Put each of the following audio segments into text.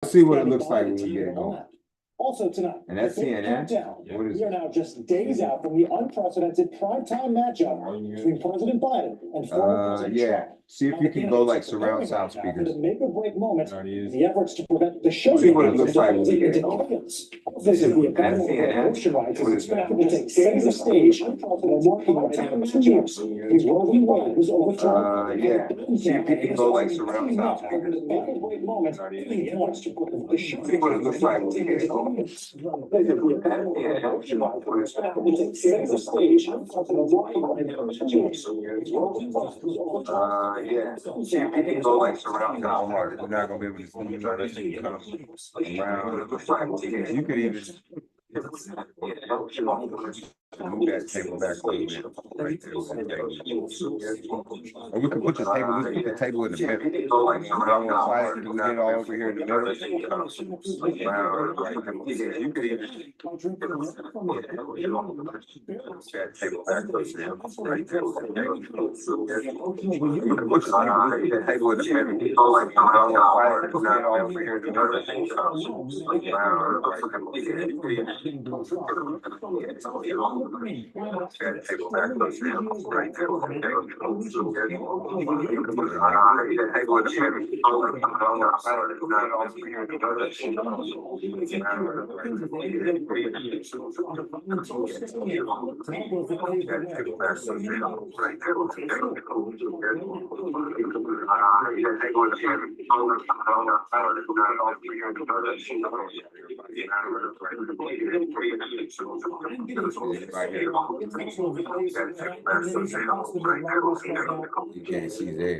Let's see what it looks like when we get it going. Also tonight, And that's CNN. What is we are now just days out from the unprecedented primetime matchup between President Biden and former President Trump. See if you can go like surround sound speakers. The make or break moment in the efforts to prevent the show. See what it looks like when we get it. Physically, abortion rights is expected to take center stage in primetime matchups. Roe v. Wade was overturned. See if you can go like surround sound speakers. The make or break moment in the efforts to prevent the show. See what it looks like when we get it. See if you can go like surround sound hard. We're not gonna be able to see you around. You could even move that table back a little bit. Right there. Or we could put the table, let's put the table in the middle. I want to slide it, we get all over here in the middle. You could even that table back right there. We could put the table in the middle. I want to slide it, we get all over here in the middle. You can't see there.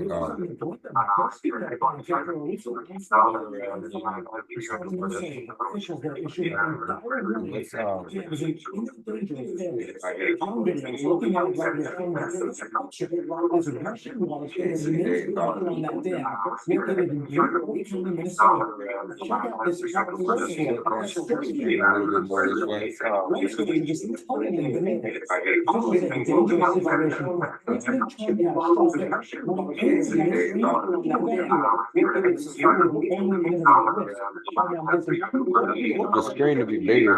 The screen to be bigger.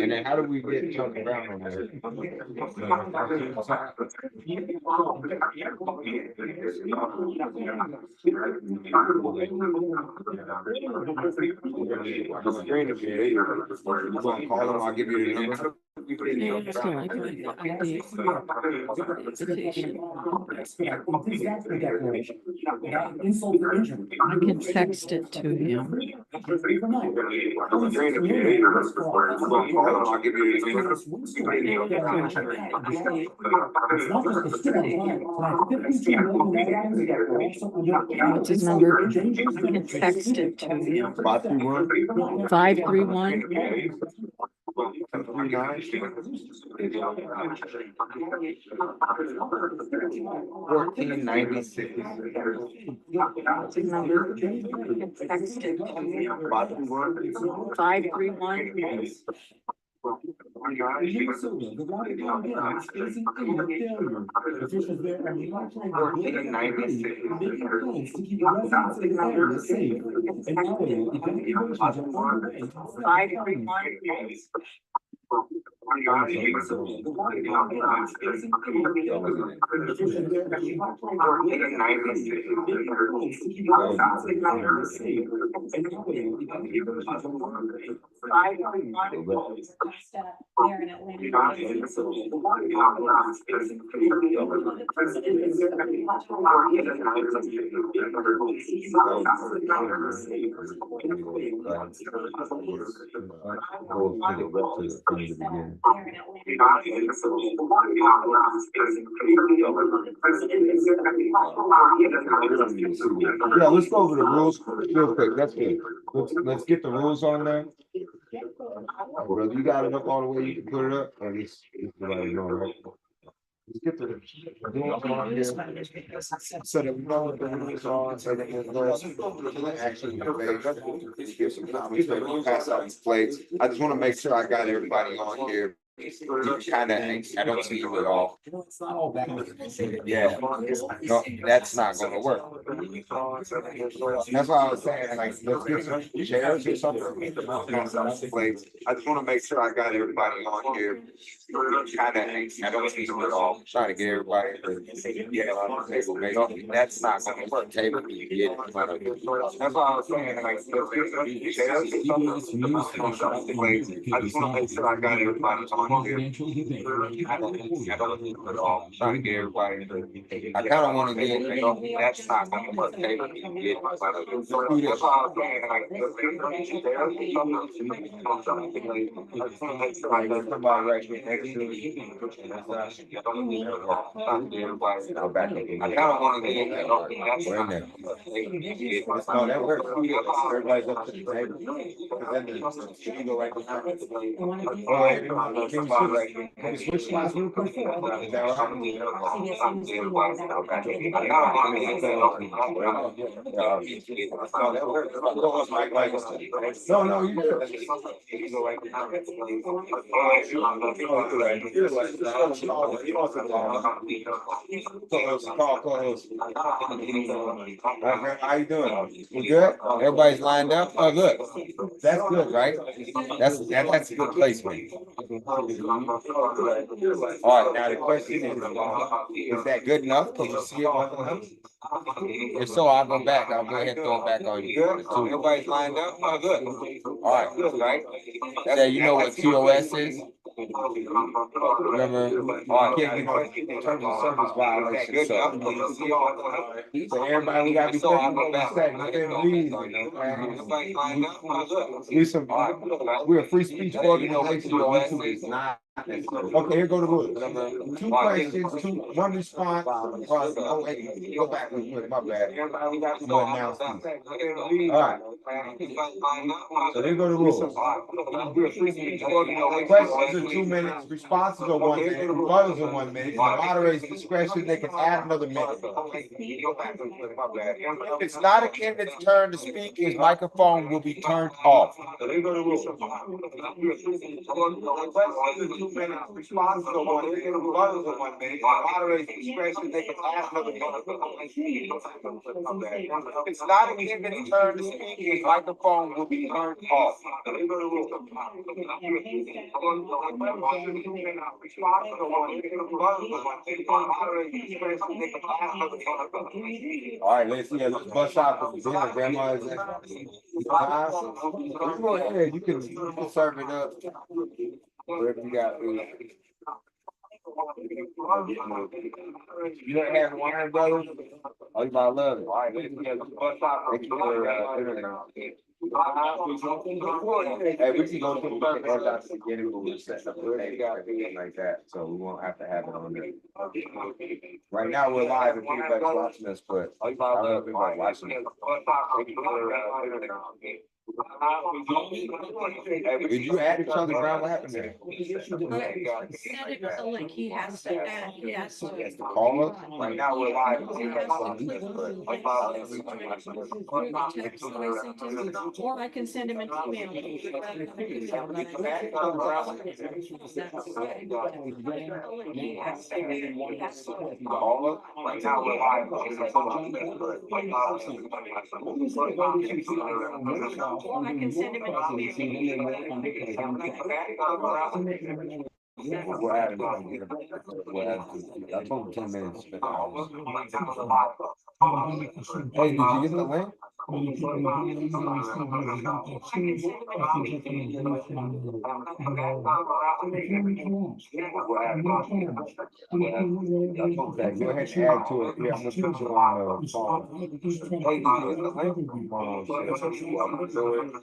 And then how do we get Chuck Brown on there? The screen to be bigger. You gonna call him? I'll give you the number. Yeah, I feel like I can text it to him. What's his number? I can text it to him. 531. 531. 1496. What's his number? I can text it to him. 531. Yeah, let's go over the rules real quick. That's good. Let's get the rules on there. Brother, you got it up all the way. You can put it up. At least everybody know, right? Let's get the rules on here so that we know what the rules are. So that we actually give some comments. Pass out these plates. I just want to make sure I got everybody on here. You kinda, I don't see you at all. It's not all bad. Yeah, no, that's not gonna work. That's why I was saying, like, let's get some chairs or something. I just wanna make sure I got everybody on here. Kinda, I don't see you at all, trying to get everybody. Yeah, on the table, maybe, that's not gonna work, table, you get it. That's why I was saying, like, let's get some chairs or something. I just wanna make sure I got everybody on here. I don't know at all. Trying to get everybody. I kind of want to get. That's not going to work. They don't even get. That's why I'm saying. Like, I just want to make sure I got somebody right here next to me. Everybody go back. I kind of want to get. That's in there. No, that works. Everybody's up to the table. Then you go right behind. Oh, hey, can you switch spots real quick? Is that right? No, no, you good. You're right. Close. How you doing? We good? Everybody's lined up? Oh, look. That's good, right? That's a good placement. All right, now the question is that good enough? Can you see it well enough? If so, I'll go back. I'll go ahead and throw it back on you. Everybody's lined up? Oh, good. All right, good, right? Yeah, you know what TOS is? Remember, all right, in terms of service violation, so everybody, we gotta be we're a free speech organization, but YouTube is not. Okay, here go the rules. Two questions, one response. Oh, wait, go back real quick, my bad. I'm gonna announce these. All right. So here go the rules. Questions are 2 minutes, responses are 1 minute, rebuttals are 1 minute. In the moderator's discretion, they can add another minute. If it's not a candidate's turn to speak, his microphone will be turned off. So here go the rules. Questions are 2 minutes, responses are 1 minute, rebuttals are 1 minute. In the moderator's discretion, they can add another minute. If it's not a candidate's turn to speak, his microphone will be turned off. So here go the rules. All right, let's bust out the dinner, grandma. Go ahead, you can serve it up. Whatever you got. You don't have wine, brother? Oh, you might love it. All right, let's bust out. Thank you for dinner now. Hey, we can go to the beginning when we set up the thing like that, so we won't have to have it on there. Right now, we're live if anybody's watching us, but I don't know if anybody's watching us. Did you add each other, Brown? What happened there? Send it a link, he has to add, he has to. Call us. Right now, we're live. Text that I sent him, or I can send him an email. He has to. Call us. Right now, we're live. Or I can send him an email. I told him 10 minutes. Hey, did you get the link? Okay, go ahead and add to it. Yeah, I'm gonna put you on the phone. Hey, did you get the link?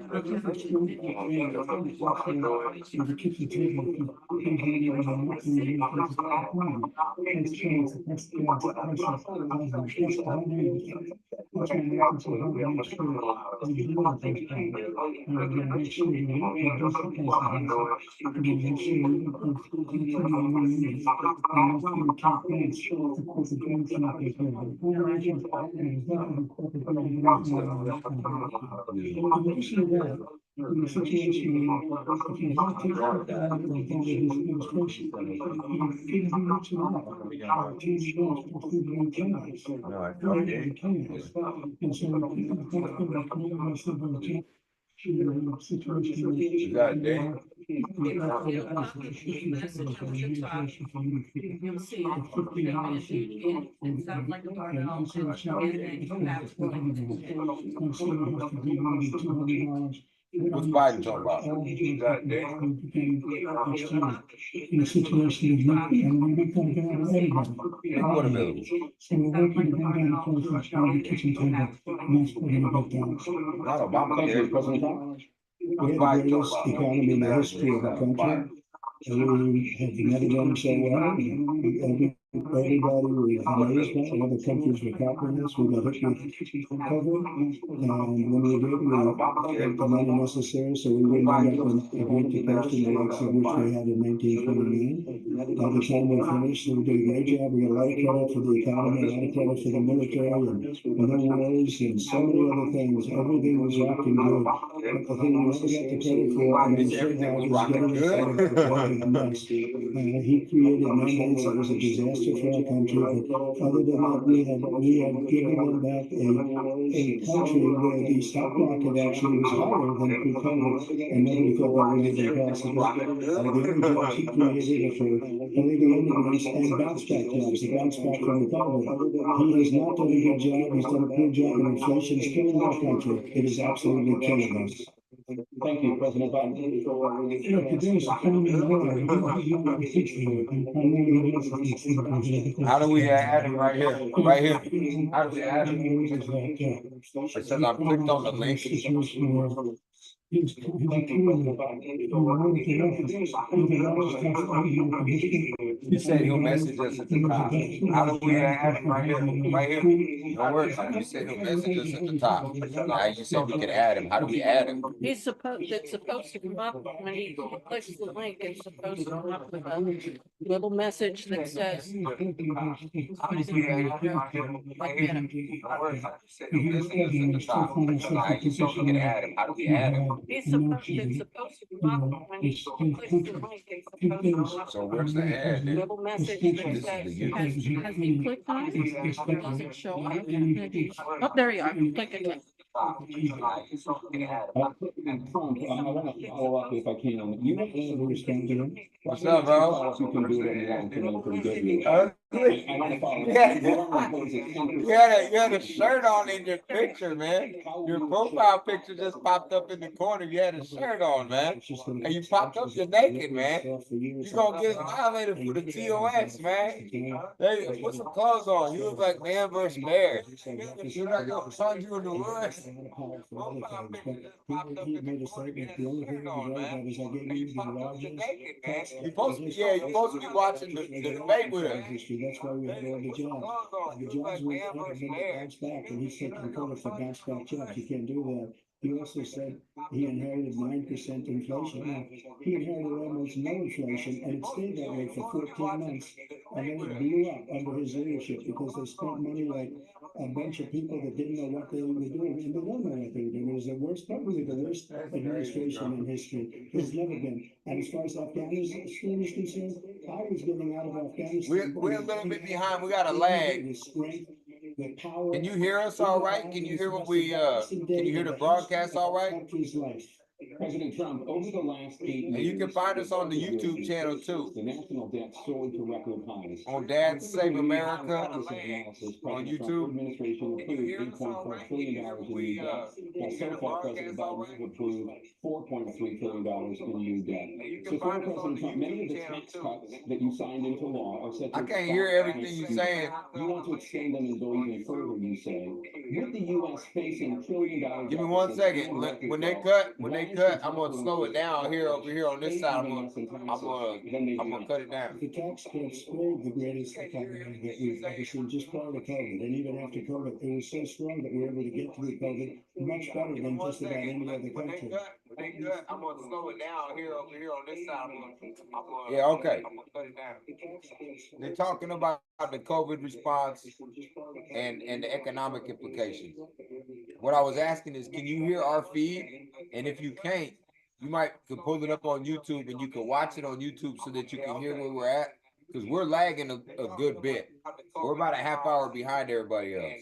I sent the kitchen table, things that you don't know, that's the chance, that's the gas, that's the whole name. That's what makes it so hard to make sure we deal with those problems. And we're gonna make sure we reduce the price of housing. We're gonna make sure we improve community. And make sure we can't grants the corporate grants not take care of it. And it's definitely corporate grants not in addition to that, in a situation where if you want to take care of that, or go with this administration, you couldn't do much at all. Change the laws, including chaos. No, I Chaos. And so we couldn't think of the community civil situation. Is that Dave? You'll see it. It sounds like a barbell. And then you have What's Biden talking about? Is that Dave? In a situation of nothing, and we can't get out of everybody. Big what available? So we're working to bring down the prices on the kitchen table, and that's what we're gonna get down. Not Obamacare. President Trump. We have the greatest economy in the history of our country. We have never done so well. Everybody was amazed by it. Other countries were copying this. We got hit with COVID. And when we did, we had the money necessary, so we wouldn't end up with a Great Depression, the likes of which we had in 1929. By the time we finished, we did a great job. We got a lot of credit for the economy, a lot of credit for the military, and no wars, and so many other things. Everything was rocking good. But the thing we never got the credit for, and I'm sure how was getting the mess. He created mandates that was a disaster for our country, but other than that, we had given them back a country where the stock market actually was higher than pre-COVID, and nobody thought that would be possible. The only jobs he created for illegal immigrants and bounce back jobs, the bounce back from the COVID. He has not done a good job. He's done a poor job, and inflation is killing our country. It is absolutely killing us. Thank you, President Biden. Look, today's economy, How do we add him right here? Right here. How do we add him? It says I clicked on the link. You said he'll message us at the top. How do we add him right here? Right here. No worries. You said he'll message us at the top. Now you said we can add him. How do we add him? it's supposed to come up when he clicks the link, it's supposed to come up with a little message that says. How do we add him? Right here. No worries. You said he'll message us at the top. Now you said we can add him. How do we add him? It's supposed to come up when he clicks the link, it's supposed to come up. So where's the ad? Then? Little message that says, has he clicked on it? Does it show up? Oh, there you are. Click again. I want to follow up if I can. You have to respond to them. What's up, bro? You can do it in the long term. You had a shirt on in your picture, man. Your profile picture just popped up in the corner. You had a shirt on, man. And you popped up, you're naked, man. You gonna get violated for the TOS, man. Hey, put some clothes on. You look like man versus bear. You're not gonna find you in the woods. Profile picture just popped up in the corner. You had a shirt on, man. And you popped up, you're naked, man. You're supposed to be watching the debate with us. That's why we had all the jobs. The jobs we had bounced back, and he's taking credit for bounce back jobs. You can't do that. He also said he inherited 9% inflation. Now, he inherited almost no inflation, and it stayed that way for 14 months. And then it blew up under his leadership because they spent money like a bunch of people that didn't know what they were doing, and they don't know what they were doing. It was the worst, probably the worst administration in history. There's never been. And as far as Afghanistan is concerned, I was getting out of Afghanistan. We're a little bit behind. We got a lag. Can you hear us all right? Can you hear what we can you hear the broadcast all right? President Trump, over the last 8 years. And you can find us on the YouTube channel too. The national debt soared to record highs. On Dad Save America on YouTube. Administration approved $8.4 trillion in new debt. Now, so far, President Biden has approved $4.3 trillion in new debt. So, former President Trump, many of the tax cuts that you signed into law are set to. I can't hear everything you're saying. You want to extend them and go even further, you say. With the U.S. facing $1 trillion. Give me 1 second. When they cut, I'm gonna slow it down here over here on this side. I'm gonna cut it down. The tax cuts were the greatest economy that we've ever seen just prior to COVID, and even after COVID, it was so strong that we were able to get through COVID much better than just about any other country. I'm gonna slow it down here over here on this side. Yeah, okay. I'm gonna cut it down. They're talking about the COVID response and the economic implications. What I was asking is, can you hear our feed? And if you can't, you might could pull it up on YouTube and you can watch it on YouTube so that you can hear where we're at. Because we're lagging a good bit. We're about a half hour behind everybody else.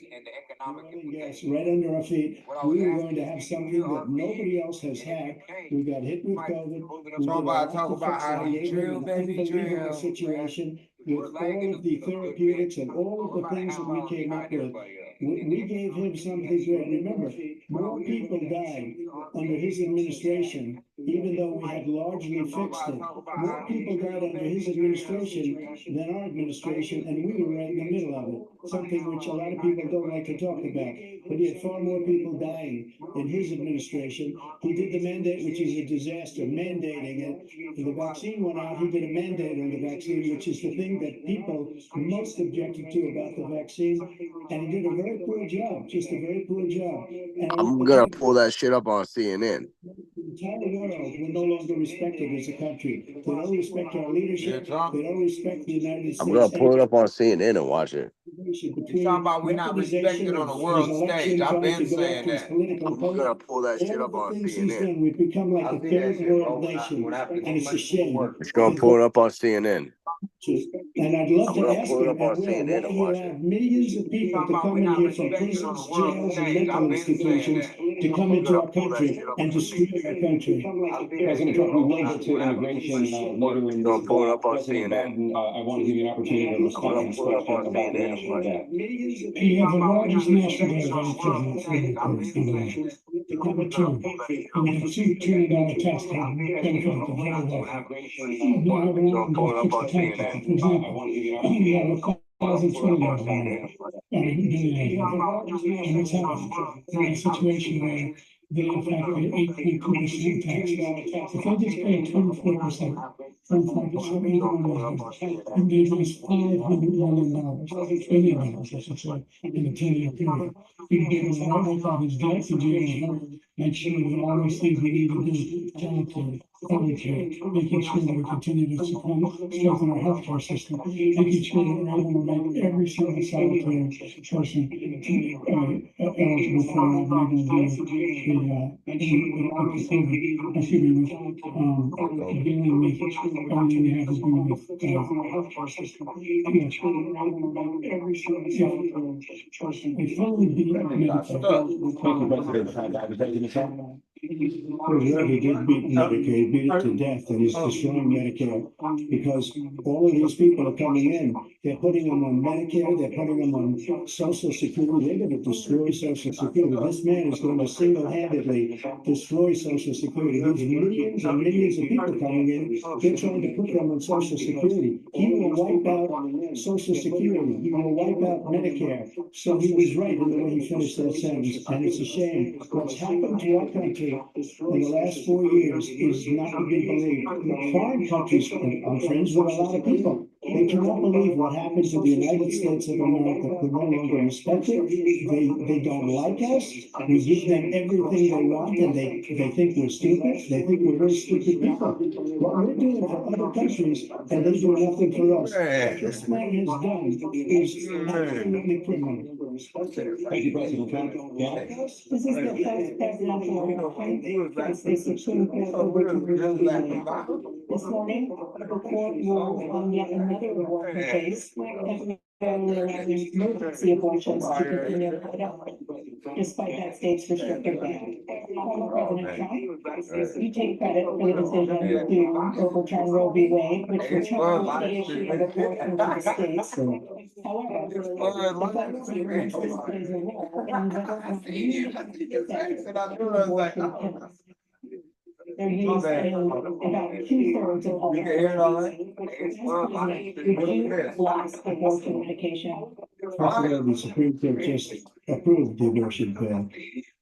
Yes, right under our feet. We were going to have something that nobody else has had. We got hit with COVID. Talk about how he drill, baby, drill. Situation with all of the therapeutics and all of the things that we came up with. We gave him something great. Remember, more people died under his administration, even though we had largely fixed it. More people died under his administration than our administration, and we were right in the middle of it. Something which a lot of people don't like to talk about. But he had far more people dying in his administration. He did the mandate, which is a disaster, mandating it. When the vaccine went out, he did a mandate on the vaccine, which is the thing that people most objected to about the vaccine. And he did a very poor job, just a very poor job. And I'm gonna pull that shit up on CNN. The entire world, we're no longer respected as a country. They don't respect our leadership. They don't respect the United States. I'm gonna pull it up on CNN and watch it. You're talking about we're not respected on the world stage. I've been saying that. I'm gonna pull that shit up on CNN. We've become like a third world nation, and it's a shame. Just gonna pull it up on CNN. And I'd love to ask him, why he allowed millions of people to come in here from prisons, jails, and mental institutions to come into our country and destroy our country. President Trump, we will get to immigration later in this call. President Biden, I want to give you an opportunity to respond to this question about the national debt. We have the largest national debt of any president in the world. Number two, and we have $2 trillion tax cut benefit the very wealthy. Now, I want to go fix the tax cut. For example, we have $1,020 and it's happening. We're in a situation where they in fact pay 8.2% tax. If they just pay 24%, 25%, and they raise $500 million, billion dollars, I should say, in a 10-year period. We'd be able to wipe out his debt to do make sure that all those things we need to do, childcare, healthcare, making sure that we continue to strengthen our healthcare system, making sure that we're able to make every single solitary person eligible for what we're able to do dealing with everything we have to do with healthcare system. Make sure that we're able to make every single person we finally beat Medicaid. He did beat Medicaid, beat it to death, and he's destroying Medicare because all of these people are coming in. They're putting them on Medicare, they're putting them on Social Security. They're going to destroy Social Security. This man is going to single-handedly destroy Social Security. There's millions and millions of people coming in. They're trying to put them on Social Security. He will wipe out Social Security. He will wipe out Medicare. So he was right in the way he finished that sentence, and it's a shame. What's happened to our country in the last 4 years is not to be believed. Foreign countries, I'm friends with a lot of people. They cannot believe what happened to the United States of America. We're no longer respected. They don't like us. We give them everything they want, and they think we're stupid. They think we're very stupid people. What we're doing for other countries, and they do nothing for us. What this man has done is absolutely criminal. Thank you, President Trump. Yeah. This is the first presidential appointment since the Supreme Court overturned This morning, the court ruled on yet another abortion case, temporarily allowing emergency abortions to continue in Philadelphia, despite that state's restrictive ban. Former President Trump, you take credit for the decision to overturn Roe v. Wade, which returned the issue of abortion to the states. However, the federal government still plays a role in whether or not abortion kills. They're used in about 2/3 of all. You can hear it all right? Would you block abortion medication? First of all, the Supreme Court just approved the abortion bill,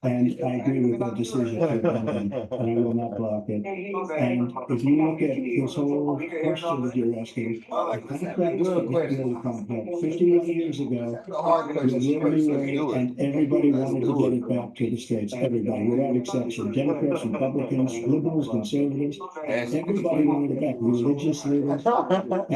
and I agree with that decision, and I will not block it. And if you look at this whole question that you're asking, the complex is really complex. 51 years ago, it was Roe v. Wade, and everybody wanted to get it back to the states, everybody, without exception, Democrats, Republicans, liberals, conservatives, everybody wanted it back, religious leaders. And what I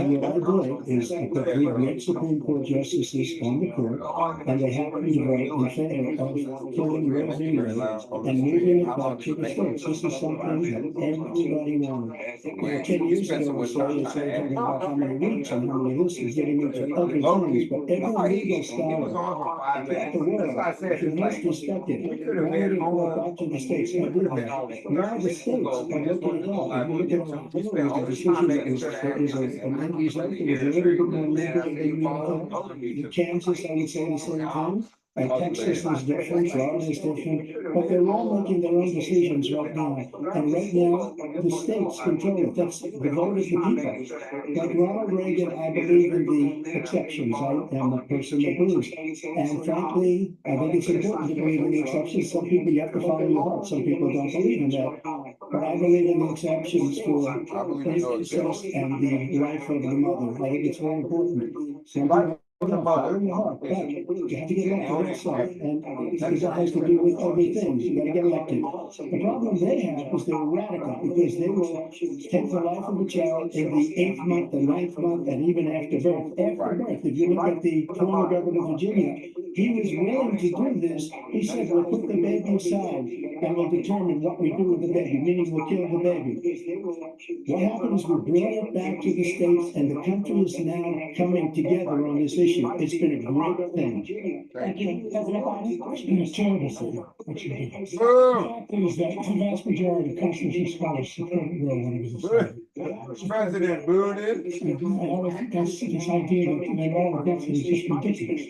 did is I put three great Supreme Court justices on the court, and they happened to vote in favor of killing Roe v. Wade and moving it back to the states. This is something that everybody wanted. Now, 10 years ago, we started talking about how many weeks and how many this is getting into other things, but every legal scholar throughout the world, if you're most respected, wanted it brought back to the states. I did that. Now the states are looking at that. If you look at the decision that was an end result, it was a little bit more liberal than Kansas, I would say, the same thing. And Texas is different, Florida is different, but they're all making their own decisions right now. And right now, the states control it. That's the vote of the people. Like Ronald Reagan, I believe in the exceptions. I am a person that believes. And frankly, I think it's important to believe in the exceptions. Some people, you have to follow your heart. Some people don't believe in that. But I believe in the exceptions for incest and the life of the mother. I think it's very important. Some people don't follow your heart, but you have to get elected also. And because that has to do with other things. You gotta get elected. The problem they have is they're radical because they will take the life of a child in the 8th month, the 9th month, and even after birth. After birth, if you look at the former governor of Virginia, he was willing to do this. He said, we'll put the baby aside and we'll determine what we do with the baby, meaning we'll kill the baby. What happened is we brought it back to the states, and the country is now coming together on this issue. It's been a great thing. Thank you, President Biden. It's been a terrible thing, what you did. The fact is that the vast majority of constitutional scholars supported Roe when it was decided. President booted. That's this idea that they're all against it is just ridiculous.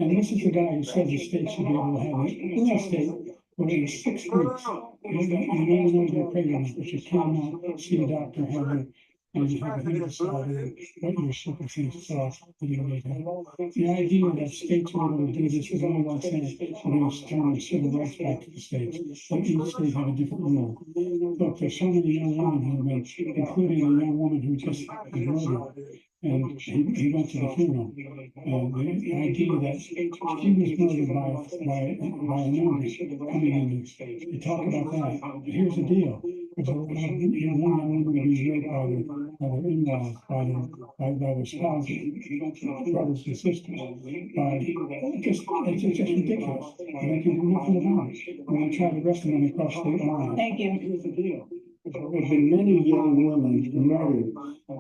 And this is the guy who said the state should be able to have it. In our state, where in 6 weeks, you don't know you're pregnant, but you cannot see a doctor, and you have a decide what your circumstances are that you need help. The idea that states were able to do this is only one thing, we're going to turn civil rights back to the states. But each state had a different rule. Look, there's so many young women who have been, including a young woman who just was murdered. And he went to the funeral. And the idea that she was murdered by a man coming in, they talk about that. But here's the deal. There's one young woman who was raped by their in-laws, by their spouses, brothers and sisters. It's just ridiculous. And they can do nothing about it. And they try to arrest them when they cross state lines. Thank you. Here's the deal. There have been many young women murdered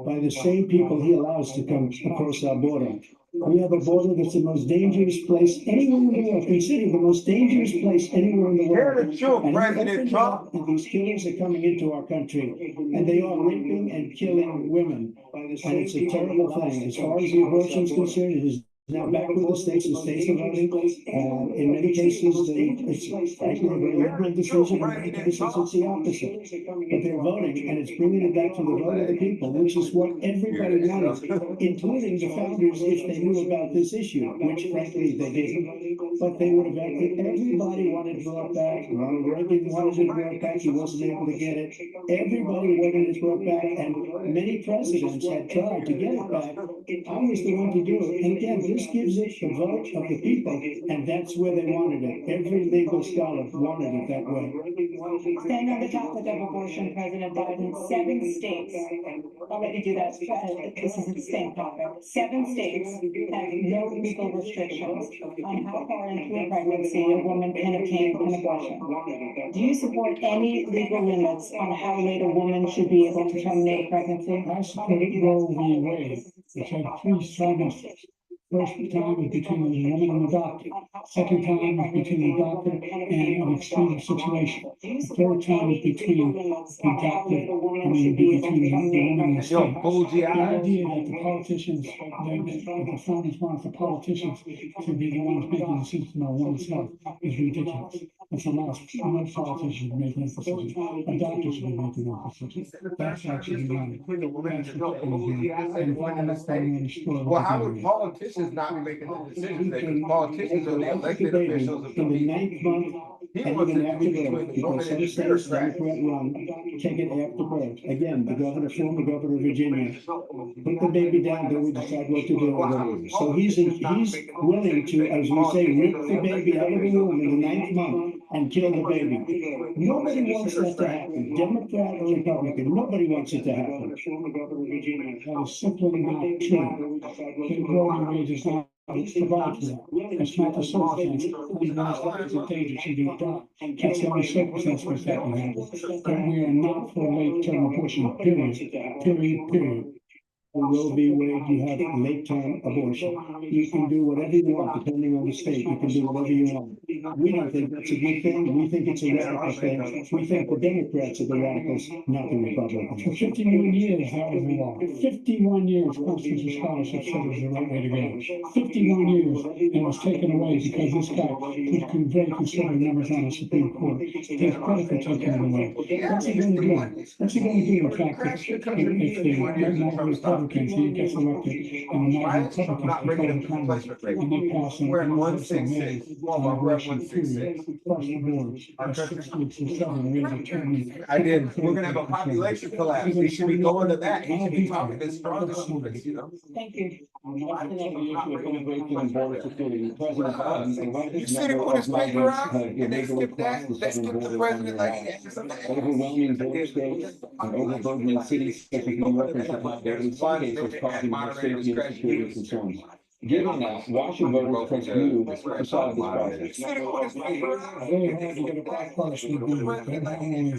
by the same people he allows to come across our border. We have a border that's the most dangerous place anywhere in the world, considered the most dangerous place anywhere in the world. Hear the truth, And President Trump. and these killers are coming into our country, and they are raping and killing women. And it's a terrible thing. As far as the abortion is concerned, it is now back with the states, and states are voting. In many cases, it's frankly a very liberal decision. In many cases, it's the opposite. But they're voting, and it's bringing it back to the vote of the people, which is what everybody wanted, including the founders, if they knew about this issue, which frankly they didn't. But they would have acted. Everybody wanted it brought back. Ronald Reagan wanted it brought back. He wasn't able to get it. Everybody wanted it brought back, and many presidents had tried to get it back. I was the one to do it. And again, this gives it the vote of the people, and that's where they wanted it. Every legal scholar wanted it that way. Staying on the topic of abortion, President Biden, 7 states, I'll let you do that, this is a state topic. 7 states have no legal restrictions on how far into a pregnancy a woman can obtain an abortion. Do you support any legal limits on how late a woman should be able to terminate pregnancy? I support Roe v. Wade, which had 3 trimesters. First time is between the woman and the doctor. Second time is between the doctor and an extreme situation. The third time is between the doctor and then between the woman and the state. The idea that the politicians, that the founders want the politicians to be the ones making decisions about women's health is ridiculous. It's a lot. No politicians making that decision. A doctor should be making that decision. That's actually not. That's what and violence and destroy. Well, how would politicians not be making the decisions? Because politicians are the elected officials of the in the people. 9th month, He and wants even it to after be birth, between the because woman some and the states, bureaucrat. Democrat run, take it after birth. Again, the governor, former governor of Virginia, put the baby down, then we decide what to do with it. So he's willing to, as we say, rip the baby out of the womb in the 9th month and kill the baby. Nobody wants that to happen, Democrat or Republican, nobody wants it to happen. That is simply not true. The Roe v. Wade does not provide for that. That's not the circumstance. Only those lives in danger should be done. That's the only circumstance where that can happen. But we are not for late-term abortion, period, period, period. Roe v. Wade, you have late-term abortion. You can do whatever you want, depending on the state, you can do whatever you want. We don't think that's a good thing, we think it's a radical thing. We think the Democrats are the radicals, not the Republicans. For 51 years, that was the law. 51 years, constitutional scholarship said it was the right way to go. 51 years, and it was taken away because this guy put very conservative members on the Supreme Court. There's credit for taking it away. What's he going to do? What's he going to do, in fact, if the Republicans, he gets elected, and the Republicans control the Congress, and they pass an universal ban on abortion, period, across the board. That's 6 weeks or 7 years of term. I did. We're gonna have a population collapse. He should be going to that. He should be talking this strongest movements, you know? Thank you. You see the put his paper out and they skip that, they skip the president like he has something. Overwhelming border states and overburdening cities such as New York and Chicago, in some cases causing more safety and security concerns. Given that, why should voters trust you to solve this problem? Very hard to get a bipartisan agreement, but not only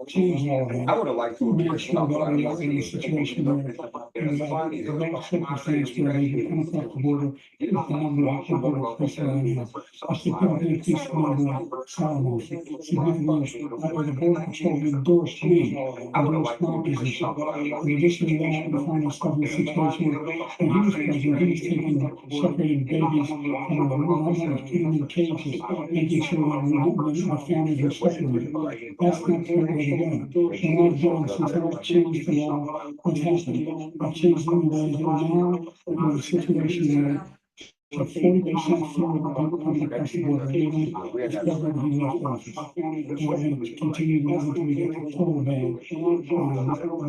change all of I that. would have liked to. Make sure that we are in a situation where we have a low circumstance where they can come across the border with the number of border police around here. A significant increase in the number of asylums, significant, the border patrol endorsed me, endorsed my position. In addition to that, we found ourselves in a situation where when he was president, he was taking separating babies from a room, putting them in cages, making sure that the families were separated. That's not the right way to go. And what I've done since I've changed the law, what's happened? I've changed the law, now we're in a situation where 40% fewer people coming across the border, even if government he left office. And we're going to continue now until we get the total ban. The total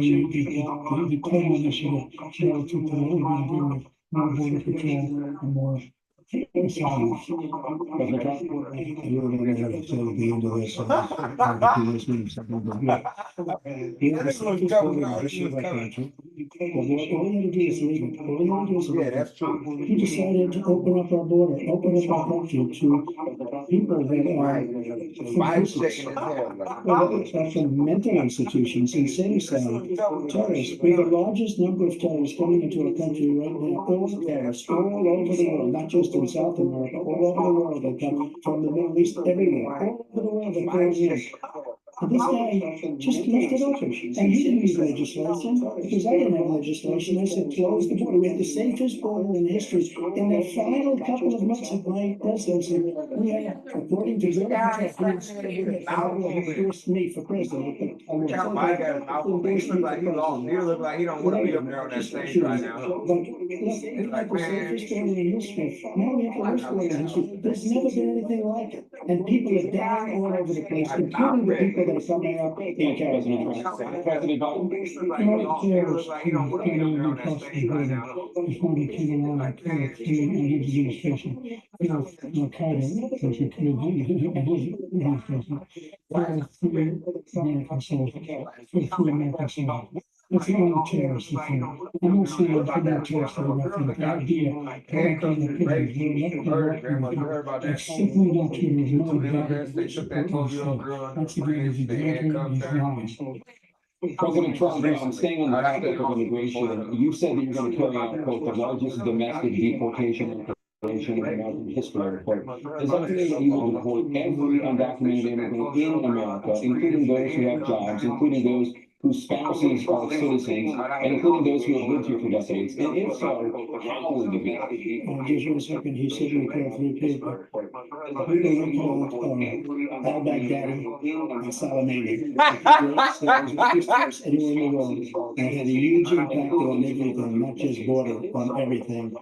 initiative relative to what we're going to do with more border patrol and more asylums. President Trump, you were going to have to say at the end of this, all you had to do is leave it. All you had to do is leave Yeah, it. that's true. He decided to open up our border, open up our country to people that are from Biden's business. shaking his head like. Well, from mental institutions, insane asylum, terrorists. We have the largest number of terrorists coming into our country right now, all terrorists, all over the world, not just in South America, all over the world. They come from the Middle East, everywhere, all over the world. They're pouring in. And this guy just left it open, and he didn't need legislation, because I didn't have legislation. I said, close the border. We had the safest border in history. In the final couple of months of my presidency, we had, according to your records, who endorsed me for president. But I will Yeah, tell my you, guy's mouth, he look like he lost, he look like he don't wanna be up there on that stage right now. But look, we had the safest border in history. Now we have the worst border in history. There's never been anything like it. And people are dying all over the place, including the people gonna come there, and President Biden. All terrorists who came in and crossed the border, this one who came along and killed three in his administration, killed Al-Qaeda, those who committed in his administration, killed three American soldiers, killed three American soldiers. That's the only terrorist who killed. I'm not saying I'm not terrorist or nothing, but the idea that I'm going to put in it's simply not true. There's no data to support what he said. Once again, he's exaggerating, he's lying. President Trump, staying on the topic of immigration, you said that you're going to carry out, quote, the largest domestic deportation operation in American history, quote. Does that mean that you will deport every undocumented immigrant in America, including those who have jobs, including those whose spouses are citizens, and including those who have lived here for decades? And if so, how will you be? Just 1 second, he said we killed three people. We killed al-Baghdadi and Soleimani. Anywhere in the world, and it had a huge impact on everything, not just border, on everything.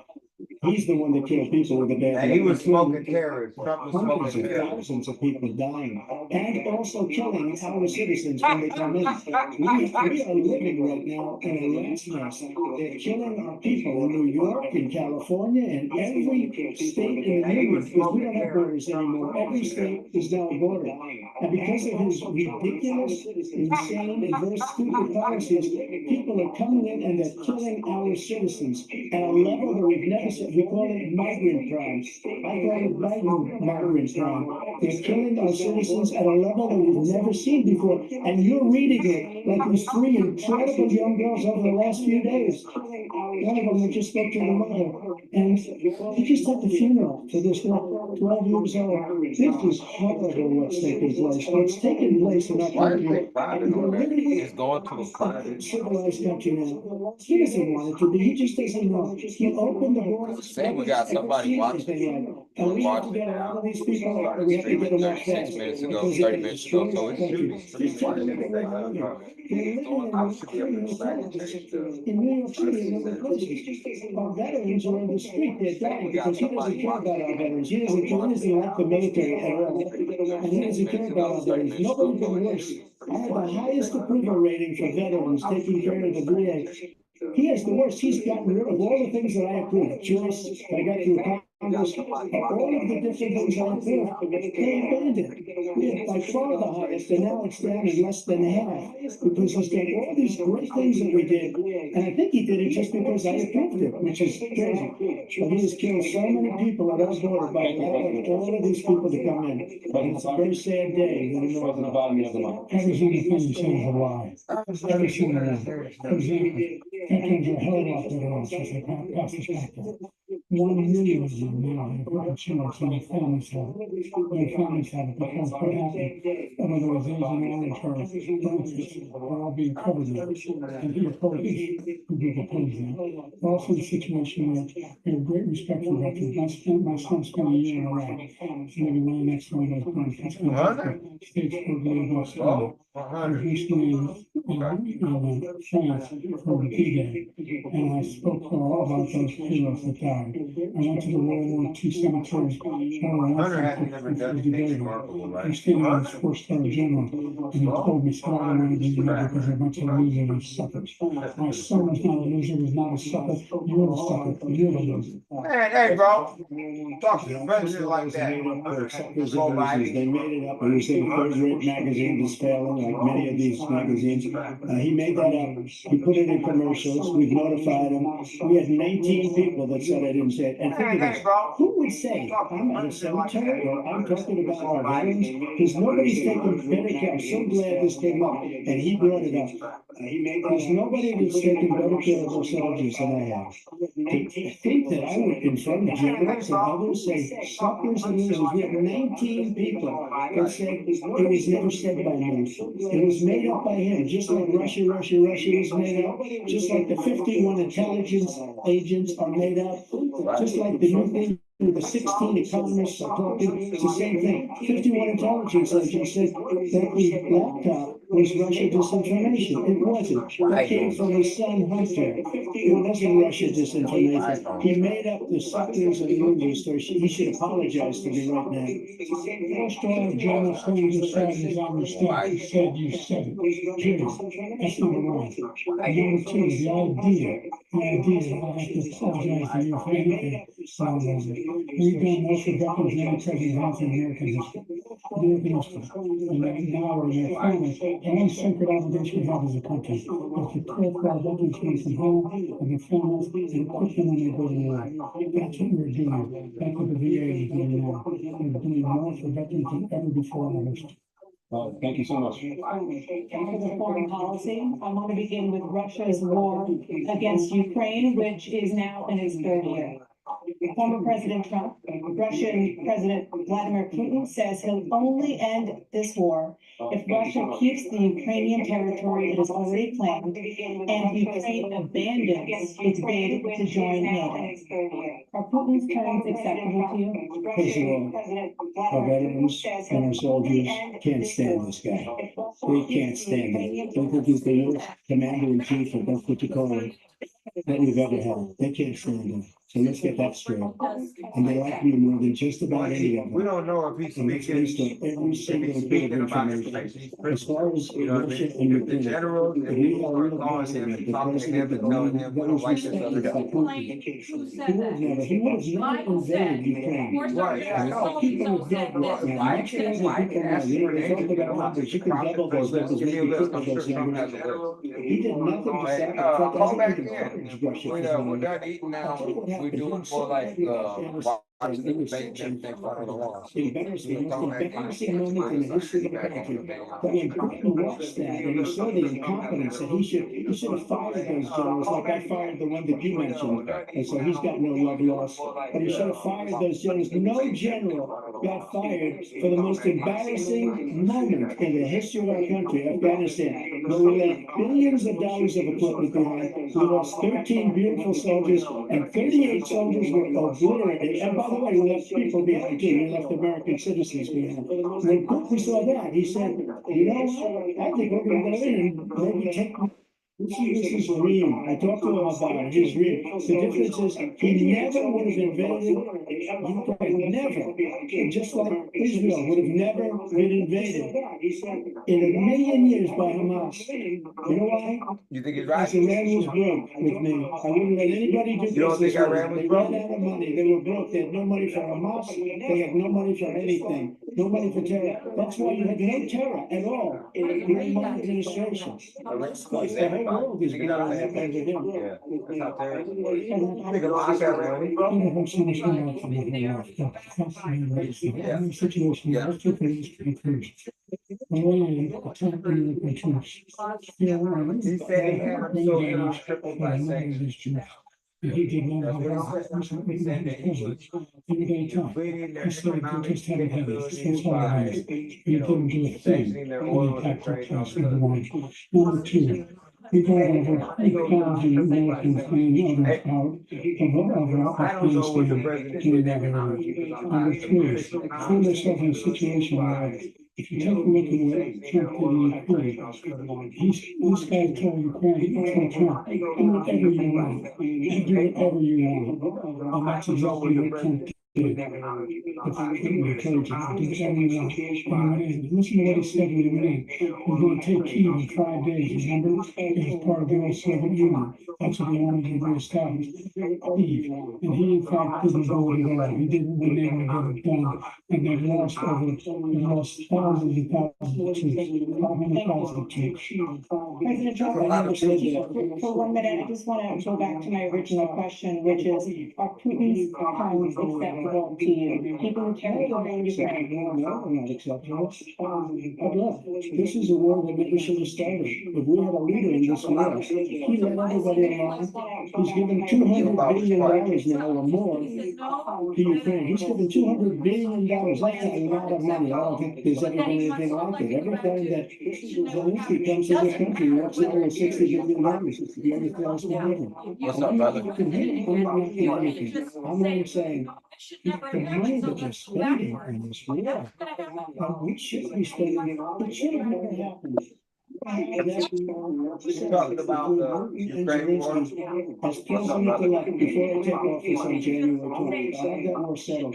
He's the one that killed people with a bad. And he was smoking terrorists. Trump was smoking Hundreds of terrorists. thousands of people dying, and also killing our citizens when they come in. We are living right now in a rat's nest. They're killing our people in New York, in California, and every state in the union, because we don't have borders anymore. Every state is now a border. And because of his ridiculous, insane, and very stupid policies, people are coming in and they're killing our citizens at a level that we've never seen. We call it migrant crime. I call it migrant crime. They're killing our citizens at a level that we've never seen before. And you're reading it like these three incredible young girls over the last few days. One of them that just spoke to the mother. And he just had the funeral for this girl, 12 years old. This is horrible what's taking place. What's taking place in our country. It's going to a private. Civilized country now. He doesn't want it to be. He just doesn't know. He opened the borders. Say we got somebody watching. And we have to get a lot of these people, we have to get them off fast. 36 minutes ago, 30 minutes ago, so it should be pretty quiet. In New York City and other places, our veterans are on the street, they're dying because he doesn't care about our veterans. He doesn't like the military at all. And he doesn't care about our veterans. Nobody been worse. I have the highest approval rating for veterans taking care of the VA. He has the worst. He's gotten rid of all the things that I approve. Choice, I got through Congress, all of the different things I approve, they abandoned. We had by far the highest, and now it's down in less than half, because he's done all these great things that we did, and I think he did it just because I approved it, which is crazy. But he has killed so many people at our border by allowing all of these people to come in. And it's a very sad day. Every single Every thing you say is a lie. Every single one. For example, veterans are a hell of a lot better off if they pass this back there. 1 million of them now have insurance and their families have it. Their families have it because what happened, whether it was Agent Orange or benefits, are all being covered now. And he opposes who do oppose them. We're also in a situation where we have great respect for veterans. My son spent a year in Iraq. He's maybe one of the next one of those guns. He's going to stage 4 glioblastoma. I was recently in France for the D-Day, and I spoke about those heroes that died. I went to the World War II cemetery. Hunter hasn't never done anything remarkable, right? I'm standing in this 4-star general, and he told me, Scott, I want to be you because they're a bunch of losers and suckers. My son was not a loser, was not a sucker. You're the sucker. You're the loser. Man, hey, bro. Talk to the president like that. They made it up. It was in a third-rate magazine that's failing, like many of these magazines. He made that up. He put it in commercials. We've notified him. We had 19 people that said I didn't say it. And think of this. Who would say I'm at a cemetery or I'm talking about our veterans? Because nobody's taken better care. I'm so glad this came up. And he brought it up. There's nobody that's taken better care of our soldiers than I have. To think that I would confront generals and others, say suckers and losers. We have 19 people that said it was never said by me. It was made up by him, just like Russia was made up, just like the 51 intelligence agents are made up, just like the new thing. The 16 economists are talking, it's the same thing. 51 intelligence agents said that the laptop Was Russia disinformation? It wasn't. It came from his son Hunter. It wasn't Russia disinformation. He made up the suckers and losers, so he should apologize to me right now. First of all, General Sanders said is on the stage, he said you said it, period. That's number one. And number two, the idea that I have to apologize to you for anything. We've done more for veterans than any president has in American history. American history. And that now we're in their family. The one sacred obligation we have as a country is to care for our veterans when they come home and their families and equip them when they go to war. That's what we're doing. That's what the VA is doing now. We're doing more for veterans than ever before in our history. Thank you so much. For the foreign policy, I want to begin with Russia's war against Ukraine, which is now in its third year. Former President Trump, Russian President Vladimir Putin says he'll only end this war if Russia keeps the Ukrainian territory it has already claimed and Ukraine abandons its bid to join NATO. Are Putin's terms acceptable to you? First of all, our veterans and our soldiers can't stand this guy. They can't stand him. They think he's the worst commander in chief, or that's what you call him, that we've ever had. They can't stand him. So let's get that straight. And they like me more than just about any of them. We don't know if he's And it's based speaking, on every if he's single bit of speaking about information. information. As far as You know what I Russia mean? and If the Ukraine, general, if we people are are real calling guys in him it. and The talking to him president and of telling the him, we don't like this other guy. Who said that? He would have never invaded Ukraine. Right, yeah, no, People are dead right now. Much more than people know. You know, they talk about numbers. You can double those numbers, Give me a maybe list, triple I'm sure those Trump has numbers. a list. He did nothing to stop it. In fact, Call I back think he in. encouraged Russia We for we're some done eating now, we do it for like, watching the debate and everything for the law. embarrassing, most embarrassing moment in the history of the country. But when Putin watched that and he saw the incompetence, that he should have fired those generals like I fired the one that you mentioned. And so he's got no love lost. But he should have fired those generals. No general got fired for the most embarrassing moment in the history of our country, Afghanistan, where we left billions of dollars of equipment behind. We lost 13 beautiful soldiers and 38 soldiers were obliterated. And by the way, we left people behind too. We left American citizens behind. When Putin saw that, he said, you know what? I think we're going to go in and maybe take. This is his dream. I talked to him about it, his dream. The difference is he never would have invaded Ukraine, never. Just like Israel would have never been invaded in a million years by Hamas. You know why? You think he's Because right? Iran was broke with me. I wouldn't let anybody do You don't business think with Iran them. was They broke? ran out of money. They were broke. They had no money for Hamas. They had no money for anything. No money for terror. That's why you had no terror at all during my administration. The whole world is going on that kind of him. Yeah, that's not terrible. I Think about Iran. don't have so much more to my whole life, but that's the reason. I'm in a situation where let's look at this first. Iran attacked the American troops. He said he had him so it was crippled by sanctions. And he did not have That's what he said. He said that he was depleting their He said they economic just haven't had it. capabilities That's all by, it is. He you know, didn't do a thing. sanctioning their And oil the and attack took trade and all place, this number other one. Number two, we got over 8,000 Americans and others out of I don't know what the Afghanistan president during said that they're era. gonna do because I'm Number not three, official find ourselves in a situation where if you take a look at what Trump did in Ukraine, this guy told Ukraine, told Trump, do whatever you want, and do whatever you want. And that's exactly what Trump did. If Putin encouraged him to do whatever you want. And he went in. Listen to what he said when he went in. We're going to take Kyiv in 5 days. Remember? It was part of the old Soviet Union. That's what he wanted to reestablish. Kyiv. And he, in fact, didn't do it at all. He didn't been able to get it done. And they lost thousands and thousands of troops. 500,000 troops. President Trump, for 1 minute, I just want to go back to my original question, which is, are Putin's terms acceptable to you? People who carry the name Ukraine. No, not acceptable. But look, this is a war that never should have started. If we had a leader in this war, he let everybody along. He's given $200 billion now or more to Ukraine. He's given $200 billion. That's a lot of money. I don't think there's ever been anything like it. Every time that Zelensky comes to this country, he walks out with $60 billion. The other class will never. What's up, brother? I'm not knocking anything. I'm only saying the money that they're spending on this war, we should be spending, it should have never happened. You're talking about the Ukraine war? As president-elect, before I take office on January 20th, I'll have that war settled.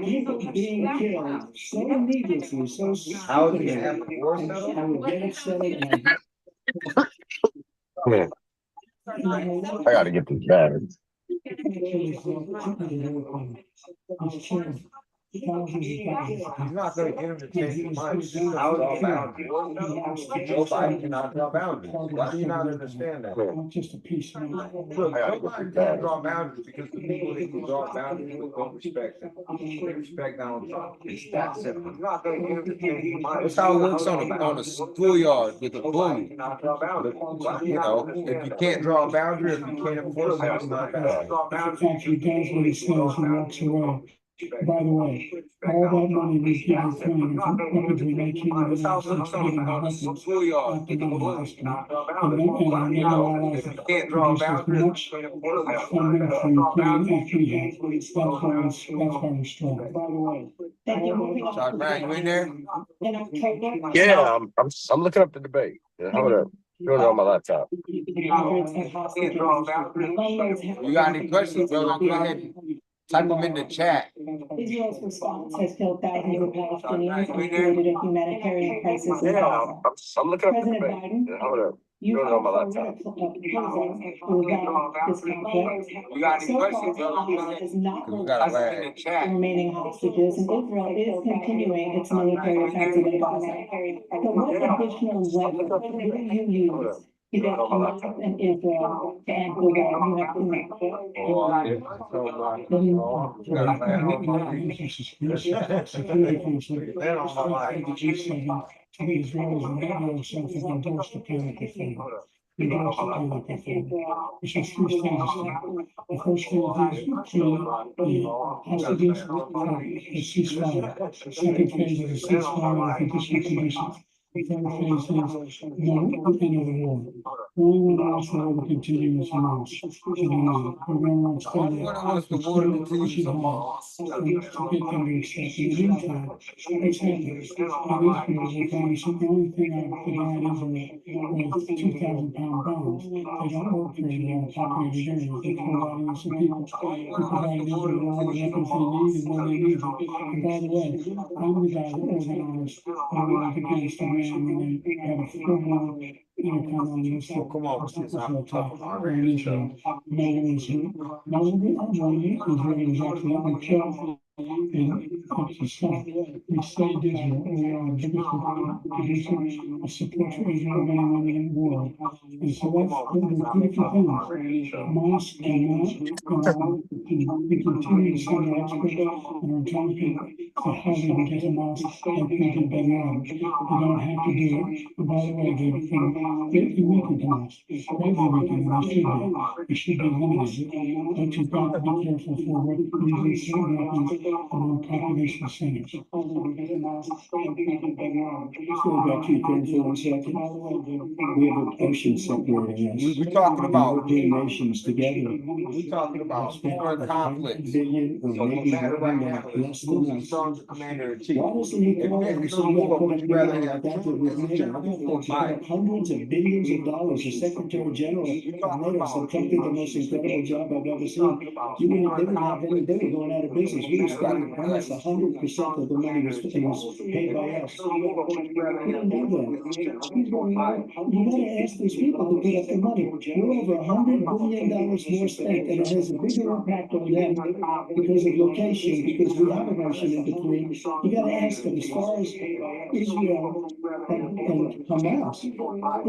People being killed so needlessly, so How is it gonna have stupidly. the war I settled? will get it settled and Yeah, I gotta get this battery. He's not gonna get him to change his mind. How is all boundaries? Joe Biden cannot draw boundaries. Why do you not understand that? Not just a piece of it. Look, Joe Biden can't draw boundaries because the people that he draws boundaries with don't respect him. They respect Donald Trump. It's that simple. He's not gonna get him to change his mind. That's how it works on a schoolyard with a bully. You know, if you can't draw a boundary, if you can't enforce it, it's not a boundary. If he actually does what he says, he walks away. By the way, all that money we give Ukraine from weapons we make here in the United States, we give them the weapons, not the money at this point. And our NATO allies produce as much funding for Ukraine as we have. That's why we're strong. By the way. Thank you. Moving on. Todd Brown, you in there? In October. Yeah, I'm looking up the debate. Yeah, hold up. Doing it on my laptop. Hundreds of hostages. You got any questions, brother? Go ahead. Type them in the chat. Israel's response has killed thousands of Palestinians and created a humanitarian crisis in Yeah, Gaza. I'm looking up the President debate. Biden, Yeah, hold up. you Doing it on my called for laptop. a proposal to resolve this conflict. You got any So far, questions, brother? Hamas has not Because we got a released lag. the remaining hostages, and Israel is continuing its military offensive in Gaza. So what additional weapons will you use to get Hamas and Israel to end the war? You have to know. Security Council, the G7, to the Israelis and NATO itself have endorsed the plan that they followed. Endorsed the plan that they followed, which has three stages to it. The first phase is to the hostages for a ceasefire. Second phase is a ceasefire with additional conditions. The third phase is no end of the war. The only one who wants the war to continue is Hamas. We don't want to extend it. Wants the war to continue Pushing hard to get them to accept. In the meantime, what's happening in Israel, we're promising the only thing I've denied Israel was 2,000-pound bombs. They don't work very well in populated areas. They're providing us some people. We're providing Israel all the weapons they need and when they need them. And by the way, I'm the guy that organized against Iran when they had a full-blown Oh, come on. Israel. No one was hurt. No one was actually killed. And that's the stuff. We saved Israel. We are the biggest producer of support for Israel of anyone in the world. And so that's the two different things. Hamas cannot, we continue to send our experts and our intelligence to how they can get Hamas like we did Ben Laden. They don't have to do it. And by the way, they've greatly weakened Hamas. Greatly weakened, and they should be. They should be eliminated. But you've got to be careful for what using certain weapons among population centers. Let's go back to Ukraine for 1 second. We have an ocean separating us. We're talking about European nations together. We're talking about foreign conflicts. So So what matter right now is who's the stronger commander in chief. why doesn't he If call there's and a say, you war, gotta put would up you rather money have like that Trump with as a NATO? general I or thought you put up Biden? hundreds of billions of dollars. The Secretary General of NATO said Trump did the most incredible job I've ever seen. You wouldn't, they wouldn't have any, they were going out of business. We would start almost 100% of the money was paid by us. We don't do that. You gotta ask these people to put up the money. We're over $100 billion more spent, and it has a bigger impact on them because of location, because we have an ocean in between. You gotta ask them, as far as Israel and Hamas,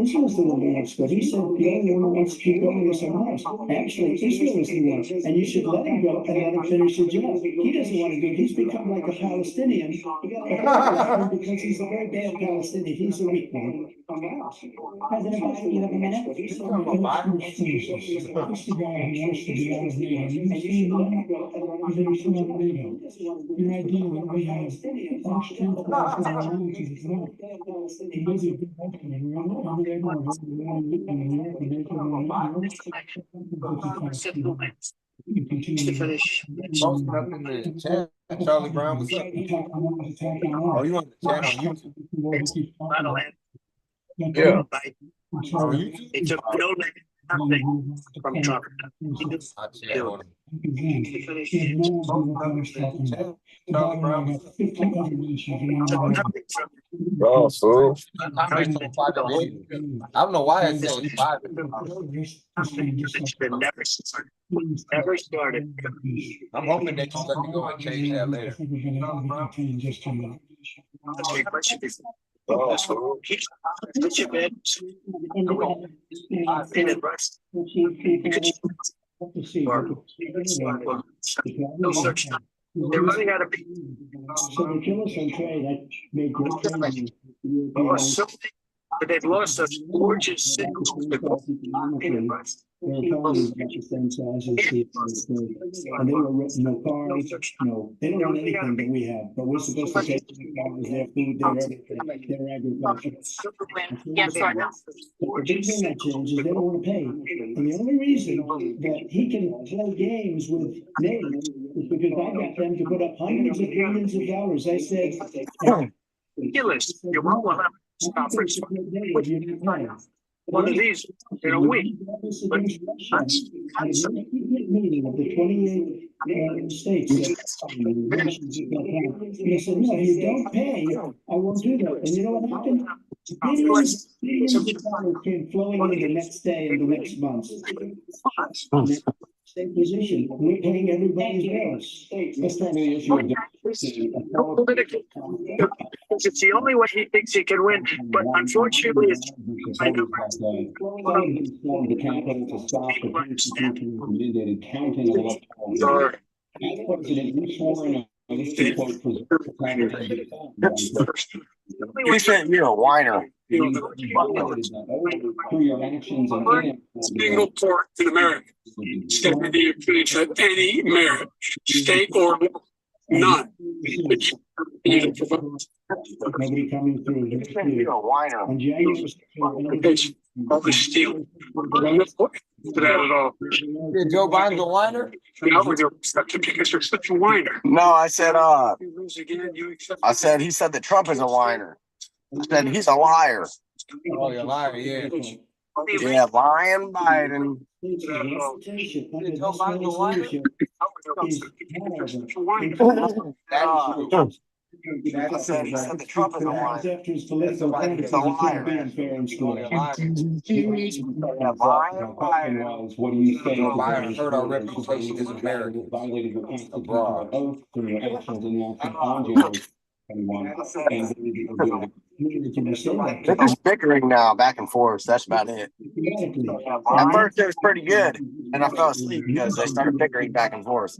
Israel's the one who wants to go. He said the only one who wants to keep going is Hamas. Actually, Israel is the one, and you should let him go and let him finish the job. He doesn't want to do it. He's become like a Palestinian because he's a very bad Palestinian. He's a weak one. President Biden, you have a minute? This is the guy who wants to be out of NATO. You see that? He's out of NATO. Your idea that we have our strength for our alliances is wrong. It may be a good argument. We're unable to vote in New York and we continue to Posting up in the chat. Charlie Brown, what's up? attack on Oh, you on the chat on YouTube? YouTube? Yeah. It took no nothing from Trump. Oh, fool. I don't know why it's saying private. Never started. I'm hoping that you let me go and change that later. Oh, fool. Put your bed. Independent. No such thing. They're running out of people. So they kill us on trade. I made great trade. But they've lost such gorgeous signals. Their economy is about the same size as the United States. And they were written no cars, no, they don't want anything that we have, but we're supposed to take their cars, their food, their everything, their agriculture. Yes, right now. But the big thing that changed is they don't want to pay. And the only reason that he can play games with NATO is because I got them to put up hundreds of billions of dollars. I said, Ridiculous. You won't want to conference. One of these in a week. But meeting of the 28 states. He said, no, you don't pay, I won't do that. And you know what happened? Billions of dollars came flowing in the next day and the next month. Same position, we're paying everybody's bills. Let's turn to the issue of it's the only way he thinks he can win, but unfortunately, it's the capital to stop the constitutional mandated counting of electoral. As president, you swore in a quote He said you're a whiner. through your actions and Single court in America, except for the appearance of any merit, state or local, none. Nobody coming through. You're a whiner. On January. It's all stealing. I'm not to that at all. Did Joe Biden's a whiner? Not with your perception because you're such a whiner. No, I said, You lose again, you accept. he said that Trump is a whiner. I said he's a liar. Oh, you're lying, yeah. Yeah, lying Biden. Did Joe Biden a whiner? I said he said that Trump is a liar. After his political He's a liar. fair and square. Yeah, lying Biden. What do you say? Joe Biden hurt our reputation as Americans Violated your constitutional abroad. oath through your actions in the action on January 21. They're just bickering now, back and forth. That's about it. At first, it was pretty good, and I fell asleep because they started bickering back and forth.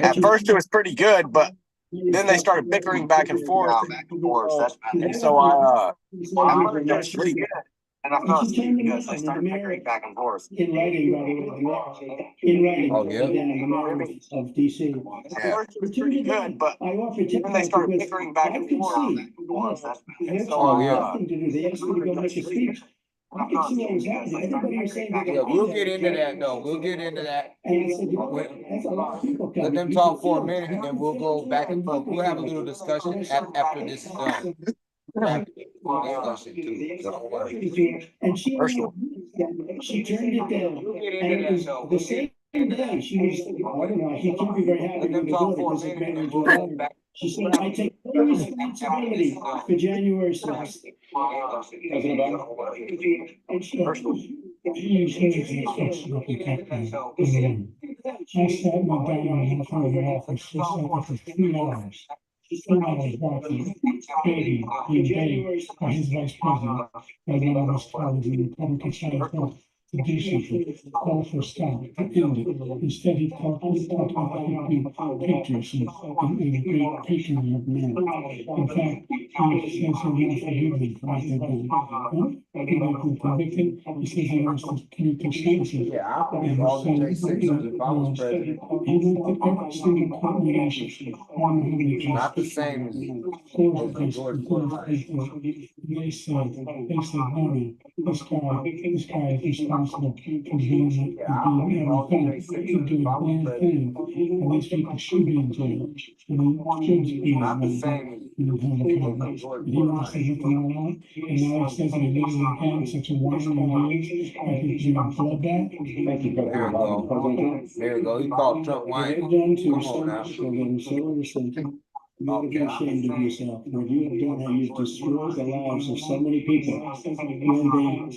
At first, it was pretty good, but then they started bickering back and forth. And so I learned it was pretty good. And I fell asleep because they started bickering back and forth. In writing, by the way, in writing. Oh, yeah? The mayor of DC. At first, it was pretty good, but I offered then they started bickering back and forth. Oh, yeah. They asked me to go make a speech. I could see what was happening. Everybody was saying. Yeah, we'll get into that, though. We'll get into that. And I said, you know, that's a lot of people coming. Let them talk for a minute, and then we'll go back and forth. We'll have a little discussion after this is done. Discussion too. Don't worry. And she turned it down. And it was the same day. She was, I don't know, she can't be very happy with the daughter because it made her do it. She said, I take full responsibility for January 6th. President Biden? And she. I sat my down in front of the office just for 3 hours. 3 hours watching, begging, being begged by his vice president, by one of his colleagues in the Republican side of to do something, call for a stop, to end it. Instead, he talked about the patriots and great patriotism of men. In fact, he says he wants to forgive them for what they've done. He might be convicted. He says he wants to commit their sentences. Yeah, I believe all the J6s if I was president. He went to every single court meeting. I don't know how many cases. Not the same as George Bush. They said, no, this guy is responding responsible for doing everything, to do a bad thing. And these people should be in jail. And they should be Not the same. in the Congress. And he wants to get them all out. And now he says that he literally can, such a whiner he is, and he's doing a bloodbath. Thank you, There we go. President. There we go. He called Trump What white. they've done to Come so on now. much, they're getting so overthinking. You ought to be ashamed of yourself. What you have done, how you've destroyed the lives of so many people. When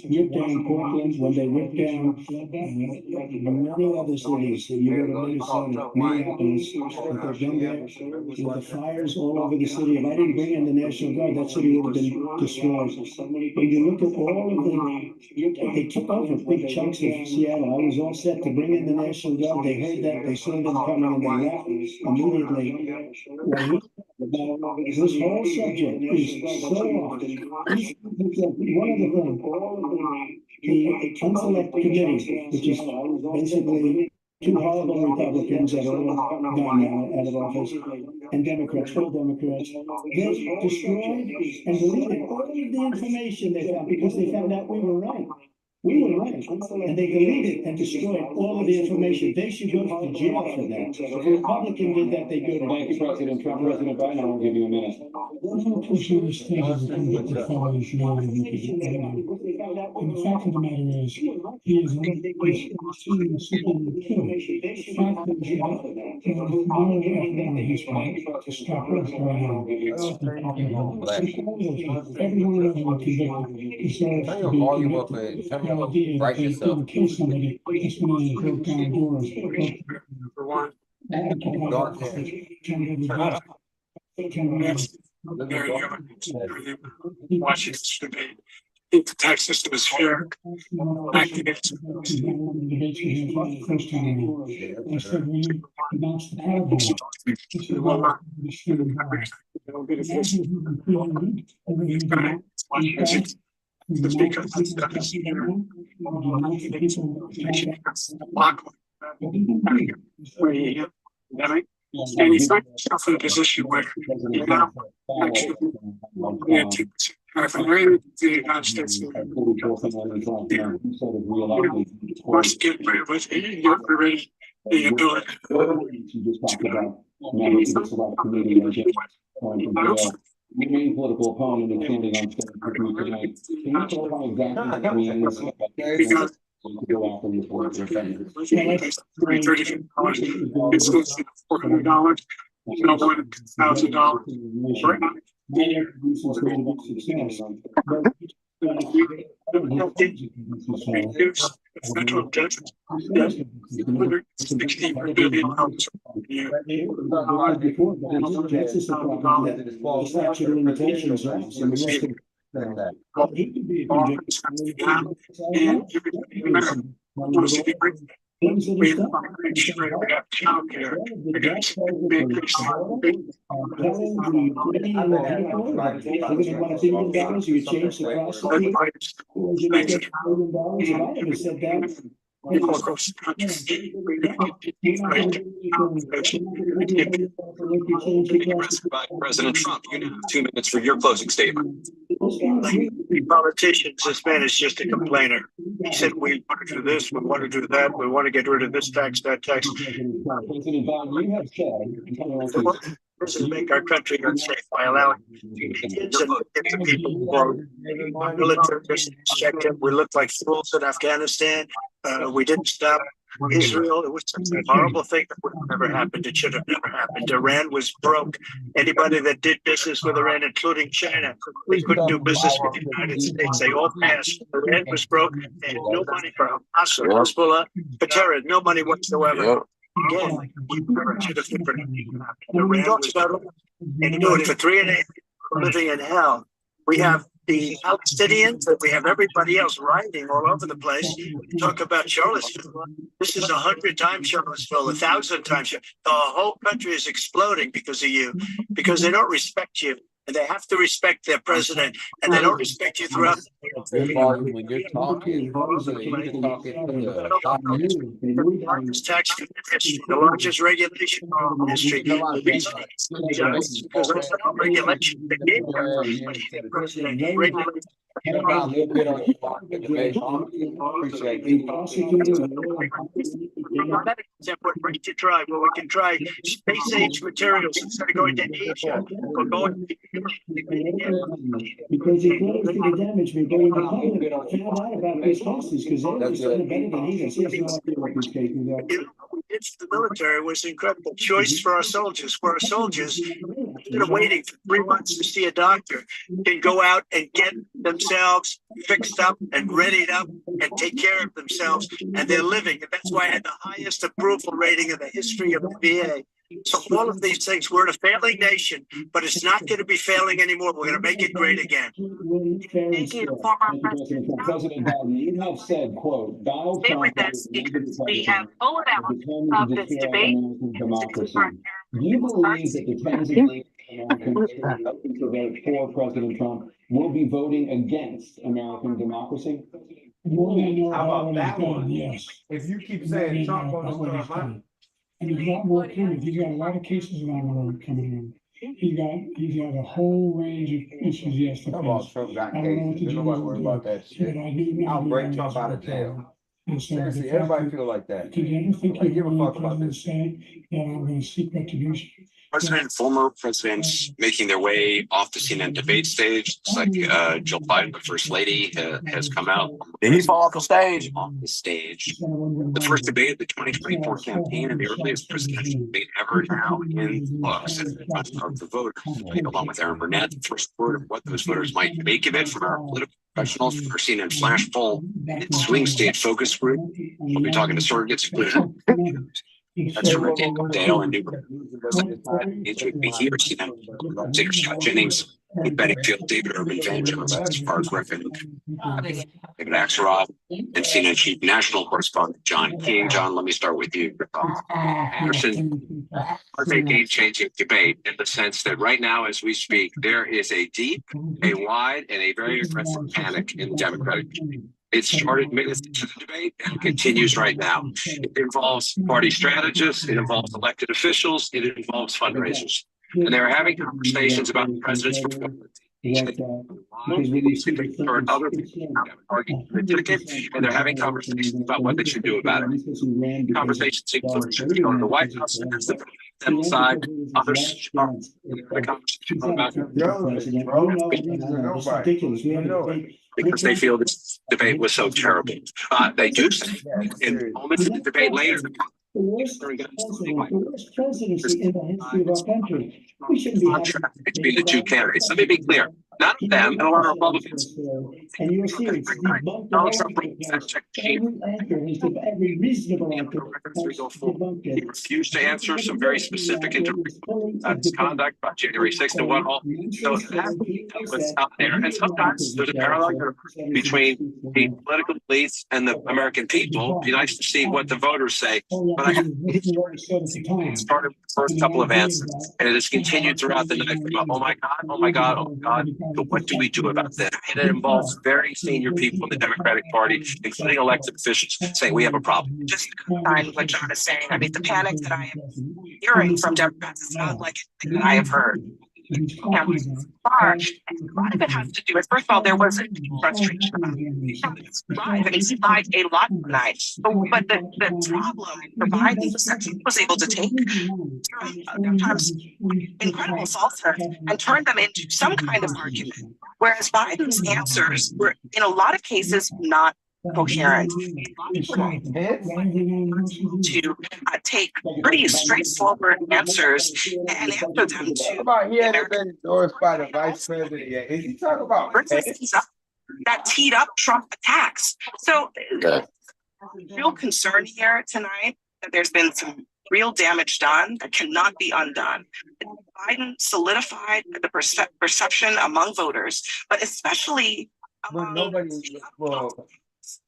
they ripped down Portland, when they ripped down many other cities, you go to Minnesota, Minneapolis, what they've done there, with the fires all over the city. If I didn't bring in the National Guard, that city would have been destroyed. When you look at all of the, they took over big chunks of Seattle. I was all set to bring in the National Guard. They heard that, they saw them coming, and they left immediately. Well, this whole subject is so off. One of the unselect committee, which is basically two horrible Republicans that are all gone now out of office, and Democrats, full Democrats, they destroyed and deleted all of the information they found because they found out we were right. We were right, and they deleted and destroyed all of the information. They should go to jail for that. If a Republican did that, they go to. Thank you, President Trump. President Biden, I'll give you a minute. I'm pretty sure this thing is a convicted felon, is not a convicted felon. And the fact of the matter is, he is suing the killer. The fact is that there is no effort on his part to stop what's going on. Everyone knows I'm convicted deserves Turn to your be volume up convicted. and turn The it up idea that right they yourself. didn't kill somebody just when they broke down doors. Dark hair. Washington should be. I think the tax system is fair. Debates we had the first time around. I said, we announced the power bill. This is what the student bar. Imagine who can feel it, everything come out, in fact, It's because this stuff is here. And he's not himself in a position where you now actually if an area of the United States wants to get rid of it, you're already the ability Your main political opponent is standing on stage with me tonight. Can you clarify exactly what that means? because Go after these words. $30, it's going to $400, no more than $1,000. Right now, reduce the federal debt $160 billion a year. That's just a problem. The statute of limitations, right? So we have to. He could be convicted. And everybody in America wants to be free. We have immigration, we have childcare, we got big You change the process. people across the country. President Trump, you now have 2 minutes for your closing statement. Politicians, this man is just a complainer. He said, we want to do this, we want to do that, we want to get rid of this tax, that tax. President Biden, you have said. This is make our country unsafe by allowing kids and people who are military checked in. We looked like fools in Afghanistan. We didn't stop Israel. It was a horrible thing that would have never happened. It should have never happened. Iran was broke. Anybody that did business with Iran, including China, they couldn't do business with the United States. They all passed. Iran was broke. They had no money for Hamas or Hezbollah, for terror, no money whatsoever. Again, you never should have different. Iran talks about it, and you do it for 3.5 years, living in hell. We have the Palestinians, that we have everybody else rioting all over the place. We talk about Charlottesville. This is 100 times Charlottesville, 1,000 times. The whole country is exploding because of you, because they don't respect you. And they have to respect their president, and they don't respect you throughout the world. good volume when you're talking, so that you can talk into the largest tax cut in history, the largest regulation in history. The reason it's just because that's not regulation. The game president regulated. a little bit on your pocket to make appreciate What ready to try? Well, we can try space age materials instead of going to Asia or going to Because if voters did the damage, we go in the public found out about these cases because they were saying better than he does. He has no idea what these cases are. It's the military was an incredible choice for our soldiers. For our soldiers, instead of waiting for 3 months to see a doctor, can go out and get themselves fixed up and readied up and take care of themselves, and they're living. And that's why I had the highest approval rating in the history of the VA. So all of these things, we're in a failing nation, but it's not going to be failing anymore. We're going to make it great again. Thank you, former President Trump. President Biden, you have said, quote, Donald Stay Trump with us because we have full out of this debate. democracy. Do you believe that the tens of millions of Americans who vote for President Trump will be voting against American democracy? More than know How about what that he's one? done, yes. If you keep More saying than Trump know on about what the he's stuff, done. And there's a lot more coming. He's got a lot of cases around the world coming in. He's got a whole range of issues he has to talk about face. Trump got I don't know what cases. the Ain't nobody judges worried will about do, that but shit. I do know. I'll he break has Trump out of a jail. problem. And so Seriously, the fact everybody that- feel like that. Did you ever think Nobody you give a were fuck about president this. say that I'm going to seek retribution? President and former presidents making their way off the CNN debate stage. It's like Jill Biden, the first lady, has come out. Did he fall off the stage? Off the stage. The first debate of the 2024 campaign and the earliest presidential debate ever now in the books in front of the voters. Along with Aaron Burnett, the first word of what those voters might make of it from our political professionals from our CNN Flash poll and swing state focus group. We'll be talking to surrogates, including that's from Dale and New Engage with me here, CNN, Dick Scott Jennings, Kate Bedingfield, David Urban, Van Jones, Spark Griffin, David Axelrod, and CNN Chief National Correspondent John King. John, let me start with you. Anderson, it's a game-changing debate in the sense that right now, as we speak, there is a deep, a wide, and a very aggressive panic in the Democratic Party. It started minutes into the debate and continues right now. It involves party strategists, it involves elected officials, it involves fundraisers. And they're having conversations about the president's other arguing the ticket, and they're having conversations about what they should do about it. Conversations include should they go to the White House and has the them side, others are the conversation about because they feel this debate was so terrible. They do say in moments of the debate later. The worst presidency in the history of our country. We shouldn't be between the two candidates. Let me be clear. None of them, and a lot of Republicans. And you'll see it's debunked. Every anchor has every reasonable anchor he refused to answer some very specific misconduct about January 6th and what all. So that was out there. And sometimes there's a parallel between the political elites and the American people. It'd be nice to see what the voters say. But I started with the first couple of answers, and it has continued throughout the night. Oh my God, oh my God, oh my God. But what do we do about that? And it involves very senior people in the Democratic Party, including elected officials, saying we have a problem. Just find what John is saying. I mean, the panic that I am hearing from Democrats is not like anything that I have heard. March, and a lot of it has to do with, first of all, there was a frustration about and he survived a lot tonight. But the problem for Biden was that he was able to take sometimes incredible falsehoods and turn them into some kind of argument. Whereas Biden's answers were, in a lot of cases, not coherent. To take pretty straightforward answers and answer them to endorsed by the vice president. Yeah, is he talking about that teed up Trump attacks? So, real concern here tonight that there's been some real damage done that cannot be undone. Biden solidified the perception among voters, but especially among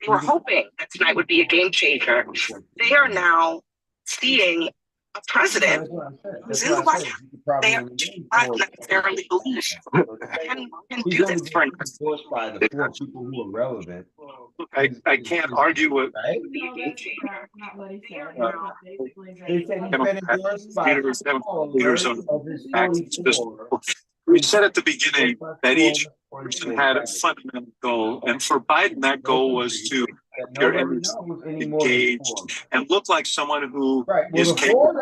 they were hoping that tonight would be a game changer. They are now seeing a president That's who what I said. You could probably they are not necessarily believe can do this for endorsed by the four people who are relevant. I can't argue with. Right? They said he's been endorsed by Leaders of his 44. We said at the beginning that each person had a fundamental goal, and for Biden, that goal was to appear engaged and look like someone who is capable.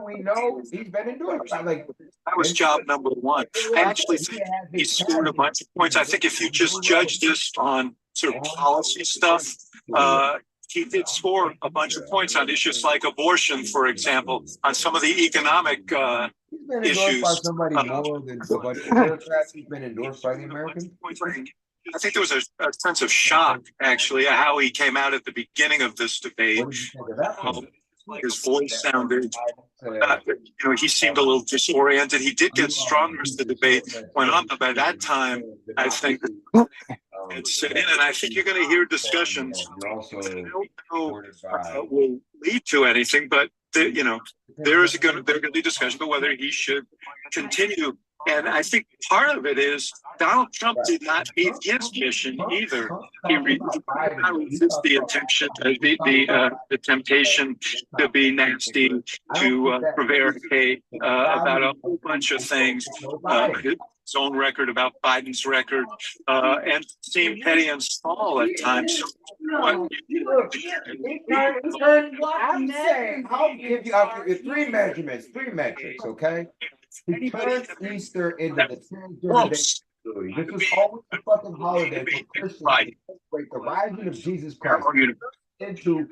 We know he's been endorsed by That was job number one. I actually think he scored a bunch of points. I think if you just judge this on sort of policy stuff, he did score a bunch of points on issues like abortion, for example, on some of the economic issues. By somebody more than a bunch of bureaucrats. He's been endorsed by the Americans. I think there was a sense of shock, actually, at how he came out at the beginning of this debate. His voice sounded, he seemed a little disoriented. He did get stronger as the debate went on, but by that time, I think it's set in, and I think you're going to hear discussions. I don't know will lead to anything, but there is going to be discussion about whether he should continue. And I think part of it is Donald Trump did not meet his mission either. He did not resist the temptation to be nasty, to prevaricate about a whole bunch of things. His own record about Biden's record, and seem petty and small at times. I'm saying, I'll give you three metrics, okay? He turned Easter into the transgender day. This was always a fucking holiday for Christians to celebrate the rising of Jesus Christ into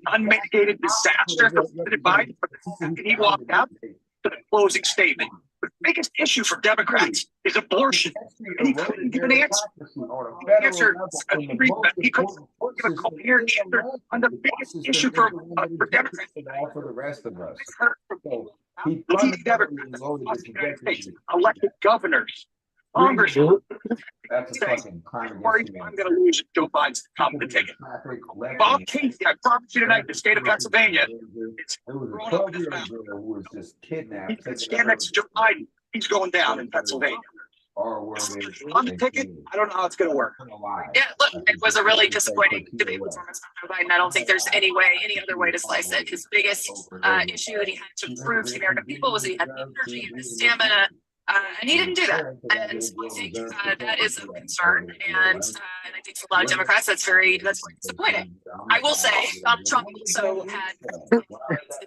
unmitigated disaster for President Biden. And he walked out to the closing statement. The biggest issue for Democrats is abortion. And he couldn't give an answer. He couldn't give a coherent answer on the biggest issue for Democrats. For the rest of us. Elected governors, Congress. That's a fucking crime against I'm going to lose Joe Biden's top of the ticket. Bob Casey, I promise you tonight, the state of Pennsylvania. It's grown up in who was just kidnapped. He can stand next to Joe Biden. He's going down in Pennsylvania. On the ticket, I don't know how it's going to work. Yeah, look, it was a really disappointing debate performance from Joe Biden. I don't think there's any other way to slice it. His biggest issue that he had to prove to the American people was that he had the energy and the stamina, and he didn't do that. And I think that is a concern. And I think for a lot of Democrats, that's very disappointing. I will say, Donald Trump also had in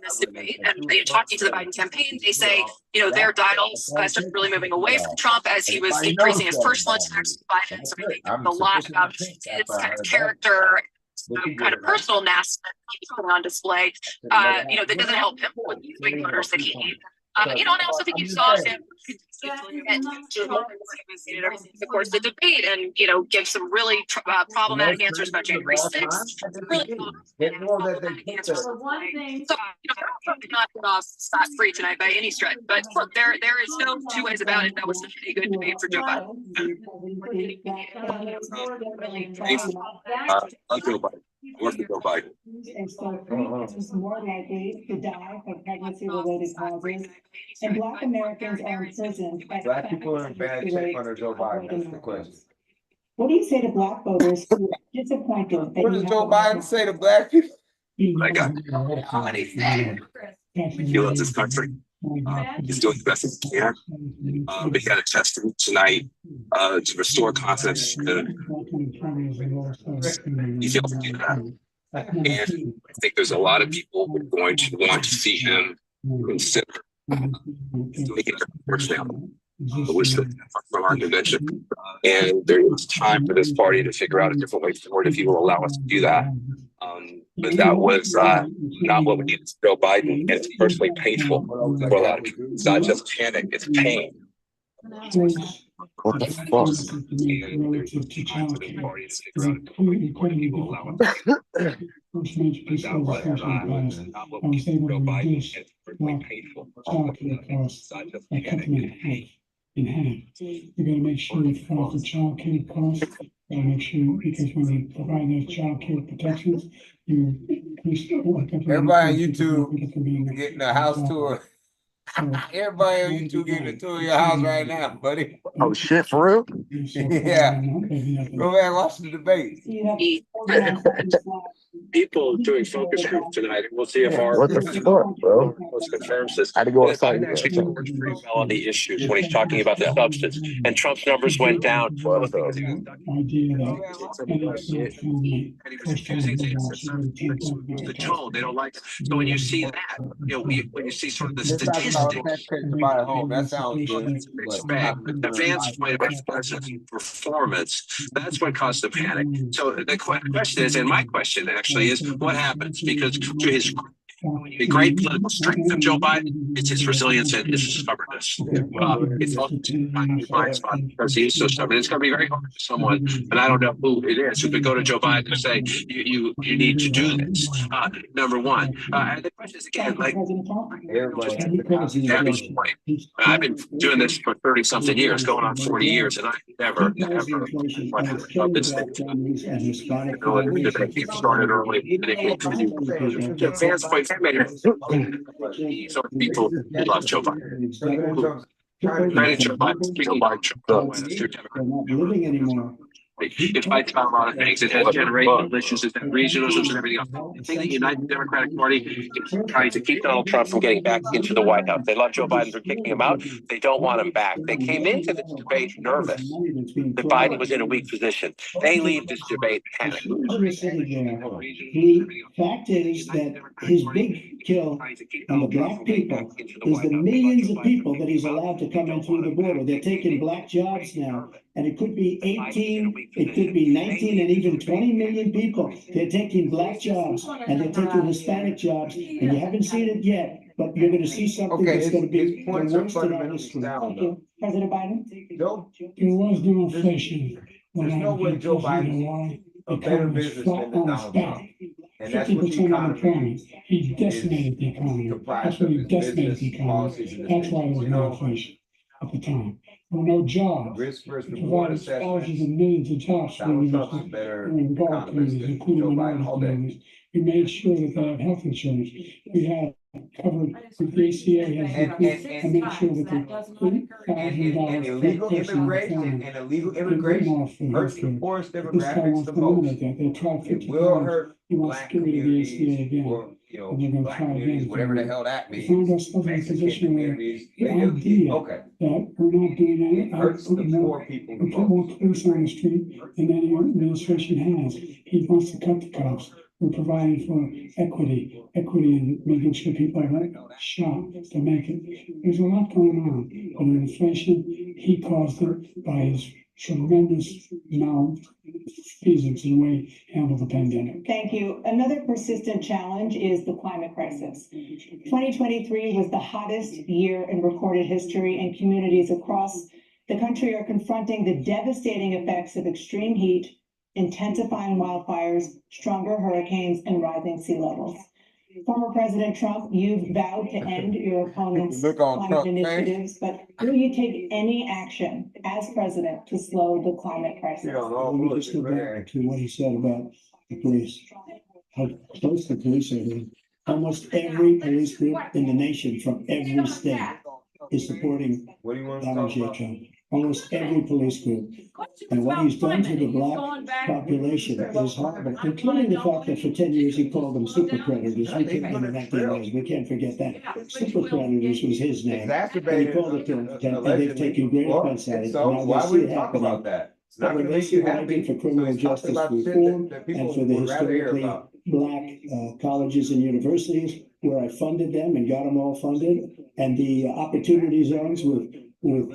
this debate, and talking to the Biden campaign, they say, their dials started really moving away from Trump as he was increasing his personal attacks with Biden. So I think a lot about his kind of character, kind of personal nastiness he's putting on display. That doesn't help him with these big voters that he needs. And I also think you saw him of course, the debate and, give some really problematic answers about January 6th. Really answers. So, not get off scot-free tonight by any stretch. But look, there is no two ways about it. That was a good debate for Joe Biden. I'll go Biden. Work to go Biden. And so is more likely to die of pregnancy-related causes, and Black Americans are imprisoned. Black people are in bad shape under Joe Biden. That's the question. What do you say to Black voters who are disappointed? What does Joe Biden say to Black people? I got he loves this country. He's doing the best he can. But he had a testament tonight to restore confidence. He failed to do that. And I think there's a lot of people who are going to want to see him consider making a personality, which is from our convention. And there is time for this party to figure out a different way forward if he will allow us to do that. But that was not what we needed to Joe Biden, and it's personally painful for a lot of people. It's not just panic, it's pain. What the fuck? And there's time for this party to figure out a different way forward if he will allow us to do that. But that was not what we needed to Joe Biden, and it's personally painful. It's not just panic, it's pain. In half. We're going to make sure we file for child care costs. We're going to make sure, because when we provide those child care protections, you're Everybody on YouTube getting a house tour. Everybody on YouTube getting a tour of your house right now, buddy. Oh shit, for real? Yeah. Go back and watch the debate. People doing focus group tonight, and we'll see if our What the fuck, bro? confirms this. I had to go And outside. Biden actually covered pretty well on the issues when he's talking about the substance. And Trump's numbers went down. What the? Idea that And he was refusing to answer. The tone, they don't like it. So when you see that, when you see sort of the It's not about statistics, to buy a home. That sounds good. it's bad. But the Vance performance, that's what caused the panic. So the question is, and my question actually is, what happens? Because to his the great political strength of Joe Biden, it's his resilience and his stubbornness. It's also a blind spot because he is so stubborn. It's going to be very hard for someone, and I don't know who it is, who could go to Joe Biden and say, you need to do this. Number one. And the question is again, like, Gabby's point. I've been doing this for 30 something years, going on 40 years, and I never, ever of this thing. It started early and it continued. Vance point so people who love Joe Biden. Credit Joe Biden, people like They're not living anymore. It fights about a lot of things. It has generational issues, it has regionalism and everything else. The thing that unites the Democratic Party is trying to keep Donald Trump from getting back into the White House. They love Joe Biden for kicking him out. They don't want him back. They came into this debate nervous that Biden was in a weak position. They leave this debate panicked. The fact is that his big kill on the black people is the millions of people that he's allowed to come in through the border. They're taking black jobs now, and it could be 18, it could be 19, and even 20 million people. They're taking black jobs and they're taking Hispanic jobs, and you haven't seen it yet, but you're gonna see something that's gonna be the worst in our history. President Biden? Joe, There was no inflation. there's no way Joe Biden a better businessman than Donald Trump. And that's what the 50% economy unemployment. He decimated the economy. That's what he decimated the economy. That's why there was no inflation at the time. There were no jobs. Risk versus He reward provided assessment. thousands of millions of jobs for Donald the Trump's a better in rural economist communities, than including Joe Biden minority all day. communities. We made sure that they have health insurance. We had covered with the ACA has and made sure that the And illegal immigration and illegal immigration hurts the poorest demographics the most. They tried It will hurt he wants black to get rid of the ACA communities again. or, And they're gonna black try communities, again. whatever the hell that We means. find ourselves in a Mexican position where communities, the idea okay. that we're not doing It anything. hurts the poor people the We put more most. police on the street than any administration has. He wants to cut the cops. We're providing for equity and making sure people are not shot to make it. There's a lot going on. But inflation, he caused it by his tremendous malfeasance in the way he handled the pandemic. Thank you. Another persistent challenge is the climate crisis. 2023 was the hottest year in recorded history, and communities across the country are confronting the devastating effects of extreme heat, intensifying wildfires, stronger hurricanes, and rising sea levels. Former President Trump, you've vowed to end your opponent's Look on climate Trump, initiatives, but will you take any action as president to slow the climate crisis? Let me just go back to what he said about the police. How close the police are. Almost every police group in the nation from every state is supporting What do you want to Donald talk J. about? Trump. Almost every police group. And what he's done to the black population is horrible, including the fact that for 10 years he called them super predators. We can't forget that. Super predators was his name. And he Exacerbated. called it them, and they've taken great offense at it. So Now why they see would it we talk happening. about that? It's not But gonna when they make see you what I happy. did for criminal So he's talking justice about shit reform that and people for the would rather hear historically about. black colleges and universities, where I funded them and got them all funded, and the opportunity zones with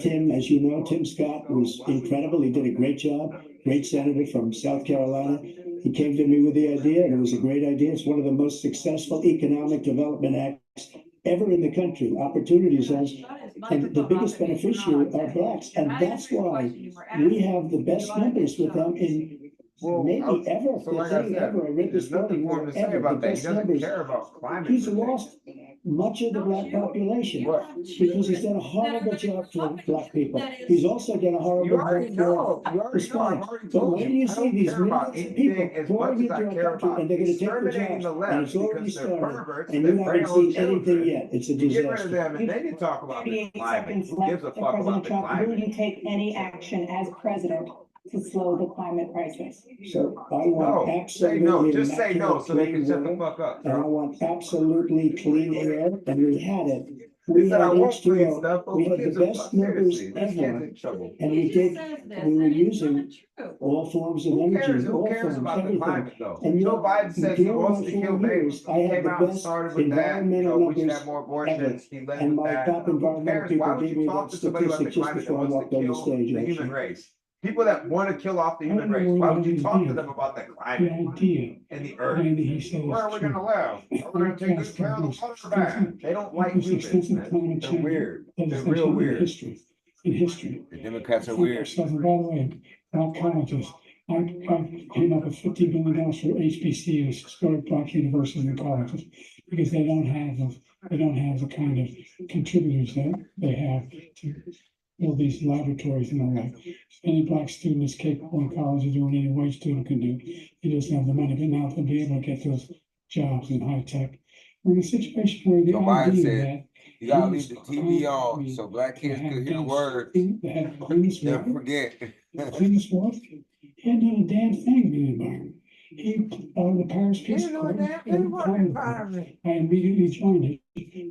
Tim, as you know, Tim Scott was incredible. He did a great job, great senator from South Carolina. He came to me with the idea, and it was a great idea. It's one of the most successful economic development acts ever in the country, opportunity zones. And the biggest beneficiary are blacks, and that's why we have the best numbers with them in maybe ever, So like I said, ever. I read this there's nothing morning, for him to say ever, the about that. He best doesn't numbers. care about climate. He's protection. lost much of the black population, because he's done a horrible job for black people. He's also done a horrible You already job know, for you already know, I've Hispanics. already But told when you, you I see don't these care about millions of people anything as pouring much as into I our care country, about and they're gonna take their exterminating jobs, the and left it's already because they're started, perverts and that you prey haven't on seen anything children. yet, it's a You get rid of disaster. them and then you talk about the 38 climate. seconds Who left gives a to fuck about President the Trump. Will climate? you take any action as president to slow the climate crisis? So I want No, say no, absolutely just say no immaculate so they can clean shut the water, fuck up, and I Trump. want absolutely clean air, and we had it. He We said had I won't clean H2O, stuff, but we who had the gives a best fuck? numbers Seriously, this kid's ever, in trouble. and we were using all forms of Who energy, cares? Who all cares forms, about the everything. climate though? And Joe yet, Biden says he during wants my to kill 4 babies. years, I He had came the out and best started with that, you environmental know, we should numbers have more ever. abortions. He led And with my that. top Who environmental cares? Why people would gave you me talk that to somebody about the statistic just climate that before I wants to walked on the kill stage, the human actually. race? People that want to kill off the I human don't know race. where Why he would you has talk to been. them about the The climate idea and the that earth? he said Where are is we gonna true. live? Are we gonna take good care of the water bad? They don't like This humans, extensive man. climate They're change weird. They're real legislation in weird. history. In history. The Democrats are Find weird. ourselves, and by the way, black colleges. I came up with $50 billion for HBCUs, historic black universities and colleges, because they don't have the kind of contributors that they have to build these laboratories and all that. Any black student is capable in college of doing any white student can do. He doesn't have the money, but now they'll be able to get those jobs in high tech. We're in a situation where the Joe Biden idea said, that you gotta these leave the TV I on mean, so black to kids have could hear the done words. that had cleanest Never water, forget. cleanest water. He hadn't done a damn thing in the environment. He, the Paris Peace Accord, I immediately joined it.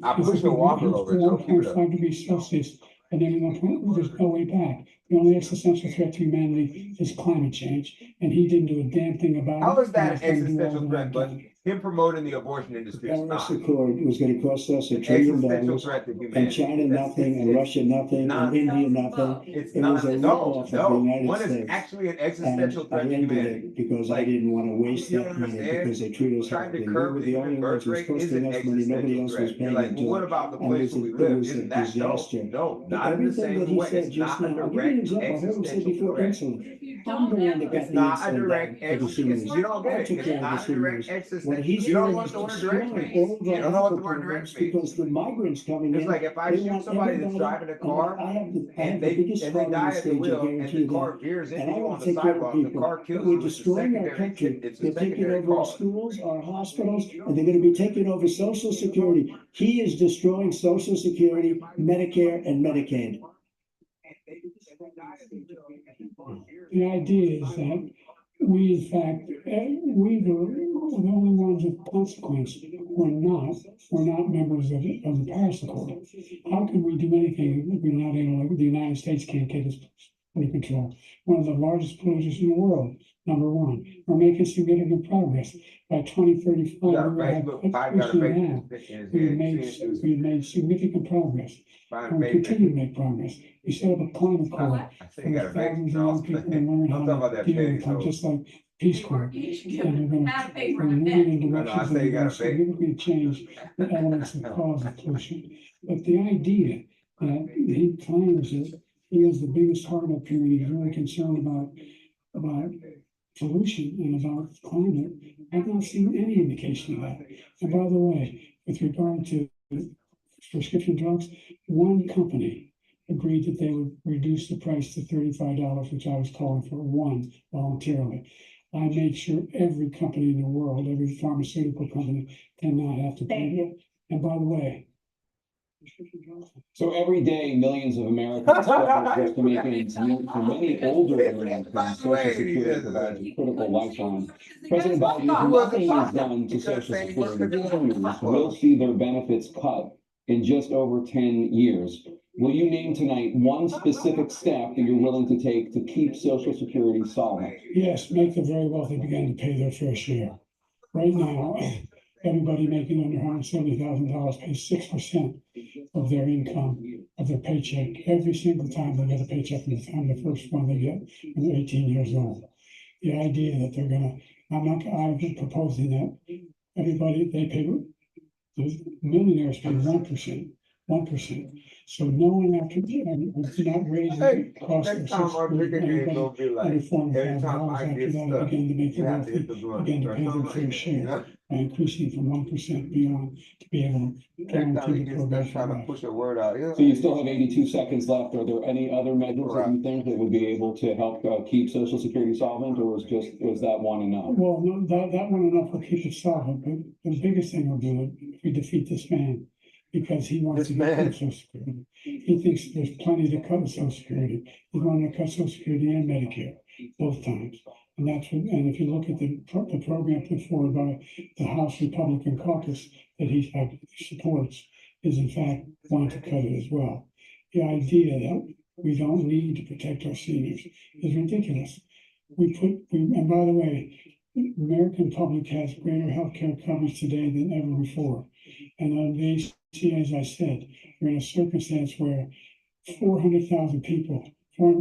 I Because pushed a walker over, Joe. Keep it up. 1.5 degrees Celsius, and then 1 there's no way back. The only existential threat to humanity is climate change, and he didn't do a damn thing about it. How is that an and let them do all existential the threat, work but done. him promoting the abortion The industry is Paris not? Accord was gonna cost us $1 An trillion, existential threat to and humanity. China nothing, and Russia nothing, and India nothing. It's It was not, a no, ripoff of the no, United one is States. actually an And existential I threat to ended humanity. it because I Like, didn't wanna waste you that don't money, understand? because they treat us Trying to horribly. We curb were the the human only ones birth who was rate is costing an us money, nobody existential else was threat. You're paying like, well, into what it. about the And place where we it live? was a Isn't that, no, disaster. no, But not in the everything that same he way. said It's just not a now, I'll give you an direct example, I heard him say existential before threat. insulin. I'm the one that got It's the not a insulin direct down for the seniors. you don't I get it. took It's care of the not a direct seniors. What existential. he's You don't know doing what is the word direct destroying means. all of You our don't know what health the word programs direct means. because the migrants coming It's in, like if I they shoot want somebody that's everybody. driving a And car I have the and biggest they heart on die the at the stage, I wheel guarantee and the you car that. veers And into I you on want the to take care of sidewalk, the people, car but kills we're you. It's a destroying our secondary, country. it's a They're taking secondary over our cause. schools, our hospitals, and they're gonna be taking over Social Security. He is destroying Social Security, Medicare, and Medicaid. The idea is that we, in fact, we were the only ones of consequence. We're not members of the Paris Accord. How can we do anything if we're not able, the United States can't get us under control? One of the largest polluters in the world, number one. We're making significant progress. By 2035, we will have close to half. We've made significant progress. And we continue to make progress. We set up a climate corps for thousands of young people to learn how to deal with climate, just like Peace Corps. And we're moving in directions that are going to significantly change the elements that cause the pollution. But the idea that he claims that he has the biggest heart up here and he's really concerned about pollution and about climate, I've not seen any indication of that. And by the way, with regard to prescription drugs, one company agreed that they would reduce the price to $35, which I was calling for, one voluntarily. I made sure every company in the world, every pharmaceutical company cannot have to pay it. And by the way, So every day, millions of Americans struggle just to make ends meet. For many older Americans, Social Security provides a critical lifeline. President Biden, if nothing is done to Social Security, seniors will see their benefits cut in just over 10 years. Will you name tonight one specific step that you're willing to take to keep Social Security solvent? yes, make the very wealthy begin to pay their fair share. Right now, everybody making under $170,000 pays 6% of their income, of their paycheck, every single time they get a paycheck from the time the first one they get when they're 18 years old. The idea that they're gonna, I've been proposing that everybody, they pay, the millionaires pay 1%, 1%. So no one after, not raising the cost of Next time Social our Security bigger for game anybody gonna be like, under every $400,000 time I after get that, stuck, begin to make the you have to wealthy hit the blunt begin to or pay their something fair like that. share by increasing from 1% beyond to be able to Next time guarantee he the gets program stuck for trying to life. push a word out. So you still have 82 seconds left. Are there any other measures that you think that would be able to help keep Social Security solvent, or is that one enough? Well, no, that one enough will keep it solvent, but the biggest thing will do it if we defeat this man, because he wants to get rid of Social Security. He thinks there's plenty to cut with Social Security. He's going to cut Social Security and Medicare both times. And that's what, and if you look at the program put forward by the House Republican caucus that he supports, is in fact wanting to cut it as well. The idea that we don't need to protect our seniors is ridiculous. And by the way, the American public has greater healthcare coverage today than ever before. And on the ACA, as I said, we're in a circumstance where 400,000 people, 40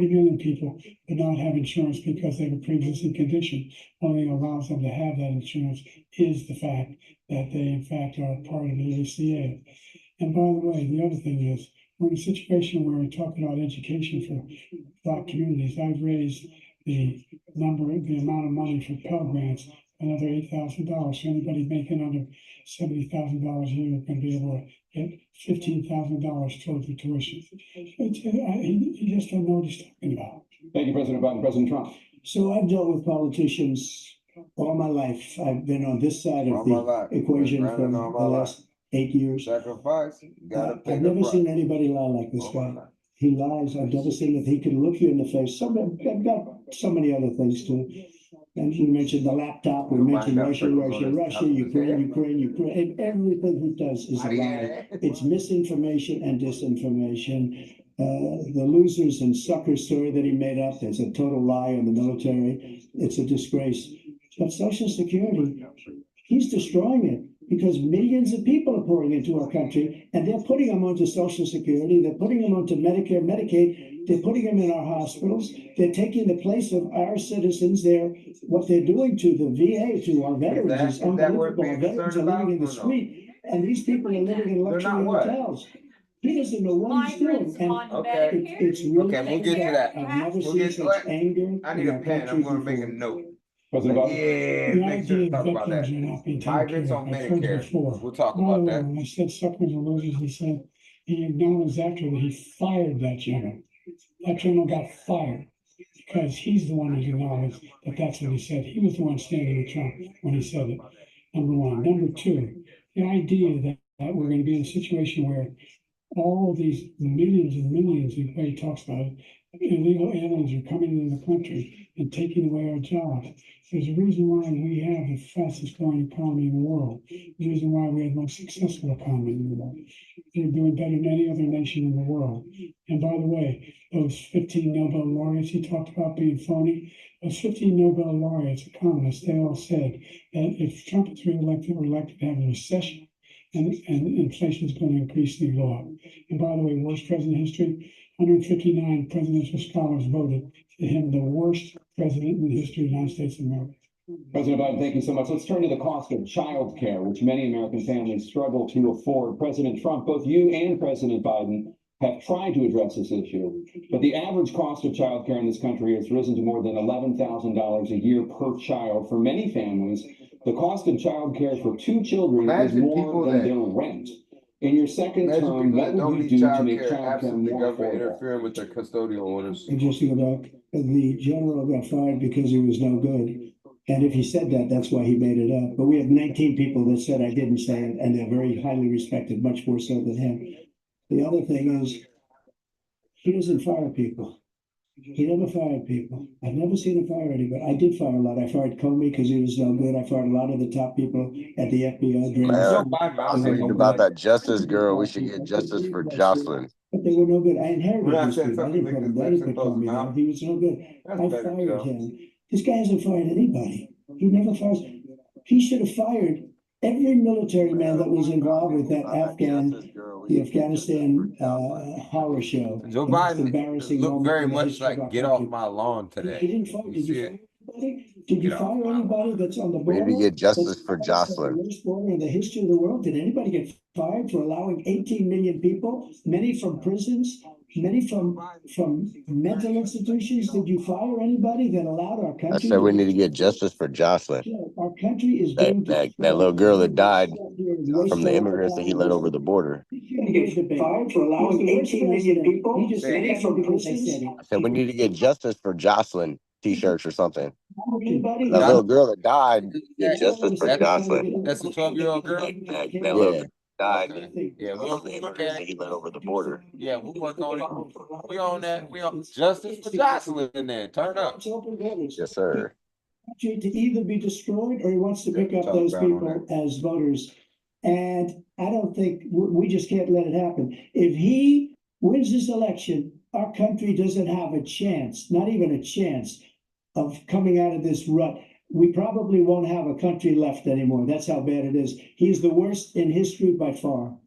million people do not have insurance because they have a pre-existing condition. Only allows them to have that insurance is the fact that they in fact are part of the ACA. And by the way, the other thing is, we're in a situation where we're talking about education for Black communities. I've raised the amount of money for Pell Grants, another $8,000. So anybody making under $70,000 a year can be able to get $15,000 towards the tuition. He just doesn't know what he's talking about. Thank you, President Biden. President Trump. So I've dealt with politicians all my life. I've been on this side of the equation for the last 8 years. Sacrifice. I've never seen anybody lie like this guy. He lies. I've never seen that he can look you in the face. I've got so many other things too. And we mentioned the laptop. We mentioned Russia, Ukraine. Everything he does is a lie. It's misinformation and disinformation. The losers and suckers story that he made up is a total lie on the military. It's a disgrace. But Social Security, he's destroying it because millions of people are pouring into our country and they're putting them onto Social Security. They're putting them onto Medicare, Medicaid. They're putting them in our hospitals. They're taking the place of our citizens. What they're doing to the VA, to our veterans is unbelievable. Our veterans are living in the street and these people are living in luxury hotels. He doesn't know what he's doing. And it's really, we'll get to that. I've never seen such anger. I need a pen. I'm gonna make a note. President Biden. Yeah, The make sure idea to talk that about that. veterans are not being taken Migrants care on of. I've heard Medicare. before. We'll talk By the about way, that. when I said suckers and losers, he said he acknowledged after that he fired that general. That general got fired because he's the one who acknowledged that that's what he said. He was the one standing with Trump when he said it. Number one. Number two, the idea that we're going to be in a situation where all of these millions and millions, everybody talks about it, illegal aliens are coming into the country and taking away our jobs. There's a reason why we have the fastest growing economy in the world. There's a reason why we have the most successful economy in the world. They're doing better than any other nation in the world. And by the way, those 15 Nobel laureates he talked about being phony, those 15 Nobel laureates, economists, they all said that if Trump is reelected, we're likely to have a recession. And inflation is going to increasingly go up. And by the way, worst president in history, 159 presidential scholars voted for him the worst president in the history of the United States of America. President Biden, thank you so much. Let's turn to the cost of child care, which many American families struggle to afford. President Trump, both you and President Biden have tried to address this issue, but the average cost of child care in this country has risen to more than $11,000 a year per child. For many families, the cost of child care for 2 children is more than their rent. In your second term, what would you do to make child care more affordable? Interfering with their custodial orders. Interesting about the general got fired because he was no good. And if he said that, that's why he made it up. But we have 19 people that said I didn't say it, and they're very highly respected, much more so than him. The other thing is, he doesn't fire people. He never fired people. I've never seen him fire anybody. I did fire a lot. I fired Comey because he was no good. I fired a lot of the top people at the FBI. I was thinking about that justice girl. We should get justice for Jocelyn. But they were no good. I inherited these people. I didn't put him. They didn't put Comey there. He was no good. I fired him. This guy hasn't fired anybody. He never fires. He should have fired every military man that was involved with that the Afghanistan horror show. Joe Biden looked very much like get off my lawn today. He didn't fire. Did you fire anybody? Did you fire anybody that's on the We border? need to get justice That's for the Jocelyn. worst border in the history of the world. Did anybody get fired for allowing 18 million people, many from prisons, many from mental institutions? Did you fire anybody that allowed our country? I said we need to get justice for Jocelyn. Our country is That being little girl that died destroyed. from the immigrants that he let over the border. Get fired for allowing 18 million people, many from prisons. I said we need to get justice for Jocelyn t-shirts or something. Anybody? That little girl that died, get justice for Jocelyn. That's a 12-year-old girl. That little girl died Yeah, from the immigrants that he let over the border. yeah, we work on it. We on that. We on justice for Jocelyn in there. Turn up. Yes, sir. To either be destroyed or he wants to pick up those people as voters. And I don't think, we just can't let it happen. If he wins this election, our country doesn't have a chance, not even a chance of coming out of this rut. We probably won't have a country left anymore. That's how bad it is. He's the worst in history by far.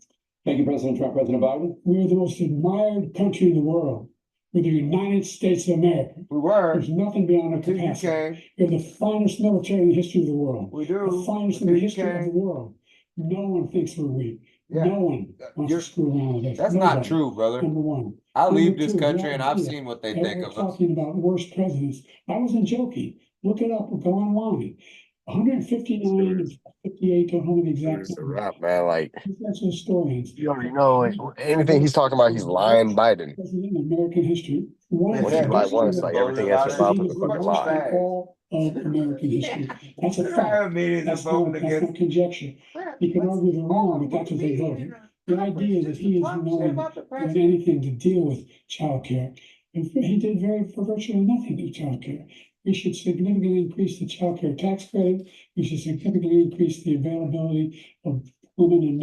Thank you, President Trump. President Biden? We are the most admired country in the world. We're the United States of America. We were. There's nothing beyond our capacity. We have the finest military in the history of the world. We do. The finest in the history of the world. No one thinks we're weak. Yeah. No one wants to screw around with us. That's Nobody. not true, brother. Number one. I leave Number this two, country and I've yeah, seen what they and think we're of us. talking about worst presidents. I wasn't joking. Look it up or go online. 159 and 58, don't hold an exact It's a number. wrap, man. Like, That's historians. you already know anything he's talking about, he's lying Biden. President in American history. One Once you lie once, like everything else in life is a fucking lie. all of American history. That's a fact. That's not conjecture. You can argue they're wrong, but that's what they voted. The idea that he is knowing doing anything to deal with childcare. He did for virtually nothing to childcare. We should significantly increase the childcare tax credit. We should significantly increase the availability of women and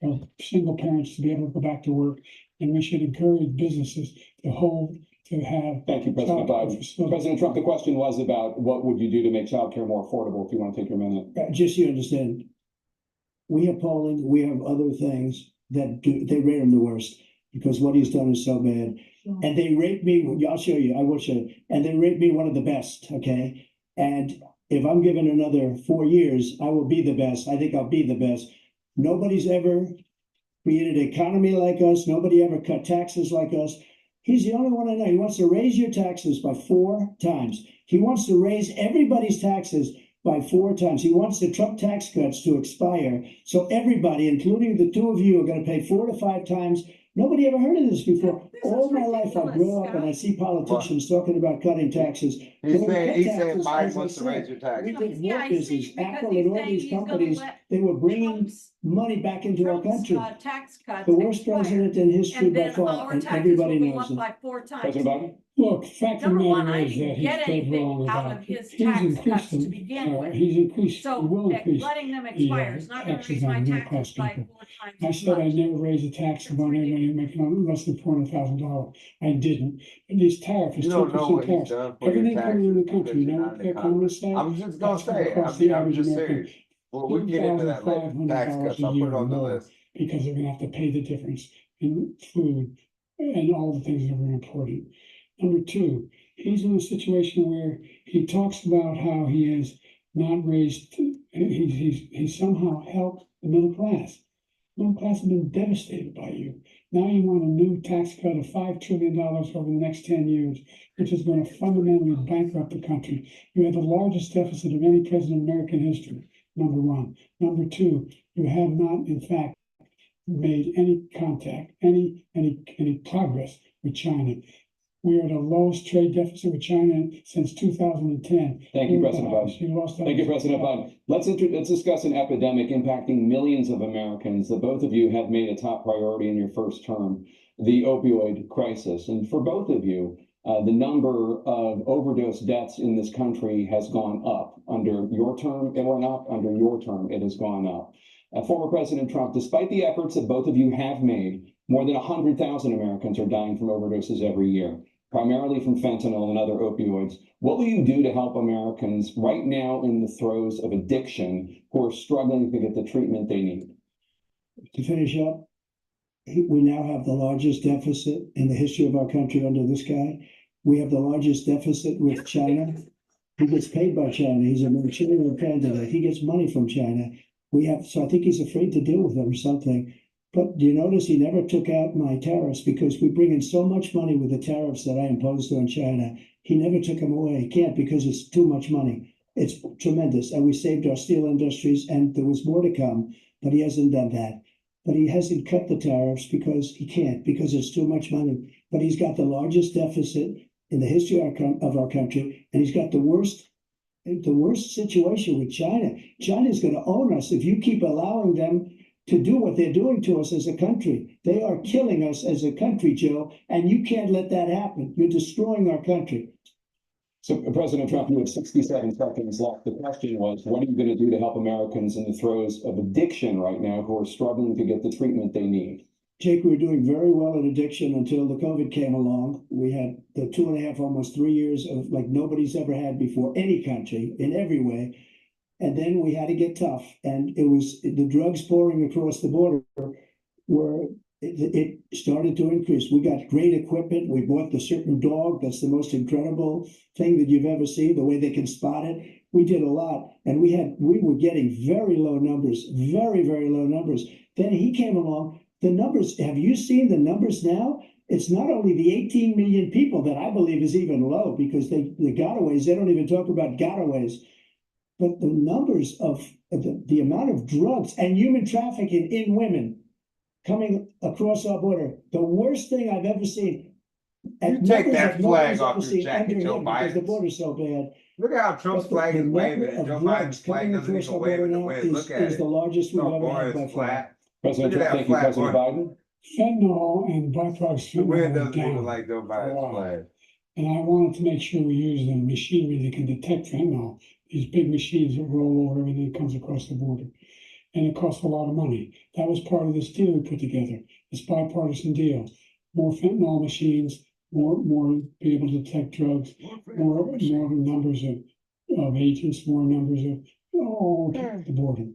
men, single parents to be able to go back to work. And we should encourage businesses to have. Thank you, President Biden. President Trump, the question was about what would you do to make childcare more affordable, if you want to take your minute. Just so you understand, we have polling, we have other things that they rate him the worst because what he's done is so bad. And they rate me, I'll show you, I will show you, and they rate me one of the best, okay? And if I'm given another 4 years, I will be the best. I think I'll be the best. Nobody's ever created an economy like us. Nobody ever cut taxes like us. He's the only one I know. He wants to raise your taxes by 4 times. He wants to raise everybody's taxes by 4 times. He wants the Trump tax cuts to expire. So everybody, including the two of you, are going to pay 4 to 5 times. Nobody ever heard of this before. All my life, I grow up and I see politicians talking about cutting taxes. He's saying Biden wants to raise your taxes. We did more business. Apple and all these companies, they were bringing money back into our country. Tax cuts. The worst president in history by far, and everybody knows it. President Biden? Look, fact of the Number one, matter I is that didn't he's get dead wrong anything out about of his he's tax increased cuts to them. begin with. He's increased. So he will increase letting them the expire is not gonna taxes raise on my middle taxes class by people. 4 times I as said I much. never raised a tax on anybody making less than $400,000. I didn't. And this tariff is You don't know 2% what he's tariff. done for your Everything coming in the taxes country, you know because what the you're not economists say? I'm just gonna That's gonna say it. cost the I'm average just American serious. Well, we get into that later. Tax cuts. $2,500 a I'll put year it on the more list. because they're gonna have to pay the difference in food and all the things that we're importing. Number two, he's in a situation where he talks about how he has not raised, he's somehow helped the middle class. Middle class has been devastated by you. Now you want a new tax cut of $5 trillion over the next 10 years, which is going to fundamentally bankrupt the country. You have the largest deficit of any president in American history, number one. Number two, you have not, in fact, made any contact, any progress with China. We are at the lowest trade deficit with China since 2010. Thank you, President Biden. Thank you, President Biden. Let's discuss an epidemic impacting millions of Americans that both of you have made a top priority in your first term, the opioid crisis. And for both of you, the number of overdose deaths in this country has gone up. Under your term, it went up. Under your term, it has gone up. Former President Trump, despite the efforts that both of you have made, more than 100,000 Americans are dying from overdoses every year, primarily from fentanyl and other opioids. What will you do to help Americans right now in the throes of addiction who are struggling to get the treatment they need? To finish up, we now have the largest deficit in the history of our country under this guy. We have the largest deficit with China. He gets paid by China. He's a managerial candidate. He gets money from China. So I think he's afraid to deal with them or something. But do you notice he never took out my tariffs because we bring in so much money with the tariffs that I imposed on China. He never took them away. He can't because it's too much money. It's tremendous. And we saved our steel industries and there was more to come, but he hasn't done that. But he hasn't cut the tariffs because he can't, because it's too much money. But he's got the largest deficit in the history of our country, and he's got the worst situation with China. China's going to own us if you keep allowing them to do what they're doing to us as a country. They are killing us as a country, Joe, and you can't let that happen. You're destroying our country. So, President Trump, you have 67 seconds left. The question was, what are you going to do to help Americans in the throes of addiction right now who are struggling to get the treatment they need? Jake, we were doing very well in addiction until the COVID came along. We had the 2.5, almost 3 years of like nobody's ever had before, any country in every way. And then we had to get tough. And it was the drugs pouring across the border were it started to increase. We got great equipment. We bought the certain dog. That's the most incredible thing that you've ever seen, the way they can spot it. We did a lot. And we were getting very low numbers, very, very low numbers. Then he came along. The numbers, have you seen the numbers now? It's not only the 18 million people that I believe is even low because the gotaways, they don't even talk about gotaways. But the numbers of the amount of drugs and human trafficking in women coming across our border, the worst thing I've ever seen. You take that flag off your jacket, Joe Biden. Because the border's so bad. Look at how Trump's flag is waving, and Joe Biden's flag doesn't even wave in the wind. Look at it. Is the largest we've ever had by far. President Trump, thank you, President Biden. Fentanyl and byproducts The wind fentanyl doesn't even down. like Joe Biden's flag. And I wanted to make sure we use the machinery that can detect fentanyl. These big machines that roll over everything that comes across the border. And it costs a lot of money. That was part of this deal we put together, this bipartisan deal. More fentanyl machines, more be able to detect drugs, more numbers of agents, more numbers of the border.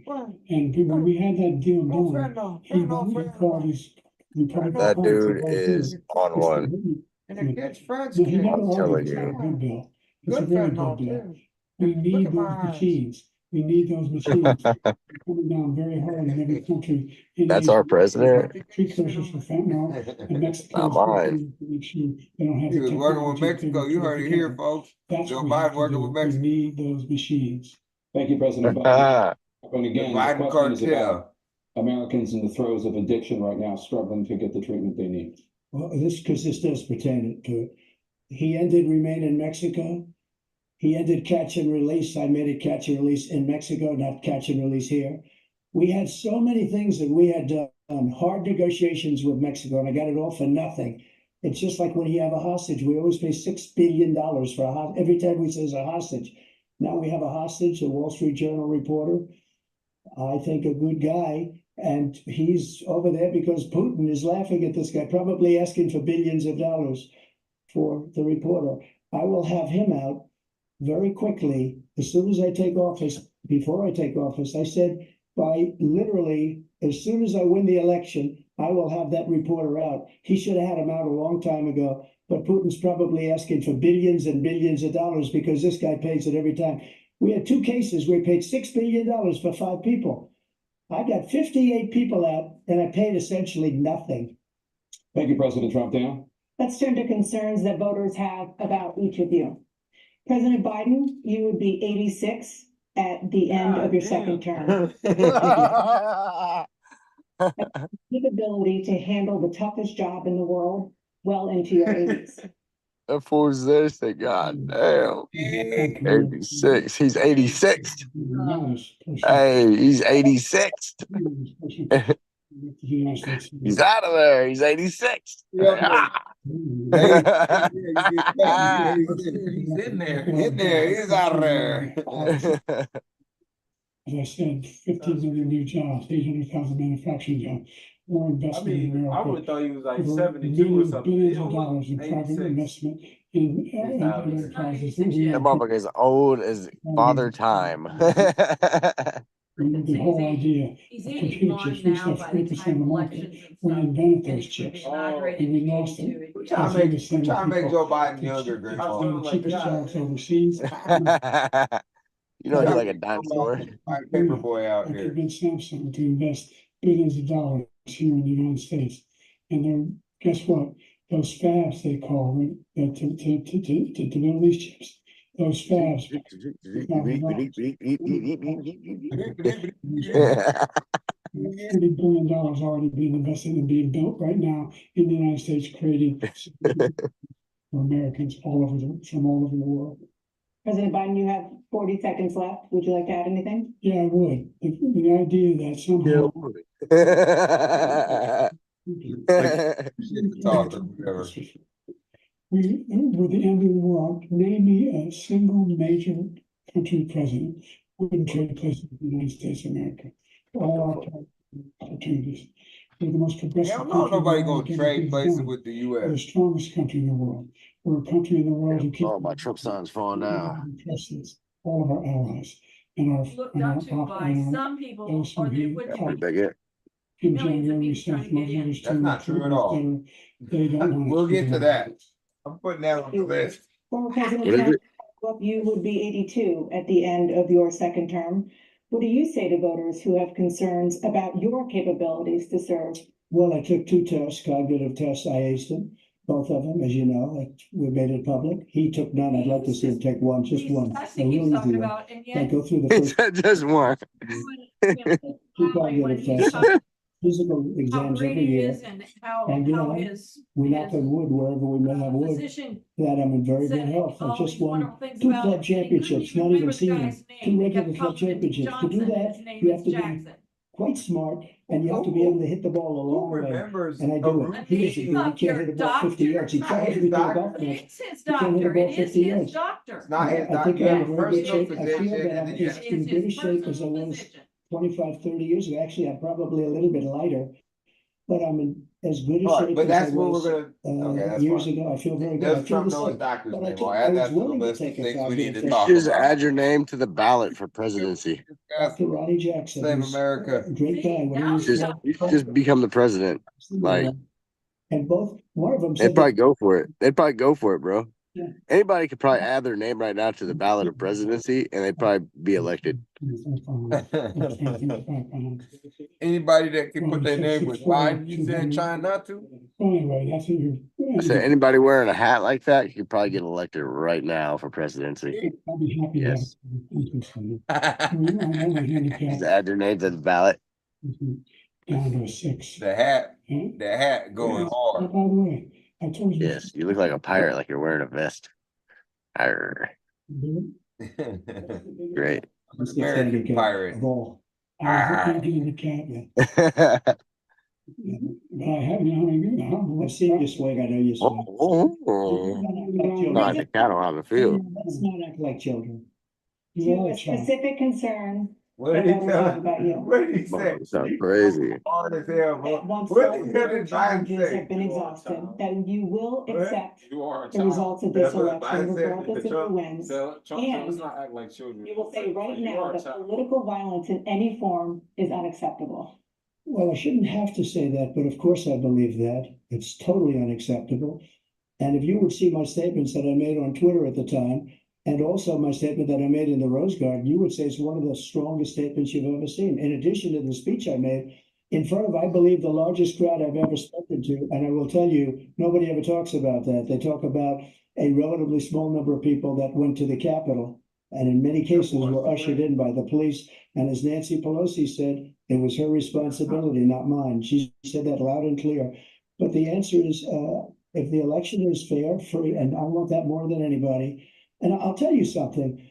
And when we had that deal done, he called these Republican That dude is on one. And it gets friends. No, he never I'm telling argued you. about a good bill. It's a Good very fentanyl, good bill. too. We need at those my eyes. machines. We need those machines. Coming down very hard in every country. That's our president. Precursors for fentanyl and Mexico. Not mine. To make sure they don't have He the was working with technology Mexico. You heard it here, folks. That's Joe what we have Biden to working do. with Mexico. We need those machines. Thank you, President Biden. And again, The Biden the question is cartel. about Americans in the throes of addiction right now struggling to get the treatment they need. Well, this does pertain to it. He ended remain in Mexico. He ended catch and release. I made it catch and release in Mexico, not catch and release here. We had so many things that we had done, hard negotiations with Mexico, and I got it all for nothing. It's just like when you have a hostage, we always pay $6 billion for a hostage. Every time we say a hostage. Now we have a hostage, a Wall Street Journal reporter. I think a good guy. And he's over there because Putin is laughing at this guy, probably asking for billions of dollars for the reporter. I will have him out very quickly as soon as I take office. Before I take office, I said by literally as soon as I win the election, I will have that reporter out. He should have had him out a long time ago, but Putin's probably asking for billions and billions of dollars because this guy pays it every time. We had 2 cases where he paid $6 billion for 5 people. I got 58 people out and I paid essentially nothing. Thank you, President Trump. Dan? Let's turn to concerns that voters have about each of you. President Biden, you would be 86 at the end of your second term. Capability to handle the toughest job in the world well into your 80s. That fool's this thing, god damn. 86. He's 86th. Hey, he's 86th. He's out of there. He's 86th. He's in there. He's out of there. As I said, 15 million new jobs, 800,000 manufacturing jobs, more investment in America. I would have thought he was like Over 72 or something. billions of dollars in private investment in enterprises. That motherfucker is old as father time. The whole idea He's of eating computer one chips, we used to now have by the 40% of time the market. elections and We stuff. invented And those it's chips. inaugurated And we in lost them. 82. We're trying to make Joe Biden younger, Grandpa. Cheapest jobs overseas. You know, he's like a dinosaur. Paper boy out I here. convinced Samsung to invest billions of dollars here in the United States. And then, guess what? Those fabs they call it, to build these chips, those fabs. $30 billion already being invested and being built right now in the United States, creating for Americans from all over the world. President Biden, you have 40 seconds left. Would you like to add anything? Yeah, I would. The idea that somehow Talk or whatever. With the end of the world, name me a single major country president who wouldn't trade places with the United States of America. All our opportunities. We're the most progressive Hell no, country in the nobody world. gonna trade places Done. with the We're the US. strongest country in the world. We're a country in the world who keeps Oh, my Trump sign's falling down. all of our allies and our Looked up to by some people, those or who they he would helped. Big it. Kim millions of Jong-un, people trying to get in. others That's too, not true at all. They don't want We'll get to that. I'm putting that on the list. Former President What is Trump, it? you would be 82 at the end of your second term. What do you say to voters who have concerns about your capabilities to serve? Well, I took 2 tests, cognitive tests. I aced them, both of them, as you know. We made it public. He took none. I'd like to see him take one, just one. A Testing he's real talking easy one. about, and I yet. go through the He first said just one. 2 cognitive tests, physical How exams great every he year. is and how, And you how know, his. we knock on wood wherever we may have wood, Physician that I'm in very good said health. I all just these won wonderful things 2 about club him, and he couldn't championships, even not remember even the senior, guy's 2 name. He regular kept club calling him championships. To do Johnson, and that, his name you is have to be Jackson. quite smart, and you have to be able to hit the ball a Who long way. remembers And I a do it. He doesn't do it. He Of your can't hit the ball 50 yards. He doctor? tries to His be a doctor? golf match. It's his He can't hit doctor. the ball It is 50 his yards. doctor. It's not his I doctor. think You I'm have in a very good personal shape. I feel physician that and I'm then you have. as in good a shape as I was 25, 30 years ago. Actually, I'm probably a little bit lighter, but I'm in as good a All right, shape but as I that's what was we're gonna, okay, that's years fine. ago. I feel very good. I Does feel Trump the know his same. doctor's But I name? took, I'll I add was that to the willing to list of take a things we need cognitive to test. talk Just about. add your name to the ballot for presidency. Dr. Ronnie Jackson. Save who's America. a great guy. What Now he he's was Just become the president. Like, and both, one of them they'd said probably that, go for it. They'd probably go for it, bro. Yeah. Anybody could probably add their name right now to the ballot of presidency, and they'd probably be elected. Anybody that can put their name with Biden, you said trying not to? Anyway, that's what you're. I said anybody wearing a hat like that, you could probably get elected right now for presidency. I'll be happy. Yes. Just Just add your name to the ballot. down to a 6. The hat, Yeah. the hat going Oh, hard. by the way, I told you. Yes, you look like a pirate, like you're wearing a vest. Arr, great. American pirate. Of all. I was looking in the cabinet. But I have, I've seen you swing, I know you swing. Not the cattle on the field. Let's not act like children. To You are a a child. specific concern What that did he voters tell have about you. What did he say? That sounds crazy. Hard as hell, bro. That once What all did the hell legal did Biden challenges have say? been exhausted, that you will What? accept You are a the results of this That's what election Biden said. regardless of who wins. And Let's not act like children. you will say right You now are a that child. political violence in any form is unacceptable. Well, I shouldn't have to say that, but of course I believe that. It's totally unacceptable. And if you would see my statements that I made on Twitter at the time, and also my statement that I made in the Rose Garden, you would say it's one of the strongest statements you've ever seen. In addition to the speech I made in front of, I believe, the largest crowd I've ever spoken to. And I will tell you, nobody ever talks about that. They talk about a relatively small number of people that went to the Capitol, and in many cases were ushered in by the police. And as Nancy Pelosi said, it was her responsibility, not mine. She said that loud and clear. But the answer is, if the election is fair, free, and I want that more than anybody. And I'll tell you something.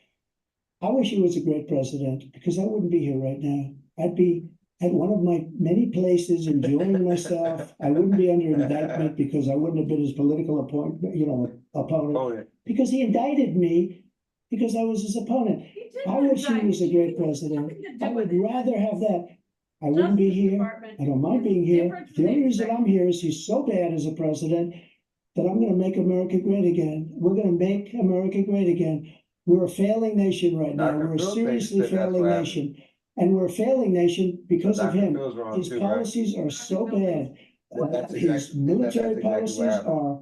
I wish he was a great president, because I wouldn't be here right now. I'd be at one of my many places enjoying myself. I wouldn't be under indictment because I wouldn't have been his political opponent, because he indicted me because I was his opponent. I wish he was a great president. I would rather have that. I wouldn't be here. I don't mind being here. The only reason I'm here is he's so bad as a president that I'm gonna make America great again. We're gonna make America great again. We're a failing nation right now. Dr. We're a Phil seriously thinks that that's failing what nation. And we're a failing nation because of Dr. him. Phil's wrong His too, right? policies are so bad. That's His exactly- military that's exactly what policies are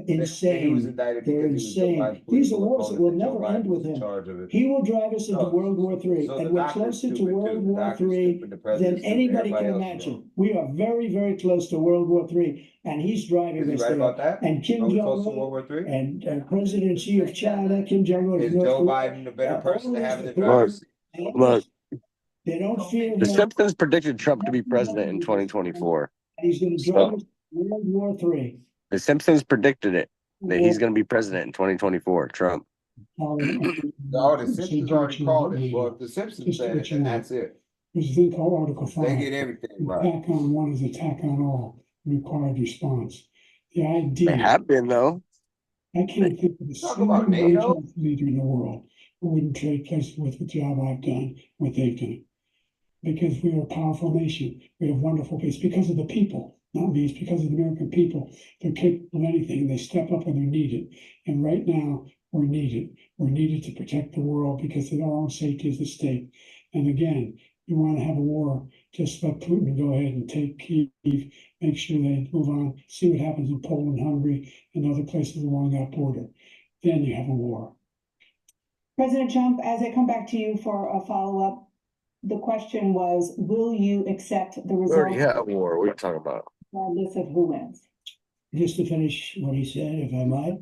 He was insane. indicted They're because he was Joe insane. Biden's These are political wars that will opponent, Joe never Biden end with was in him. charge of it. He will drive us into So- World War III, so and the we're doctor's closer to stupid World too. The War doctor's III stupid, the than president's stupid, anybody everybody can else is imagine. wrong. We are very, very close to World War III, and he's driving Is he us right there. about that? And Kim Are we close to Jong-un World War III? and President Xi of China, Kim Jong-un Is of North Joe Korea. Biden a better person to have in the Look, driver's seat? Look, They don't fear the him. Simpsons predicted Trump to be president in 2024. He's going to drive us to World War III. The Simpsons predicted it, that he's going to be president in 2024, Trump. Oh, the Simpsons already called it. Well, if the Simpsons said it, then that's it. Because you think Article 5. They get everything right. Attack on one is attack on all, required response. The They idea, have been, though. I can't think of a Talk single about NATO. military leader in the world who wouldn't trade places with the job I've done, what they've done. Because we are a powerful nation. We have wonderful peace because of the people, not me. It's because of the American people. They're capable of anything. They step up when they're needed. And right now, we're needed. We're needed to protect the world because of our own safety is at stake. And again, you want to have a war, just let Putin go ahead and take Kyiv, make sure they move on, see what happens in Poland, Hungary, and other places along that border. Then you have a war. President Trump, as I come back to you for a follow-up, the question was, will you accept the We already result had a war. What are you talking about? regardless of who wins? Just to finish what he said, if I might,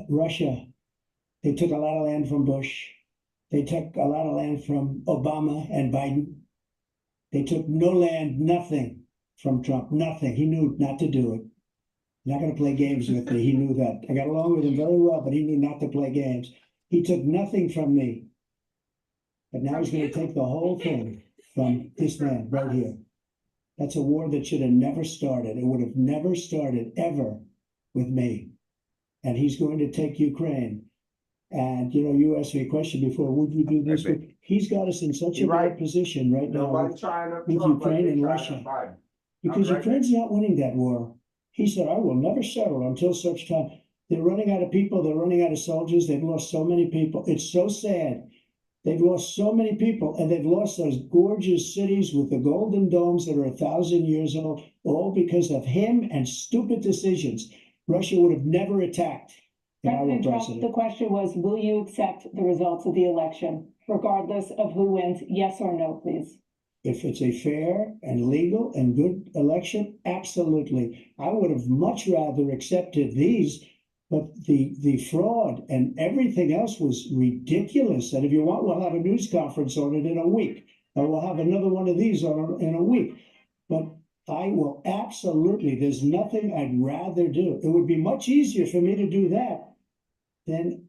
Russia, they took a lot of land from Bush. They took a lot of land from Obama and Biden. They took no land, nothing from Trump, nothing. He knew not to do it. Not going to play games with me. He knew that. I got along with him very well, but he knew not to play games. He took nothing from me. But now he's going to take the whole thing from this man right here. That's a war that should have never started. It would have never started ever with me. And he's going to take Ukraine. And, you know, you asked me a question before, would you do this? He's got us in such a bad position right now Nobody trying to with Trump like Ukraine they and trying Russia. to Biden. Because right Ukraine's not winning that war. He said, I will never settle until such time. They're running out of people. They're running out of soldiers. They've lost so many people. It's so sad. They've lost so many people, and they've lost those gorgeous cities with the golden domes that are 1,000 years old, all because of him and stupid decisions. Russia would have never attacked if I were President Trump, president. the question was, will you accept the results of the election, regardless of who wins? Yes or no, please. If it's a fair and legal and good election, absolutely. I would have much rather accepted these, but the fraud and everything else was ridiculous. And if you want, we'll have a news conference on it in a week, or we'll have another one of these in a week. But I will absolutely, there's nothing I'd rather do. It would be much easier for me to do that than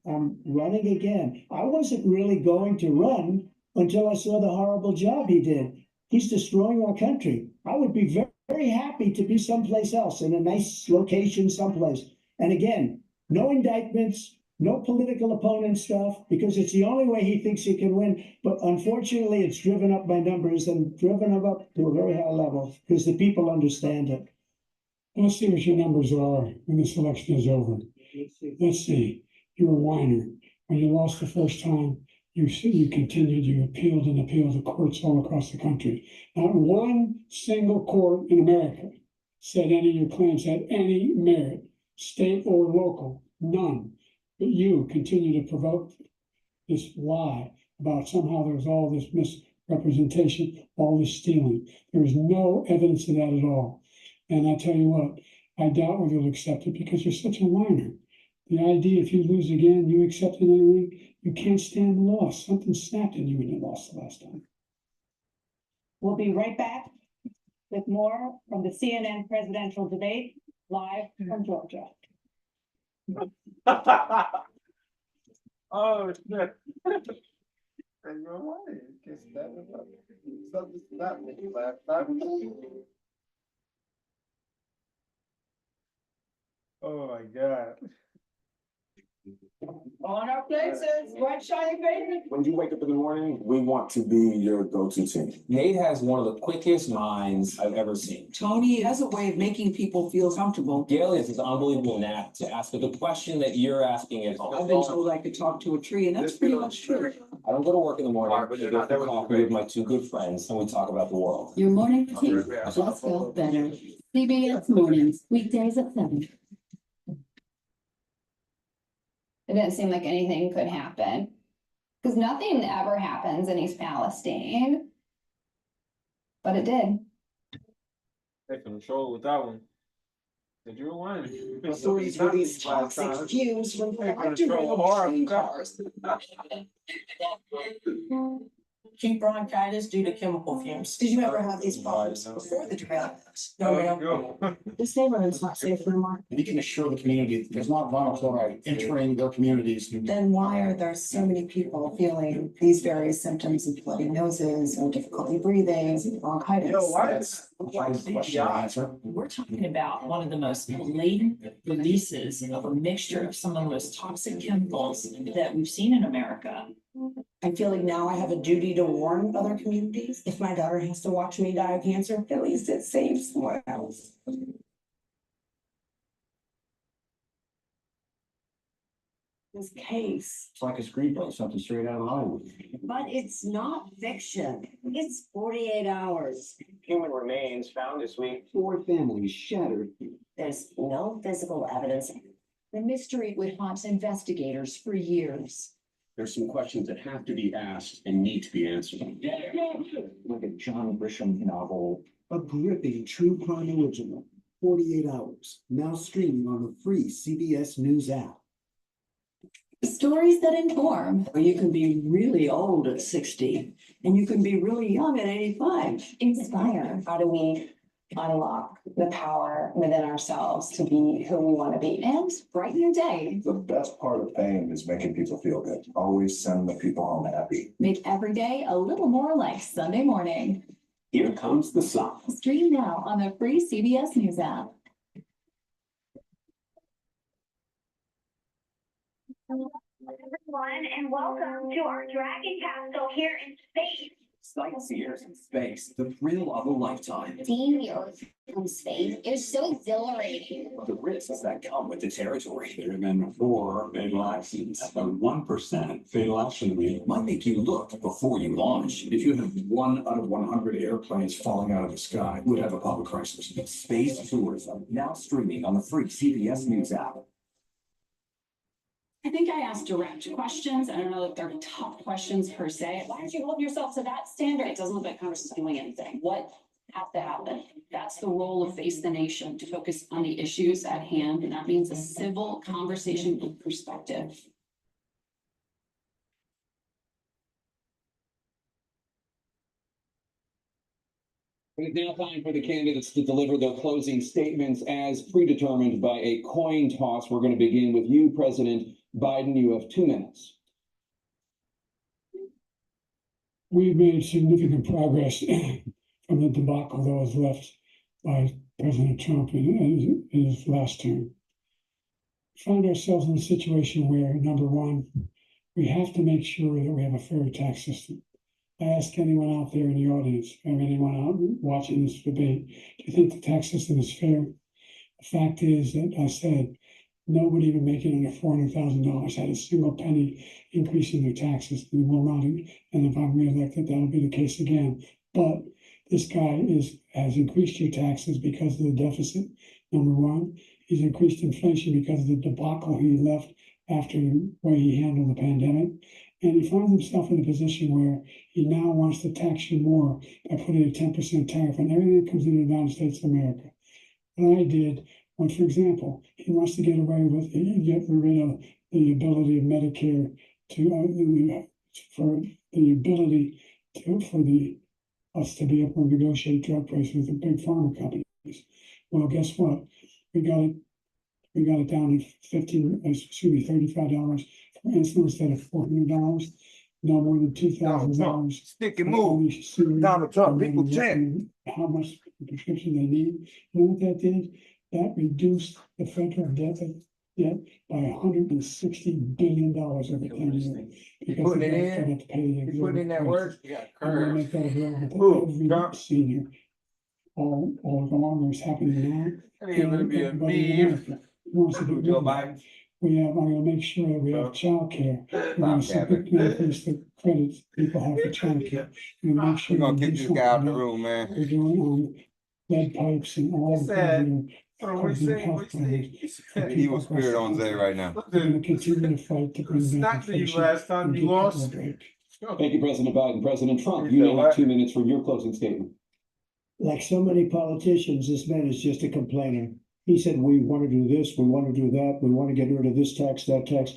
running again. I wasn't really going to run until I saw the horrible job he did. He's destroying our country. I would be very, very happy to be someplace else in a nice location someplace. And again, no indictments, no political opponent stuff, because it's the only way he thinks he can win. But unfortunately, it's driven up my numbers and driven them up to a very high level because the people understand it. Let's see what your numbers are when this election is over. Let's see. You're a whiner. When you lost the first time, you continued, you appealed and appealed to courts all across the country. Not one single court in America said any of your claims had any merit, state or local, none. But you continue to provoke this lie about somehow there was all this misrepresentation, all this stealing. There is no evidence of that at all. And I tell you what, I doubt whether you'll accept it because you're such a whiner. The idea if you lose again, you accept it anyway, you can't stand the loss. Something snapped in you when you lost the last time. We'll be right back with more from the CNN presidential debate, live from Georgia. Oh, shit. And you're right. Just that something stopped me last time. Oh my God. On our places, bright shining faces. When you wake up in the morning, we want to be your go-to team. Nate has one of the quickest minds I've ever seen. Tony has a way of making people feel comfortable. Gail is this unbelievable knack to ask her the question that you're asking at home. I've been told I could talk to a tree, and that's pretty much true. I don't go to work in the morning, I go for coffee with my two good friends, and we talk about the world. Your morning routine just felt better. CBS Mornings, weekdays at 7. It didn't seem like anything could happen. Because nothing ever happens in East Palestine. But it did. They control with that one. Did you want? Authorities released toxic fumes from cars. Acute bronchitis due to chemical fumes. Did you ever have these problems before the derailment? No, ma'am. This neighborhood's not safe anymore. You can assure the community that there's not vinyl chloride entering their communities. Then why are there so many people feeling these various symptoms of bloody noses or difficulty breathing, bronchitis? That's the question to answer. We're talking about one of the most blatant releases of a mixture of some of the most toxic chemicals that we've seen in America. I feel like now I have a duty to warn other communities. If my daughter has to watch me die of cancer, at least it saves someone else. This case. It's like a screenplay, something straight out of Hollywood. But it's not fiction. It's 48 hours. Human remains found this week. 4 families shattered. There's no physical evidence. The mystery would haunt investigators for years. There's some questions that have to be asked and need to be answered. Like a John Grisham novel. A gripping true crime original. 48 hours. Now streaming on the free CBS News app. Stories that inform. You can be really old at 60 and you can be really young at 85. Inspire. How do we unlock the power within ourselves to be who we want to be? And brighten your day. The best part of fame is making people feel good. Always send the people home happy. Make every day a little more like Sunday morning. Here comes the sun. Stream now on the free CBS News app. Everyone, and welcome to our Dragon Castle here in space. Sightseers in space, the thrill of a lifetime. Seeing the Earth from space is so exhilarating. The risks that come with the territory. There have been 4 fatal accidents. A 1% fatal accident rate might make you look before you launch. If you have 1 out of 100 airplanes falling out of the sky, we'd have a public crisis. Space tourism, now streaming on the free CBS News app. I think I asked direct questions. I don't know if they're tough questions per se. Why don't you hold yourself to that standard? It doesn't look like Congress is doing anything. What has to happen? That's the role of Face the Nation, to focus on the issues at hand. And that means a civil conversation with perspective. It is now time for the candidates to deliver their closing statements as predetermined by a coin toss. We're going to begin with you, President Biden. You have 2 minutes. We've made significant progress from the debacle that was left by President Trump in his last term. We found ourselves in a situation where, number one, we have to make sure that we have a fair tax system. I ask anyone out there in the audience, or anyone out watching this debate, do you think the tax system is fair? The fact is that I said nobody even making under $400,000 had a single penny increasing their taxes. And will not, and if I'm reelected, that'll be the case again. But this guy has increased your taxes because of the deficit. Number one, he's increased inflation because of the debacle he left after the way he handled the pandemic. And he finds himself in a position where he now wants to tax you more by putting a 10% tariff on everything that comes into the United States of America. What I did, when, for example, he wants to get away with, get rid of the ability of Medicare to, for the ability to, us to be able to negotiate drug prices with the big pharma companies. Well, guess what? We got it down to $35 for insulin instead of $400. No more than $2,000. Stick and move. Donald Trump, people chant. How much prescription they need. You know what that did? That reduced the federal debt debt by $160 billion over 10 years. Because putting the it debt's in? gonna have to pay the You putting in that exorbitant work? prices. And we'll make that available to Who? every Trump? senior. All along what's happening now. I think it's gonna And be a everybody in meme. America wants to Who, get Joe rid of Biden? it. I'm gonna make sure that we have childcare. We're gonna increase the credits people have for childcare. We're gonna make sure We're gonna we kick do this something guy out the about room, man. what we're doing on lead pipes and all the things that are causing health problems. for He people was across spirit the on Zay country. right now. We're gonna continue to fight to bring down inflation and give people a break. Thank you, President Biden. President Trump, He you said now what? have 2 minutes for your closing statement. Like so many politicians, this man is just a complainer. He said, we want to do this, we want to do that, we want to get rid of this tax, that tax.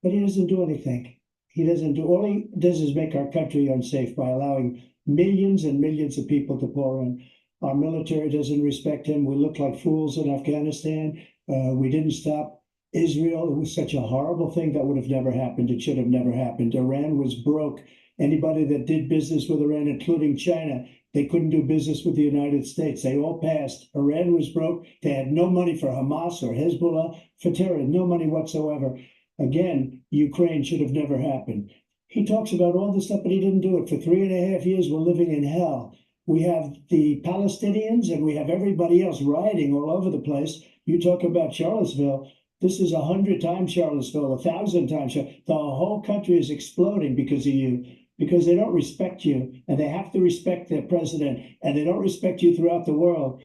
But he doesn't do anything. He doesn't do, all he does is make our country unsafe by allowing millions and millions of people to pour in. Our military doesn't respect him. We look like fools in Afghanistan. We didn't stop Israel. It was such a horrible thing that would have never happened. It should have never happened. Iran was broke. Anybody that did business with Iran, including China, they couldn't do business with the United States. They all passed. Iran was broke. They had no money for Hamas or Hezbollah, for terror, no money whatsoever. Again, Ukraine should have never happened. He talks about all this stuff, but he didn't do it. For 3.5 years, we're living in hell. We have the Palestinians and we have everybody else rioting all over the place. You talk about Charlottesville. This is 100 times Charlottesville, 1,000 times. The whole country is exploding because of you, because they don't respect you, and they have to respect their president, and they don't respect you throughout the world.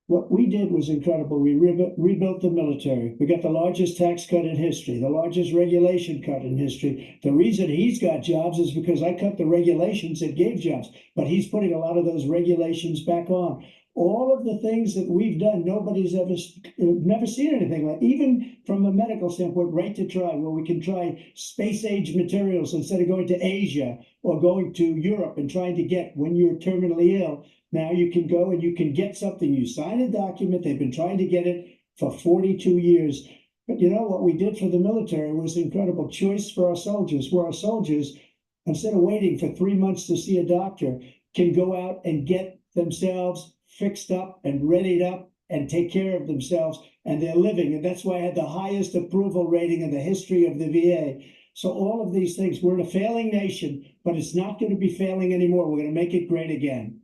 What we did was incredible. We rebuilt the military. We got the largest tax cut in history, the largest regulation cut in history. The reason he's got jobs is because I cut the regulations that gave jobs, but he's putting a lot of those regulations back on. All of the things that we've done, nobody's never seen anything like, even from a medical standpoint, right to try, where we can try space age materials instead of going to Asia or going to Europe and trying to get, when you're terminally ill, now you can go and you can get something. You sign a document. They've been trying to get it for 42 years. But you know what we did for the military was incredible choice for our soldiers, where our soldiers, instead of waiting for 3 months to see a doctor, can go out and get themselves fixed up and readied up and take care of themselves, and they're living. And that's why I had the highest approval rating in the history of the VA. So all of these things, we're in a failing nation, but it's not going to be failing anymore. We're going to make it great again.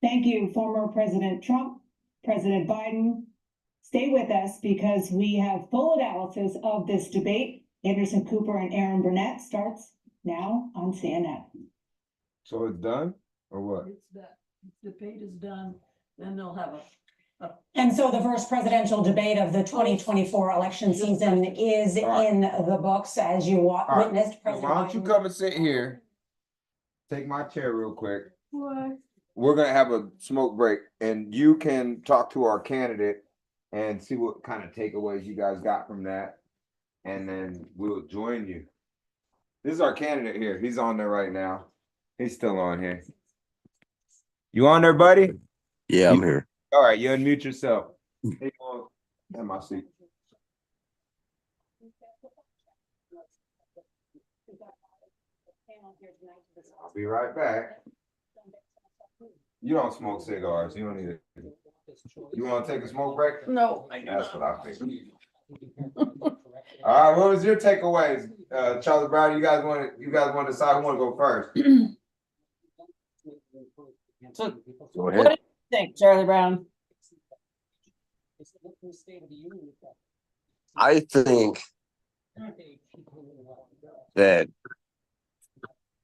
Thank you, former President Trump, President Biden. Stay with us because we have full analysis of this debate. Anderson Cooper and Aaron Burnett starts now on CNN. So it's done or what? It's that debate is done, then they'll have And so the first presidential debate of the 2024 election season is in the books, as you witnessed. Well, why don't you come and sit here? Take my chair real quick. What? We're gonna have a smoke break, and you can talk to our candidate and see what kind of takeaways you guys got from that, and then we'll join you. This is our candidate here. He's on there right now. He's still on here. You on there, buddy? Yeah, I'm here. All right, you unmute yourself. Hey, have my seat. I'll be right back. You don't smoke cigars. You don't need it. You want to take a smoke break? No. That's what I figured. All right, what was your takeaways, Charlie Brown? You guys want to decide who want to go first? So, Go what ahead. do you think, Charlie Brown? I think that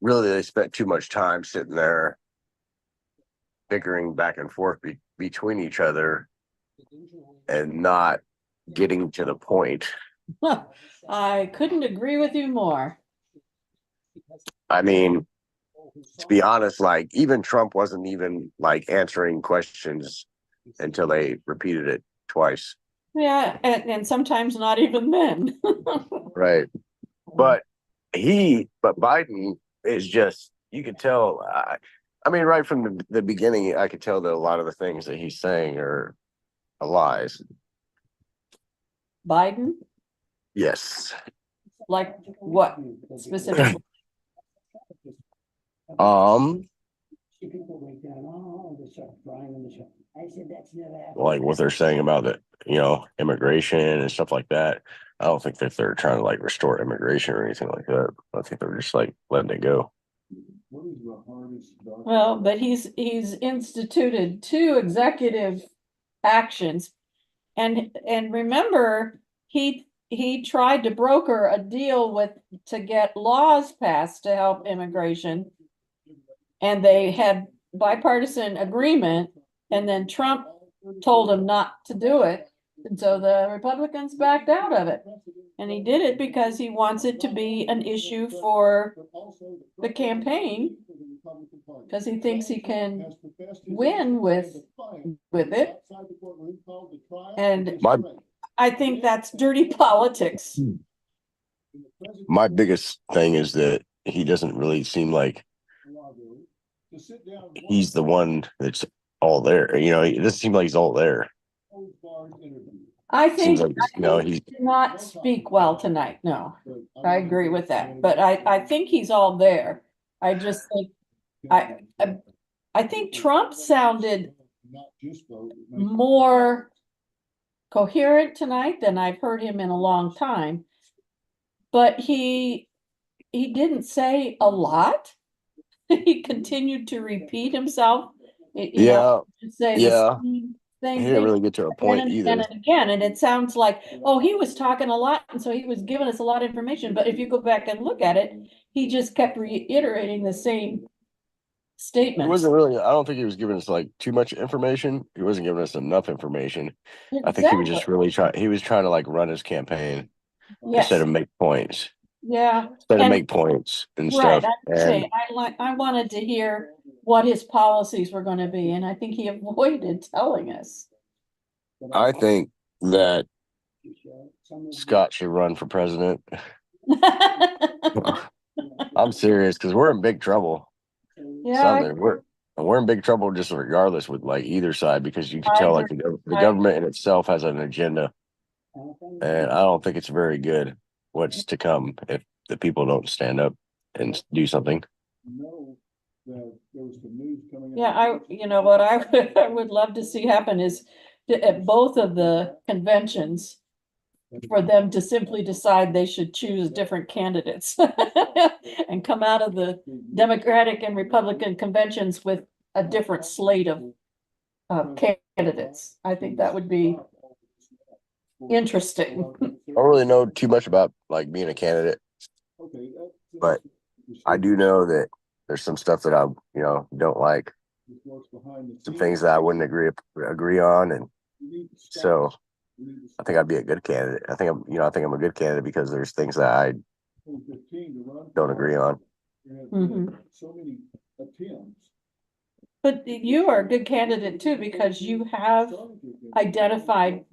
really they spent too much time sitting there bickering back and forth between each other and not getting to the point. I couldn't agree with you more. I mean, to be honest, like even Trump wasn't even like answering questions until they repeated it twice. Yeah, and sometimes not even then. Right. But Biden is just, you could tell, I mean, right from the beginning, I could tell that a lot of the things that he's saying are lies. Biden? Yes. Like what specifically? Like what they're saying about it, immigration and stuff like that. I don't think that they're trying to like restore immigration or anything like that. I think they're just like letting it go. Well, but he's instituted 2 executive actions. And remember, he tried to broker a deal to get laws passed to help immigration. And they had bipartisan agreement, and then Trump told him not to do it. And so the Republicans backed out of it. And he did it because he wants it to be an issue for the campaign, because he thinks he can win with it. And I think that's dirty politics. My biggest thing is that he doesn't really seem like he's the one that's all there. It doesn't seem like he's all there. I think like, he did not speak well tonight. No, I agree with that. But I think he's all there. I just think I think Trump sounded more coherent tonight than I've heard him in a long time. But he didn't say a lot. He continued to repeat himself. Say the same he didn't thing really get to a point either. and again, and it sounds like, oh, he was talking a lot, and so he was giving us a lot of information. But if you go back and look at it, he just kept reiterating the same statement. He wasn't really. I don't think he was giving us like too much information. He wasn't giving us enough information. Exactly. I think he was just really trying. He was trying to like run his campaign instead of make points. Yeah. Instead of make points and stuff. I wanted to hear what his policies were going to be, and I think he avoided telling us. I think that Scott should run for president. I'm serious, because we're in big trouble. Yeah, we're in big trouble just regardless with like either side, because you can tell like the government in itself has an agenda, and I don't think it's very good what's to come if the people don't stand up and do something. Yeah, what I would love to see happen is at both of the conventions for them to simply decide they should choose different candidates and come out of the Democratic and Republican conventions with a different slate of candidates. I think that would be interesting. I don't really know too much about like being a candidate, but I do know that there's some stuff that I don't like, some things that I wouldn't agree on, and so I think I'd be a good candidate. I think I'm a good candidate because there's things that I don't agree on. Mm-hmm. But you are a good candidate too, because you have identified,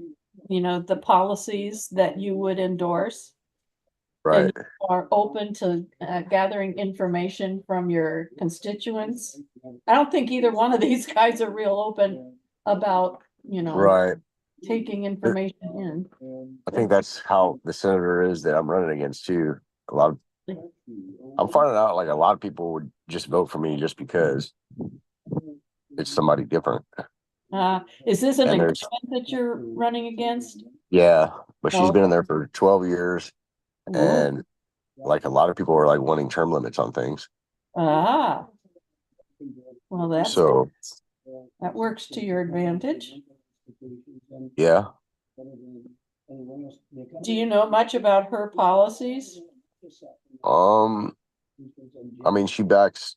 the policies that you would endorse. Right. And you are open to gathering information from your constituents. I don't think either one of these guys are real open about, right, taking information in. I think that's how the senator is that I'm running against too. I'm finding out like a lot of people would just vote for me just because it's somebody different. Is this an incumbent that you're running against? Yeah, but she's been in there for 12 years, and like a lot of people are like wanting term limits on things. Well, that works to your advantage. Yeah. Do you know much about her policies? I mean, she backs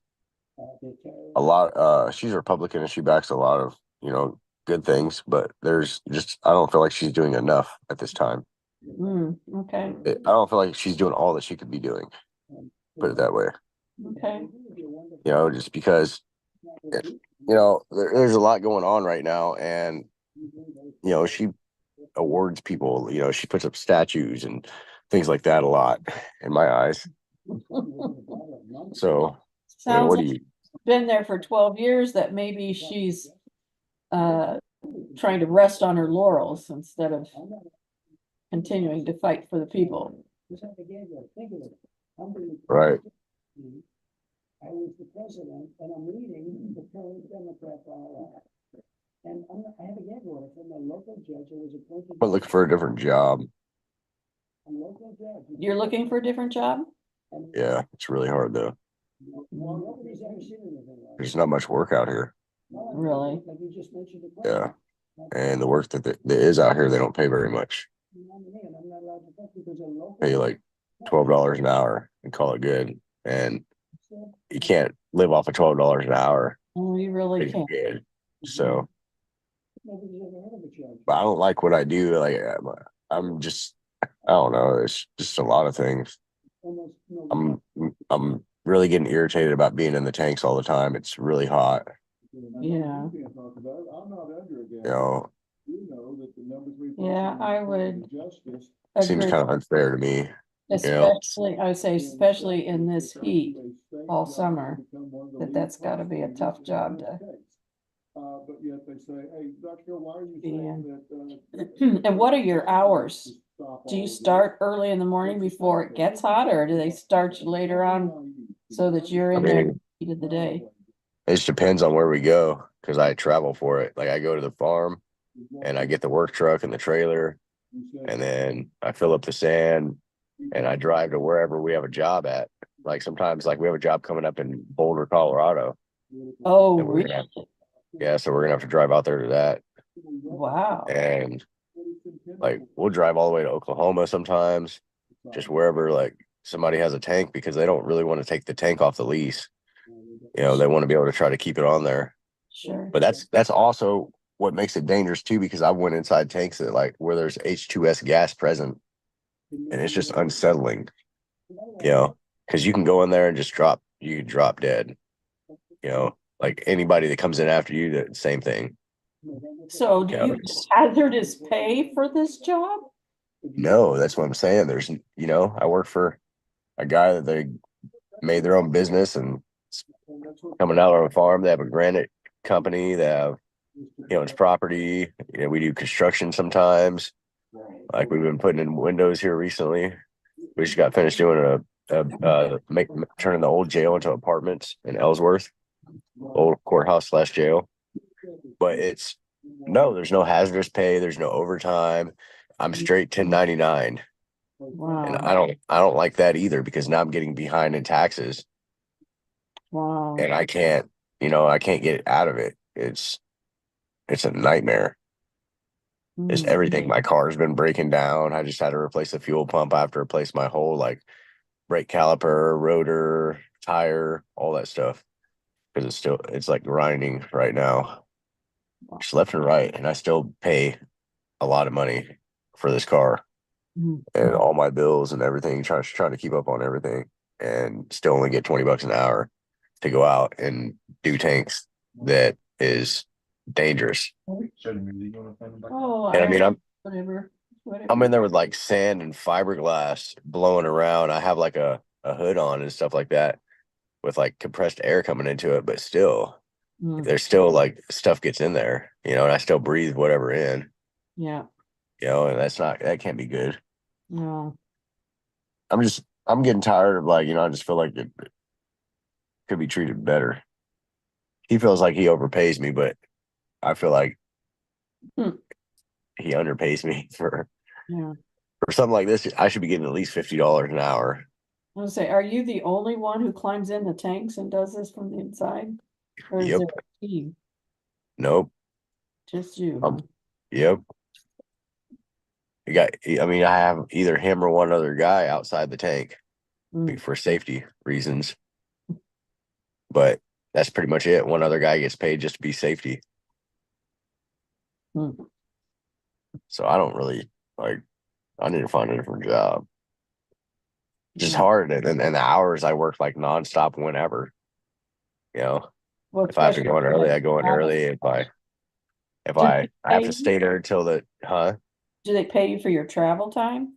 a lot. She's a Republican, and she backs a lot of good things, but there's just I don't feel like she's doing enough at this time. Okay. I don't feel like she's doing all that she could be doing. Put it that way. Okay. Just because there's a lot going on right now, and she awards people. She puts up statues and things like that a lot in my eyes. So, sounds like she's been there for 12 years. That maybe she's trying to rest on her laurels instead of continuing to fight for the people. Right. I was the president, and I'm leading the current Democrat bylaw. And I had to get one from a local judge who was appointed. I'm looking for a different job. A local judge. You're looking for a different job? Yeah, it's really hard though. Nobody's ever seen anything like it. There's not much work out here. Really? Like you just mentioned. Yeah, and the work that is out here, they don't pay very much. Pay like $12 an hour and call it good, and you can't live off of $12 an hour. Oh, you really can't. Good. So, but I don't like what I do. Like I'm just, I don't know. There's just a lot of things. I'm really getting irritated about being in the tanks all the time. It's really hot. Yeah. You know. Yeah, I would Seems agree. kind of unfair to me. Especially, I would say, especially in this heat all summer, that's got to be a tough job to But yet they say, hey, Dr. why are you be saying in. that? And what are your hours? Do you start early in the morning before it gets hot, or do they start you later on so that you're in there heat of the day? It just depends on where we go because I travel for it. Like I go to the farm and I get the work truck and the trailer, and then I fill up the sand and I drive to wherever we have a job at. Like sometimes, like we have a job coming up in Boulder, Colorado. Oh, really? Yeah, so we're gonna have to drive out there to that. Wow. And like we'll drive all the way to Oklahoma sometimes, just wherever like somebody has a tank because they don't really want to take the tank off the lease. You know, they want to be able to try to keep it on there. Sure. But that's also what makes it dangerous too, because I went inside tanks that like where there's H2S gas present, and it's just unsettling. You know, because you can go in there and just you can drop dead. You know, like anybody that comes in after you, the same thing. So do you get hazardous pay for this job? No, that's what I'm saying. There's, you know, I work for a guy that they made their own business and coming out on a farm. They have a granite company. They have, you know, it's property. You know, we do construction sometimes. Like we've been putting in windows here recently. We just got finished doing turning the old jail into apartments in Ellsworth, old courthouse / jail. But there's no hazardous pay. There's no overtime. I'm straight 1099. Wow. And I don't like that either because now I'm getting behind in taxes. Wow. And I can't get out of it. It's a nightmare. It's everything. My car's been breaking down. I just had to replace the fuel pump. I have to replace my whole like brake caliper, rotor, tire, all that stuff. Because it's like grinding right now. Just left and right. And I still pay a lot of money for this car. And all my bills and everything, trying to keep up on everything, and still only get $20 an hour to go out and do tanks. That is dangerous. Oh, And I mean, whatever. I'm in there with like sand and fiberglass blowing around. I have like a hood on and stuff like that with like compressed air coming into it, but still, there's still like stuff gets in there, you know, and I still breathe whatever in. Yeah. You know, and that can't be good. No. I'm getting tired of like, you know, I just feel like it could be treated better. He feels like he overpays me, but I feel like he underpays me for something like this. I should be getting at least $50 an hour. I was say, are you the only one who climbs in the tanks and does this from the inside? Or is there a team? Nope. Just you. Yep. I have either him or one other guy outside the tank for safety reasons. But that's pretty much it. One other guy gets paid just to be safety. So I don't really I need to find a different job. Just hard. And the hours I work like nonstop whenever. You know, if I have to go in early, I go in early. If I have to stay there until do they pay you for your travel time?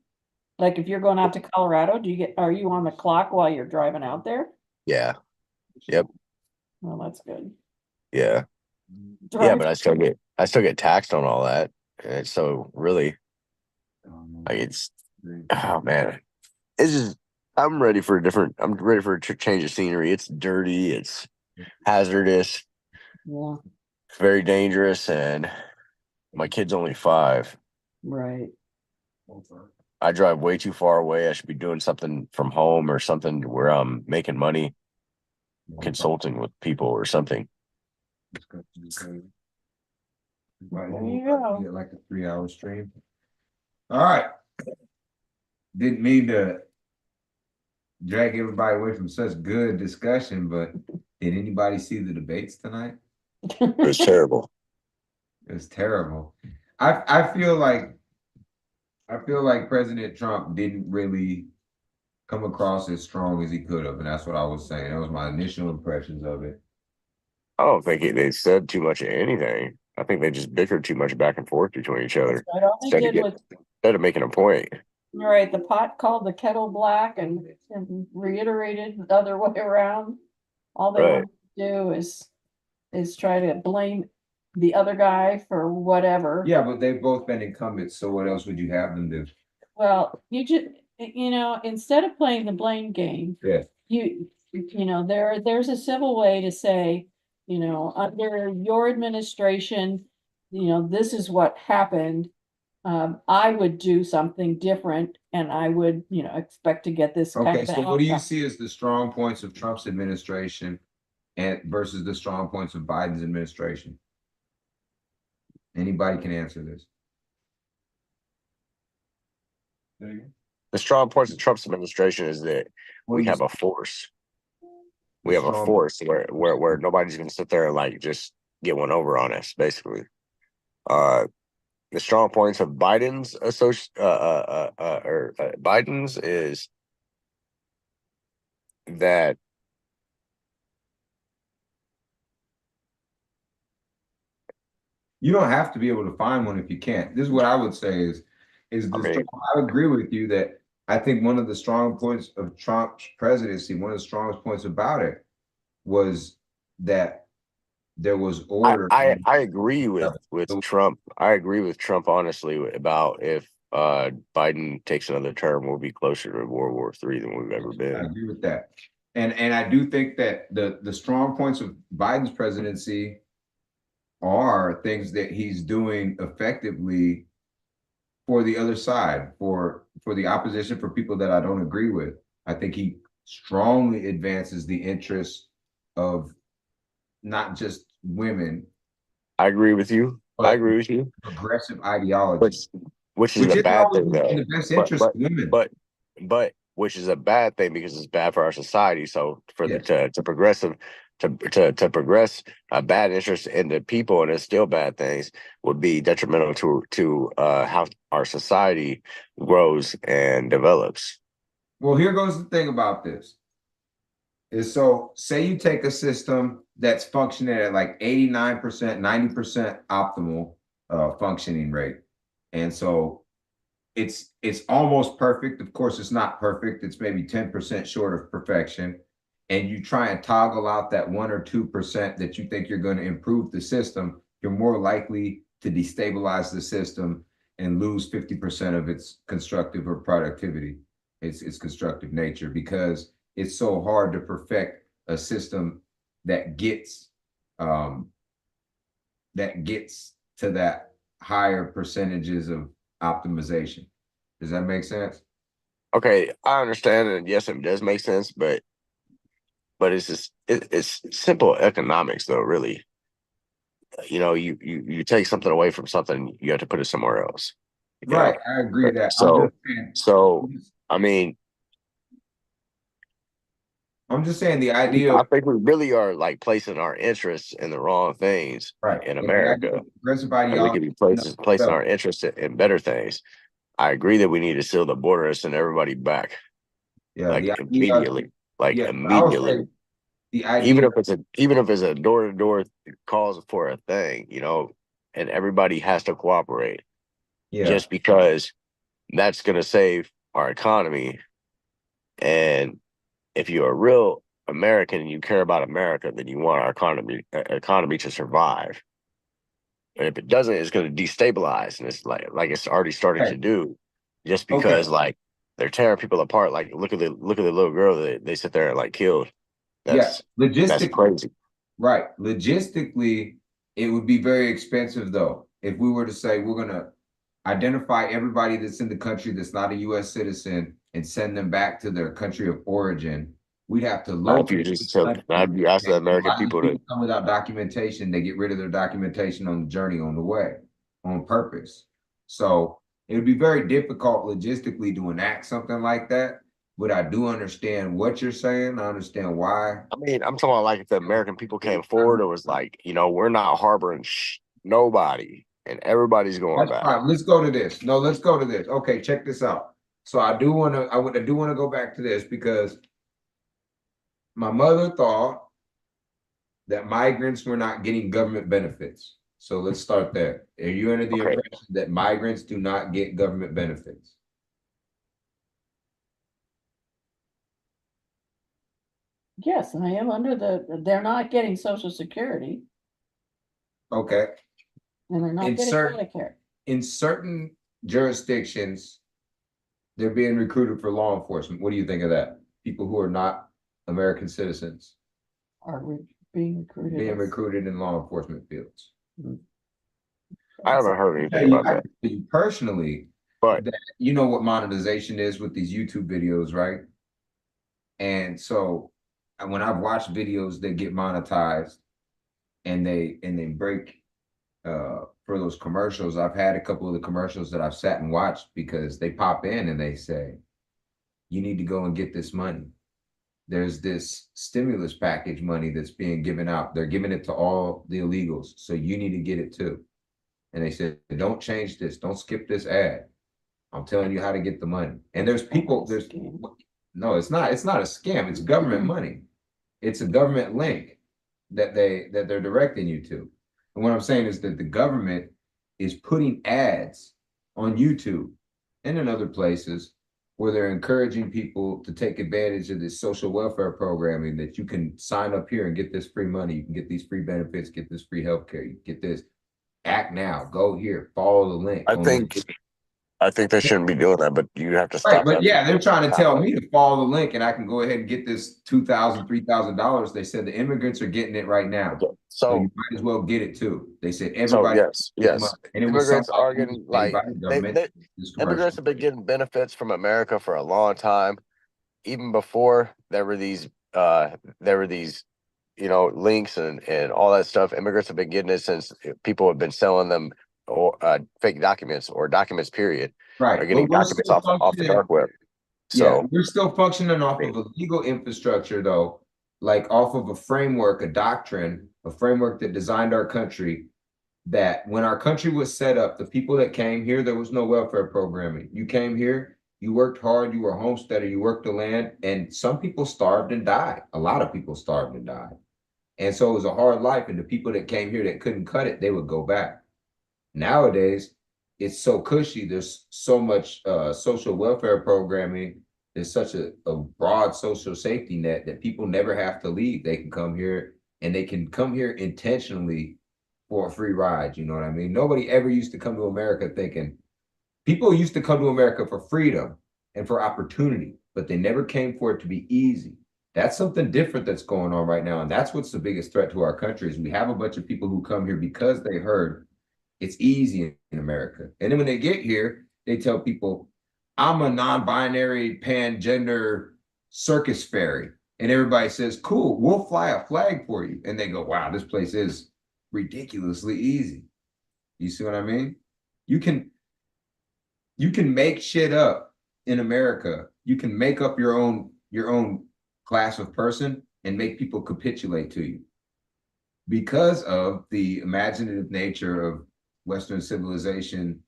Like if you're going out to Colorado, are you on the clock while you're driving out there? Yeah. Yep. Well, that's good. Yeah. Yeah, but I still get taxed on all that. And so really, like oh man, it's just I'm ready for a change of scenery. It's dirty. It's hazardous. Yeah. very dangerous, and my kid's only 5. Right. I drive way too far away. I should be doing something from home or something where I'm making money, consulting with people or something. There you go. Get like a 3-hour stream. All right. Didn't mean to drag everybody away from such good discussion, but did anybody see the debates tonight? It was terrible. It was terrible. I feel like President Trump didn't really come across as strong as he could have, and that's what I was saying. That was my initial impressions of it. I don't think they said too much of anything. I think they just bickered too much back and forth between each other Right. All they did was, instead of making a point. right, the pot called the kettle black and reiterated the other way around. All they Right. want to do is try to blame the other guy for whatever. Yeah, but they've both been incumbents, so what else would you have them do? Well, instead of playing the blame game, Yeah. there's a civil way to say, under your administration, this is what happened. I would do something different and I would, expect to get this. Okay, so what do you see as the strong points of Trump's administration and versus the strong points of Biden's administration? Anybody can answer this. The strong points of Trump's administration is that we have a force. We have a force where nobody's going to sit there and like just get one over on us, basically. The strong points of Biden's Biden's is that you don't have to be able to find one if you can't. This is what I would say I agree with you that I think one of the strong points of Trump's presidency, one of the strongest points about it was that there was order. I agree with Trump. I agree with Trump honestly about if Biden takes another term, we'll be closer to World War III than we've ever been. I agree with that. And I do think that the strong points of Biden's presidency are things that he's doing effectively for the other side, for the opposition, for people that I don't agree with. I think he strongly advances the interests of not just women. I agree with you. I agree with you. Progressive ideology. Which is a bad thing, though. In the best interest of women. But which is a bad thing because it's bad for our society. So for to progress a bad interest in the people and instill bad things would be detrimental to how our society grows and develops. Well, here goes the thing about this. Is so say you take a system that's functioning at like 89%, 90% optimal functioning rate. And so it's almost perfect. Of course, it's not perfect. It's maybe 10% short of perfection. And you try and toggle out that 1 or 2% that you think you're going to improve the system, you're more likely to destabilize the system and lose 50% of its constructive or productivity, its constructive nature, because it's so hard to perfect a system that gets to that higher percentages of optimization. Does that make sense? Okay, I understand, and yes, it does make sense, but it's just it's simple economics, though. Really, you take something away from something, you have to put it somewhere else. Right, I agree that. I mean, I'm just saying the idea. I think we really are like placing our interests in the wrong things in America. And we could be placing our interests in better things. I agree that we need to seal the border and send everybody back. Yeah, like immediately. Immediately. The idea, even if it's a door-to-door calls for a thing, and everybody has to cooperate. Yeah. Just because that's going to save our economy. And if you're a real American and you care about America, then you want our economy to survive. And if it doesn't, it's going to destabilize, and it's like it's already starting to do, just because like they're tearing people apart. Like look at the little girl that they sit there and like killed. That's crazy. Right. Logistically, It would be very expensive though. If we were to say we're gonna identify everybody that's in the country that's not a US citizen and send them back to their country of origin, we'd have to Now, if you locate just tell, now if you ask the a American lot of these people to, people come without documentation, they get rid of their documentation on the journey on the way on purpose. So it would be very difficult logistically to enact something like that. But I do understand what you're saying. I understand why. I mean, I'm talking about like if the American people came forward, it was like, we're not harboring nobody and everybody's going That's back. fine. Let's go to this. No, let's go to this. Okay, check this out. So I do want to, I do want to go back to this because my mother thought that migrants were not getting government benefits. So let's start there. Are you under the Okay. impression that migrants do not get government benefits? Yes, I am under they're not getting Social Security Okay. and they're not In getting certain, Medicare. in certain jurisdictions, they're being recruited for law enforcement. What do you think of that? People who are not American citizens Are being recruited in law enforcement fields. I haven't heard anything about that. Personally, but that you know what monetization is with these YouTube videos, right? And so when I've watched videos that get monetized and they break for those commercials, I've had a couple of the commercials that I've sat and watched because they pop in and they say, you need to go and get this money. There's this stimulus package money that's being given out. They're giving it to all the illegals. So you need to get it too. And they said, don't change this. Don't skip this ad. I'm telling you how to get the money. And there's people, no, it's not a scam. It's government money. It's a government link that they're directing you to. And what I'm saying is that the government is putting ads on YouTube and in other places where they're encouraging people to take advantage of this social welfare programming that you can sign up here and get this free money. You can get these free benefits, get this free healthcare, you get this. Act now, go here, follow the link. I think they shouldn't be doing that, but you have to stop Right, but that. yeah, they're trying to tell me to follow the link and I can go ahead and get this $2,000, $3,000. They said the immigrants are getting it right now. So you might as well get it too. They said everybody. Yes. And it was Immigrants are getting like government. immigrants have been getting benefits from America for a long time. Even before there were these links and all that stuff. Immigrants have been getting it since people have been selling them or fake documents or documents period. Right. Are getting documents off the dark web. So we're still functioning off of a legal infrastructure though, like off of a framework, a doctrine, a framework that designed our country, that when our country was set up, the people that came here, there was no welfare programming. You came here, you worked hard, you were a homesteader, you worked the land, and some people starved and died. A lot of people starved and died. And so it was a hard life. And the people that came here that couldn't cut it, they would go back. Nowadays, it's so cushy. There's so much social welfare programming. There's such a broad social safety net that people never have to leave. They can come here and they can come here intentionally for a free ride. You know what I mean? Nobody ever used to come to America thinking, people used to come to America for freedom and for opportunity, but they never came for it to be easy. That's something different that's going on right now. And that's what's the biggest threat to our country is we have a bunch of people who come here because they heard it's easy in America. And then when they get here, they tell people, I'm a non-binary pangender circus fairy. And everybody says, cool, we'll fly a flag for you. And they go, wow, this place is ridiculously easy. You see what I mean? You can make shit up in America. You can make up your own class of person and make people capitulate to you because of the imaginative nature of Western civilization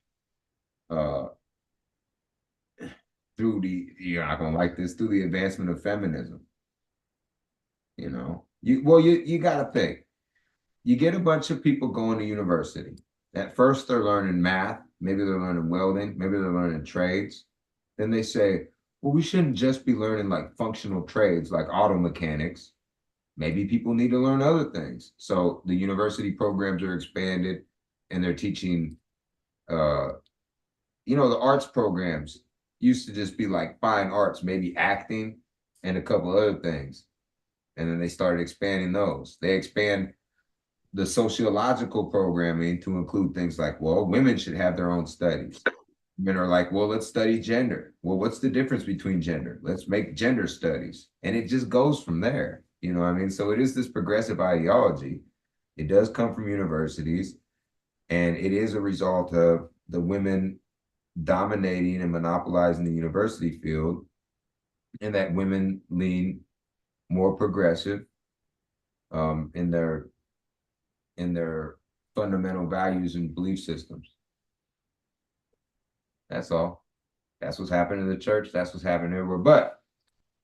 through the, you're not gonna like this, through the advancement of feminism. You know, you gotta think. You get a bunch of people going to university. At first they're learning math, maybe they're learning welding, maybe they're learning trades. Then they say, well, we shouldn't just be learning like functional trades like auto mechanics. Maybe people need to learn other things. So the university programs are expanded and they're teaching the arts programs used to just be like fine arts, maybe acting and a couple other things. And then they started expanding those. They expand the sociological programming to include things like, well, women should have their own studies. Men are like, well, let's study gender. Well, what's the difference between gender? Let's make gender studies. And it just goes from there. You know what I mean? So it is this progressive ideology. It does come from universities, and it is a result of the women dominating and monopolizing the university field, and that women lean more progressive in their fundamental values and belief systems. That's all. That's what's happening in the church. That's what's happening everywhere. But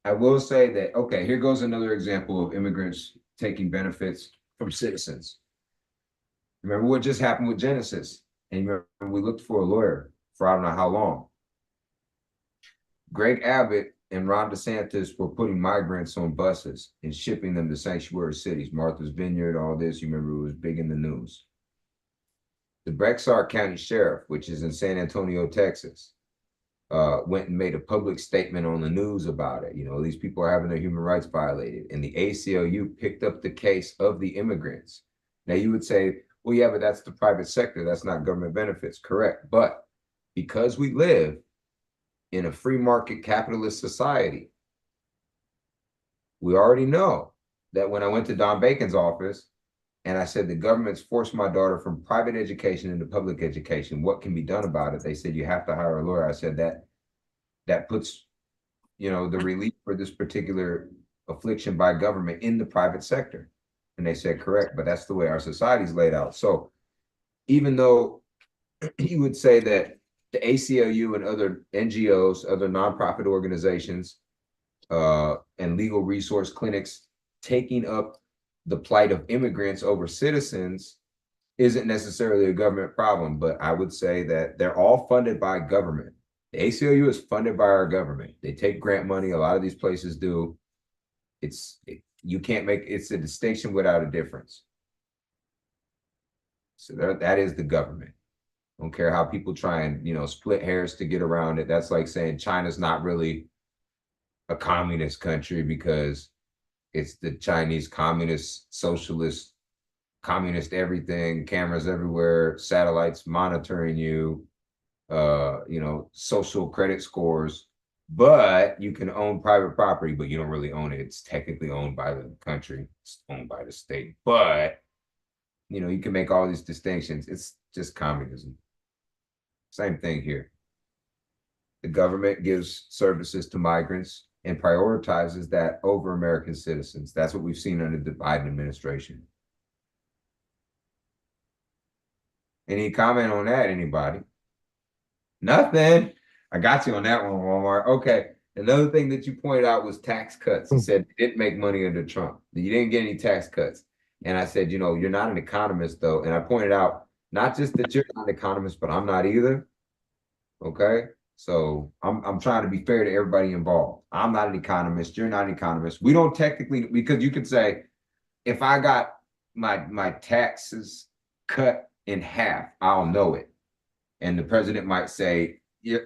I will say that, okay, here goes another example of immigrants taking benefits from citizens. Remember what just happened with Genesis? And remember, we looked for a lawyer for I don't know how long. Greg Abbott and Ron DeSantis were putting migrants on buses and shipping them to sanctuary cities, Martha's Vineyard, all this. You remember it was big in the news. The Bexar County Sheriff, which is in San Antonio, Texas, went and made a public statement on the news about it. You know, these people are having their human rights violated. And the ACLU picked up the case of the immigrants. Now you would say, well, yeah, but that's the private sector. That's not government benefits. Correct. But because we live in a free market capitalist society, we already know that when I went to Don Bacon's office and I said, the government's forced my daughter from private education into public education, what can be done about it? They said, you have to hire a lawyer. I said, that puts, you know, the relief for this particular affliction by government in the private sector. And they said, correct, but that's the way our society's laid out. So even though you would say that the ACLU and other NGOs, other nonprofit organizations, and legal resource clinics taking up the plight of immigrants over citizens isn't necessarily a government problem, but I would say that they're all funded by government. The ACLU is funded by our government. They take grant money. A lot of these places do. You can't make, it's a distinction without a difference. So that is the government. I don't care how people try and, you know, split hairs to get around it. That's like saying China's not really a communist country because it's the Chinese communist, socialist, communist everything, cameras everywhere, satellites monitoring you, you know, social credit scores, but you can own private property, but you don't really own it. It's technically owned by the country, it's owned by the state, but you know, you can make all these distinctions. It's just communism. Same thing here. The government gives services to migrants and prioritizes that over American citizens. That's what we've seen under the Biden administration. Any comment on that, anybody? Nothing. I got you on that one, Walmart. Okay. Another thing that you pointed out was tax cuts. You said you didn't make money under Trump. You didn't get any tax cuts. And I said, you know, you're not an economist, though. And I pointed out not just that you're not an economist, but I'm not either. Okay. So I'm trying to be fair to everybody involved. I'm not an economist. You're not an economist. We don't technically, because you could say, if I got my taxes cut in half, I'll know it. And the president might say,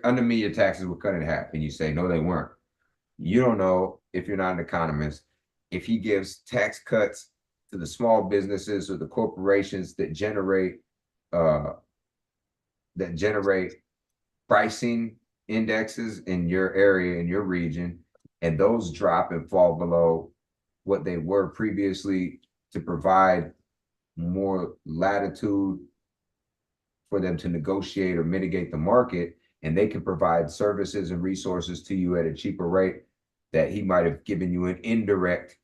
under me, your taxes were cut in half. And you say, no, they weren't. You don't know, if you're not an economist, if he gives tax cuts to the small businesses or the corporations that generate pricing indexes in your area, in your region, and those drop and fall below what they were previously to provide more latitude for them to negotiate or mitigate the market, and they can provide services and resources to you at a cheaper rate that he might have given you an indirect,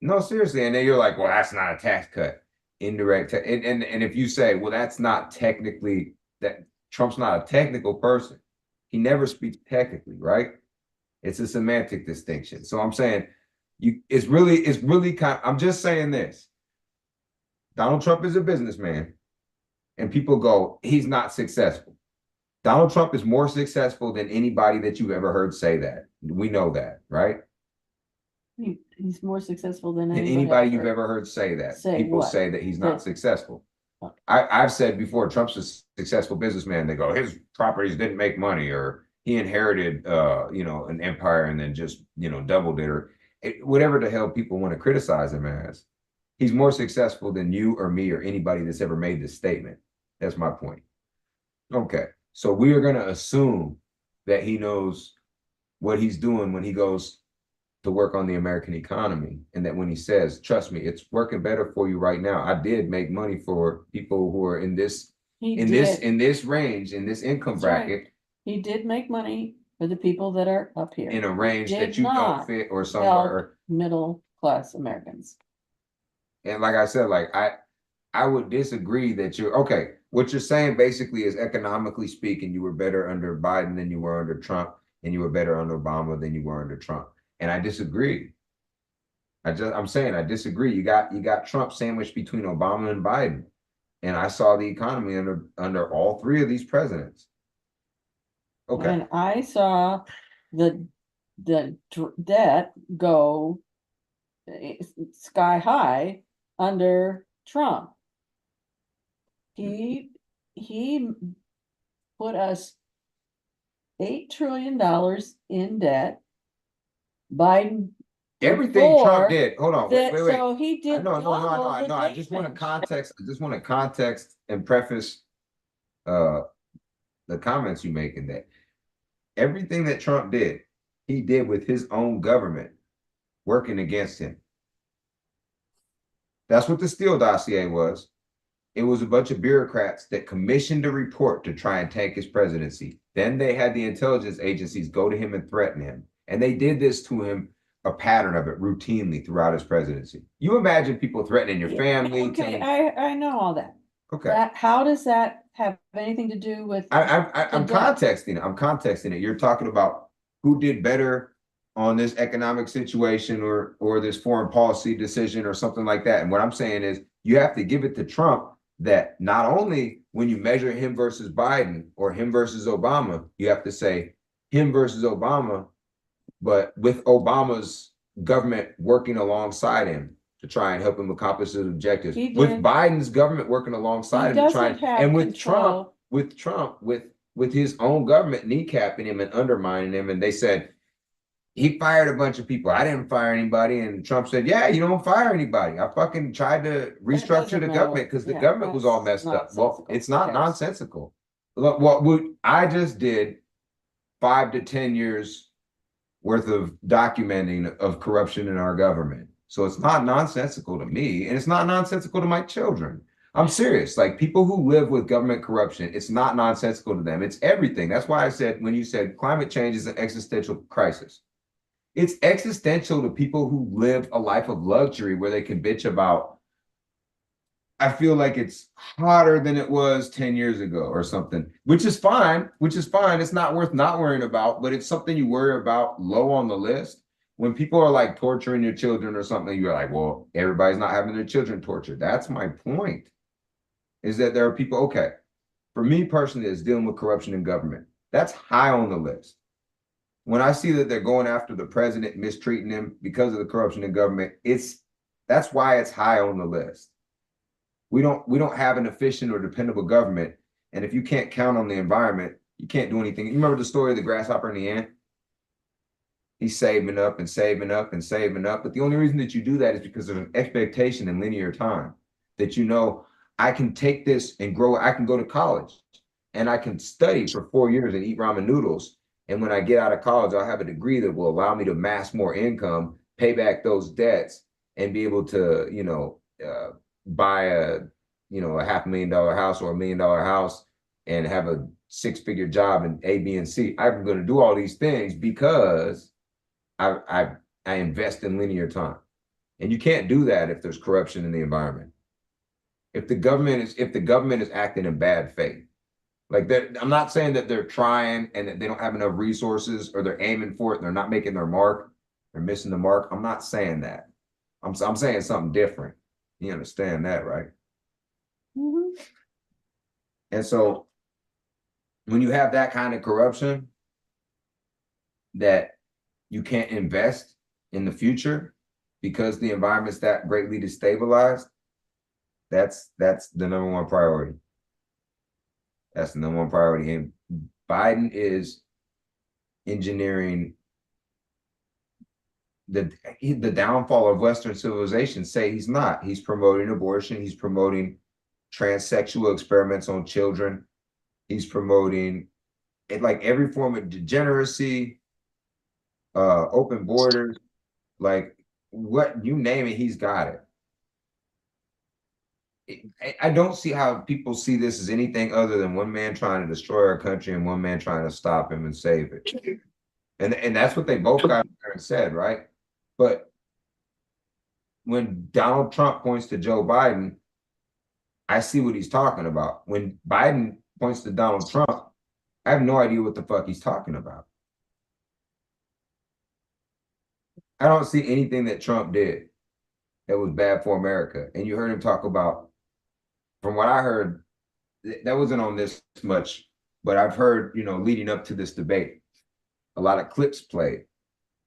no, seriously. And then you're like, well, that's not a tax cut. Indirect, and if you say, well, that's not technically, that Trump's not a technical person. He never speaks technically, right? It's a semantic distinction. So I'm saying it's really kind, I'm just saying this. Donald Trump is a businessman, and people go, he's not successful. Donald Trump is more successful than anybody that you've ever heard say that. We know that, right? He's more successful than Anybody you've ever heard say that. People say that he's not successful. I've said before, Trump's a successful businessman. They go, his properties didn't make money, or he inherited, you know, an empire and then just, you know, doubled it, or whatever the hell people want to criticize him as. He's more successful than you or me or anybody that's ever made this statement. That's my point. Okay, so we are going to assume that he knows what he's doing when he goes to work on the American economy, and that when he says, trust me, it's working better for you right now. I did make money for people who are in this range, in this income bracket. He did make money for the people that are up here. In a range that Did you don't not fit or somewhere. help middle class Americans. And like I said, like I would disagree that okay. What you're saying basically is, economically speaking, you were better under Biden than you were under Trump, and you were better under Obama than you were under Trump. And I disagree. I'm saying I disagree. You got Trump sandwiched between Obama and Biden. And I saw the economy under all three of these presidents. Okay. And I saw the debt go sky high under Trump. He put us $8 trillion in debt. Biden, everything Trump did. Hold on, wait. So he did. No. I just want to context and preface the comments you make in that. Everything that Trump did, he did with his own government working against him. That's what the Steele dossier was. It was a bunch of bureaucrats that commissioned a report to try and tank his presidency. Then they had the intelligence agencies go to him and threaten him. And they did this to him, a pattern of it routinely throughout his presidency. You imagine people threatening your family. Okay, I know all that. Okay. How does that have anything to do with? I'm contexting it. I'm contexting it. You're talking about who did better on this economic situation or this foreign policy decision or something like that. And what I'm saying is, you have to give it to Trump that not only when you measure him versus Biden or him versus Obama, you have to say him versus Obama, but with Obama's government working alongside him to try and help him accomplish his objectives. With Biden's government working alongside him to try and with Trump, with his own government kneecapping him and undermining him. And they said he fired a bunch of people. I didn't fire anybody. And Trump said, yeah, you don't fire anybody. I fucking tried to restructure the government because the government was all messed up. Well, it's not nonsensical. Look, what I just did 5 to 10 years worth of documenting of corruption in our government. So it's not nonsensical to me, and it's not nonsensical to my children. I'm serious. Like, people who live with government corruption, it's not nonsensical to them. It's everything. That's why I said, when you said climate change is an existential crisis, it's existential to people who live a life of luxury where they can bitch about, I feel like it's hotter than it was 10 years ago or something, which is fine. It's not worth not worrying about, but it's something you worry about low on the list. When people are like torturing your children or something, you're like, well, everybody's not having their children tortured. That's my point, is that there are people, okay, for me personally, it's dealing with corruption in government. That's high on the list. When I see that they're going after the president, mistreating him because of the corruption in government, that's why it's high on the list. We don't have an efficient or dependable government. And if you can't count on the environment, you can't do anything. You remember the story of the grasshopper and the ant? He's saving up and saving up and saving up. But the only reason that you do that is because there's an expectation in linear time that, you know, I can take this and grow. I can go to college and I can study for 4 years and eat ramen noodles. And when I get out of college, I'll have a degree that will allow me to amass more income, pay back those debts, and be able to, you know, buy a $500,000 house or $1 million house and have a 6-figure job in A, B, and C. I'm going to do all these things because I invest in linear time. And you can't do that if there's corruption in the environment. If the government is acting in bad faith. Like, I'm not saying that they're trying and that they don't have enough resources or they're aiming for it and they're not making their mark. They're missing the mark. I'm not saying that. I'm saying something different. You understand that, right? Mm-hmm. And so when you have that kind of corruption that you can't invest in the future because the environment's that greatly destabilized, that's the number one priority. That's the number one priority. And Biden is engineering the downfall of Western civilization say he's not. He's promoting abortion. He's promoting transsexual experiments on children. He's promoting it, like every form of degeneracy, open borders, like what you name it, he's got it. I don't see how people see this as anything other than one man trying to destroy our country and one man trying to stop him and save it. And that's what they both got there and said, right? But when Donald Trump points to Joe Biden, I see what he's talking about. When Biden points to Donald Trump, I have no idea what the fuck he's talking about. I don't see anything that Trump did that was bad for America. And you heard him talk about, from what I heard, that wasn't on this much, but I've heard, leading up to this debate, a lot of clips played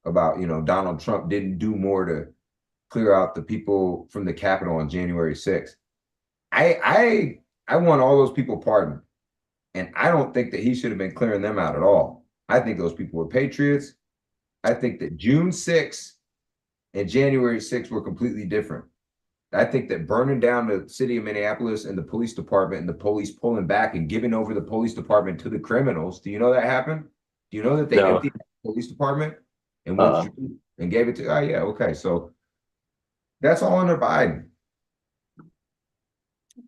about, Donald Trump didn't do more to clear out the people from the Capitol on January 6th. I want all those people pardoned. And I don't think that he should have been clearing them out at all. I think those people were patriots. I think that June 6th and January 6th were completely different. I think that burning down the city of Minneapolis and the police department and the police pulling back and giving over the police department to the criminals. Do you know that happened? Do you know that they emptied the police department and went through and gave it to, oh yeah, okay. So that's all under Biden.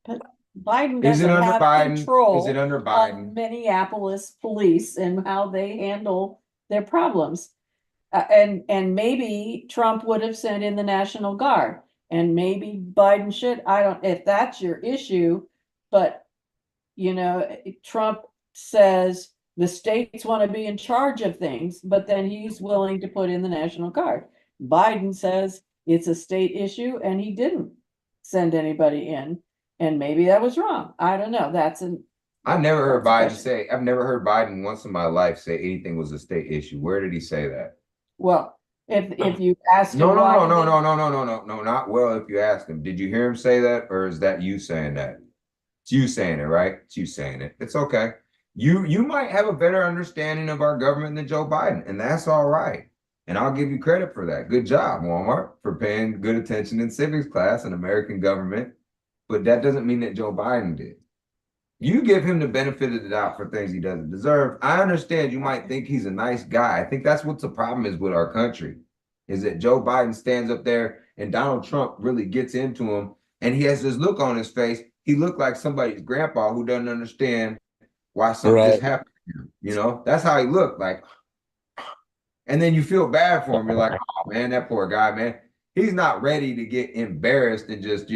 But Biden Is it doesn't under have Biden? control Is it under of Biden? Minneapolis police and how they handle their problems. And maybe Trump would have sent in the National Guard, and maybe Biden should. I don't, if that's your issue, but Trump says the states want to be in charge of things, but then he's willing to put in the National Guard. Biden says it's a state issue, and he didn't send anybody in, and maybe that was wrong. I don't know. I've never heard Biden once in my life say anything was a state issue. Where did he say that? Well, if you ask him No, not well. If you ask him, did you hear him say that, or is that you saying that? It's you saying it, right? It's you saying it. It's okay. You might have a better understanding of our government than Joe Biden, and that's all right. And I'll give you credit for that. Good job, Walmart, for paying good attention in civics class and American government. But that doesn't mean that Joe Biden did. You give him the benefit of the doubt for things he doesn't deserve. I understand you might think he's a nice guy. I think that's what the problem is with our country, is that Joe Biden stands up there and Donald Trump really gets into him, and he has this look on his face. He looked like somebody's grandpa who doesn't understand why something just happened to him. That's how he looked like. And then you feel bad for him. You're like, oh man, that poor guy, man. He's not ready to get embarrassed and just,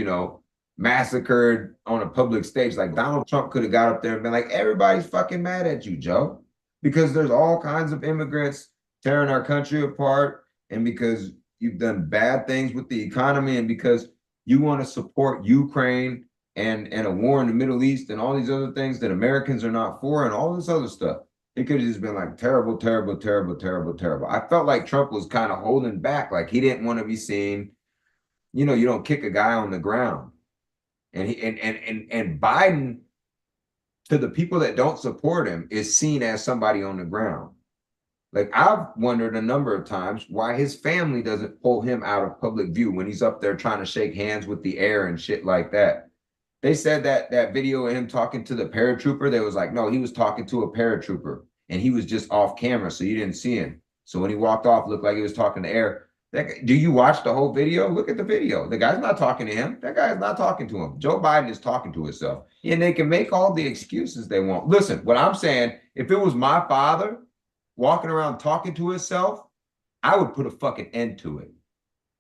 massacred on a public stage. Like Donald Trump could have got up there and been like, everybody's fucking mad at you, Joe, because there's all kinds of immigrants tearing our country apart, and because you've done bad things with the economy, and because you want to support Ukraine and a war in the Middle East and all these other things that Americans are not for, and all this other stuff. It could have just been like terrible, terrible, terrible, terrible, terrible. I felt like Trump was kind of holding back, like he didn't want to be seen. You don't kick a guy on the ground. And Biden, to the people that don't support him, is seen as somebody on the ground. Like, I've wondered a number of times why his family doesn't pull him out of public view when he's up there trying to shake hands with the air and shit like that. They said that video of him talking to the paratrooper, they was like, no, he was talking to a paratrooper and he was just off camera, so you didn't see him. So when he walked off, it looked like he was talking to air. Do you watch the whole video? Look at the video. The guy's not talking to him. That guy is not talking to him. Joe Biden is talking to himself. And they can make all the excuses they want. Listen, what I'm saying, if it was my father walking around talking to himself, I would put a fucking end to it.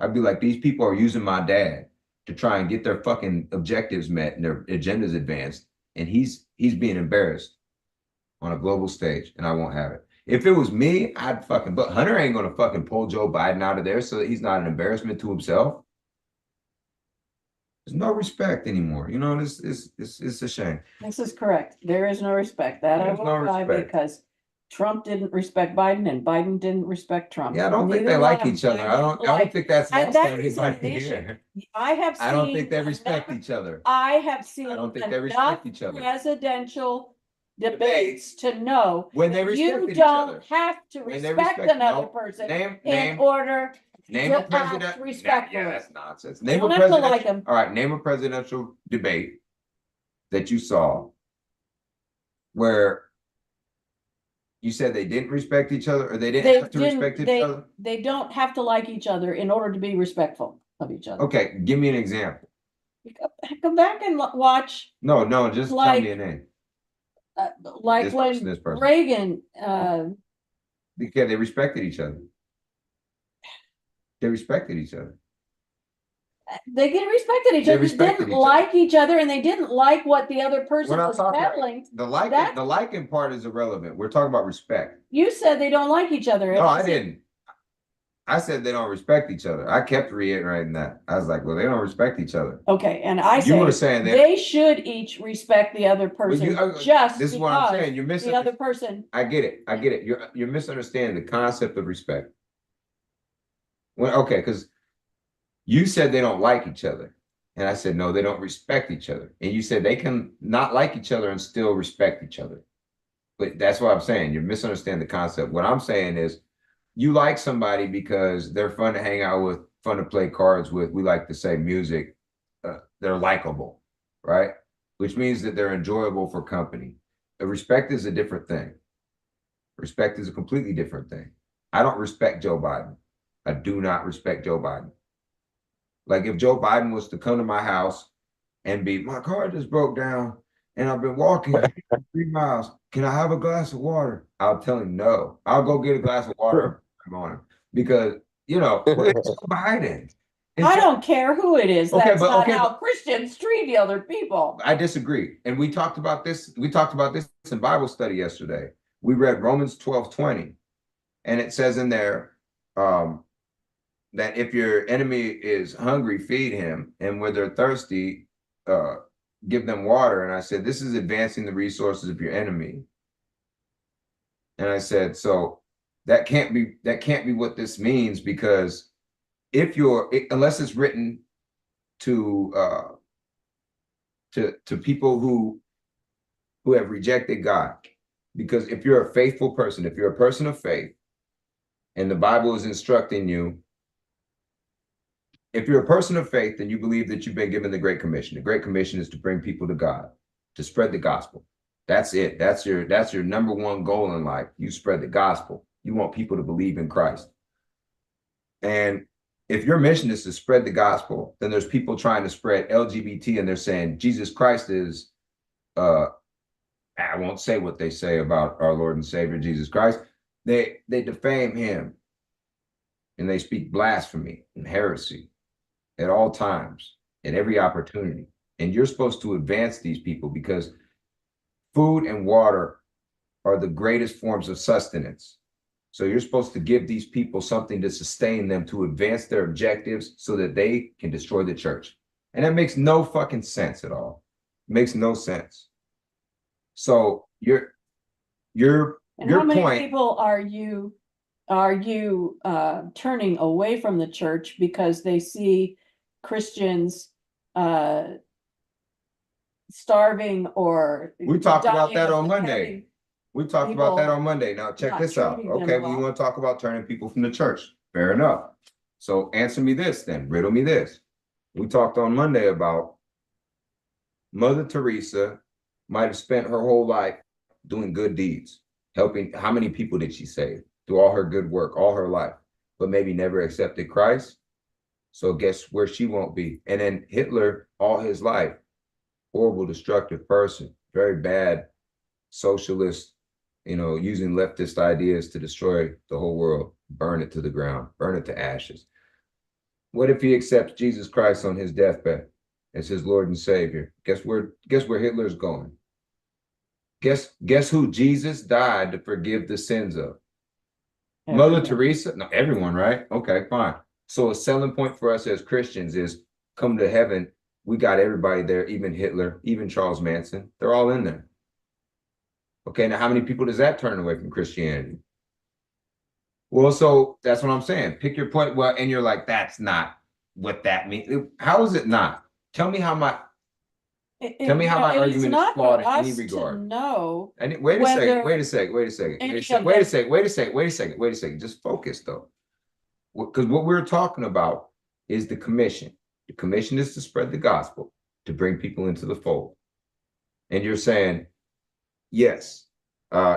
I'd be like, these people are using my dad to try and get their fucking objectives met and their agendas advanced. And he's being embarrassed on a global stage, and I won't have it. If it was me, but Hunter ain't gonna fucking pull Joe Biden out of there so that he's not an embarrassment to himself. There's no respect anymore. It's a shame. This is correct. There is no respect. There's no respect because Trump didn't respect Biden and Biden didn't respect Trump. Yeah, I don't think they like each other. I don't think that's lost on anybody here. I don't think they respect each other. I have seen. I don't think they respect each other. Presidential debates to know when they respect you each don't other. have to respect another person in order Name a act president. respectfully. Yeah, that's nonsense. You Name a don't have to president. like him. All right, name a presidential debate that you saw where you said they didn't respect each other, or they didn't have to respect each other. They don't have to like each other in order to be respectful of each other. Okay, give me an example. Come back and watch. No, just tell me a name. Like This when person, this person. Reagan, Because they respected each other. They respected each other. they get respected each other. They didn't like each other, and they didn't like what the other person was peddling. The liking part is irrelevant. We're talking about respect. You said they don't like each other. No, I didn't. I said they don't respect each other. I kept reiterating that. I was like, well, they don't respect each other. Okay, and I You were saying that they should each respect the other person just this is what I'm saying. You're the other person. I get it. You're misunderstanding the concept of respect. Well, okay, because you said they don't like each other. And I said, no, they don't respect each other. And you said they can not like each other and still respect each other. But that's what I'm saying. You're misunderstanding the concept. What I'm saying is you like somebody because they're fun to hang out with, fun to play cards with. We like to say music. They're likable, right? Which means that they're enjoyable for company. Respect is a different thing. Respect is a completely different thing. I don't respect Joe Biden. I do not respect Joe Biden. Like if Joe Biden was to come to my house and be, my car just broke down and I've been walking 3 miles. Can I have a glass of water? I'll tell him no. I'll go get a glass of water on him because, you know, it's Joe Biden. I don't care who it is. Okay, That's not how but Christians treat other people. I disagree. And we talked about this. We talked about this in Bible study yesterday. We read Romans 12:20. And it says in there, that if your enemy is hungry, feed him, and when they're thirsty, give them water. And I said, this is advancing the resources of your enemy. And I said, so that can't be what this means, because if unless it's written to people who have rejected God, because if you're a faithful person, if you're a person of faith, and the Bible is instructing you, if you're a person of faith, then you believe that you've been given the Great Commission. The Great Commission is to bring people to God, to spread the gospel. That's it. That's your number one goal in life. You spread the gospel. You want people to believe in Christ. And if your mission is to spread the gospel, then there's people trying to spread LGBT, and they're saying Jesus Christ is, I won't say what they say about our Lord and Savior, Jesus Christ. They defame him, and they speak blasphemy and heresy at all times, at every opportunity. And you're supposed to advance these people, because food and water are the greatest forms of sustenance. So you're supposed to give these people something to sustain them, to advance their objectives so that they can destroy the church. And that makes no fucking sense at all. It makes no sense. So your how many point, people are you turning away from the church because they see Christians starving or we talked about that on dying of Monday. We talked about that on Monday. Now check this out. Okay, well, you want to talk about turning people from the church. Fair enough. So answer me this then, riddle me this. We talked on Monday about Mother Teresa might have spent her whole life doing good deeds, helping. How many people did she save through all her good work, all her life, but maybe never accepted Christ? So guess where she won't be? And then Hitler, all his life, horrible, destructive person, very bad socialist, using leftist ideas to destroy the whole world, burn it to the ground, burn it to ashes. What if he accepts Jesus Christ on his deathbed as his Lord and Savior? Guess where Hitler's going? Guess who Jesus died to forgive the sins of? Everyone. Mother Teresa? No, everyone, right? Okay, fine. So a selling point for us as Christians is come to heaven. We got everybody there, even Hitler, even Charles Manson. They're all in there. Okay, now how many people does that turn away from Christianity? Well, so that's what I'm saying. Pick your point. Well, and you're like, that's not what that means. How is it not? Tell me how my argument is flawed in any regard. No. Wait a second. Just focus though. because what we're talking about is the commission. The commission is to spread the gospel, to bring people into the fold. And you're saying, yes,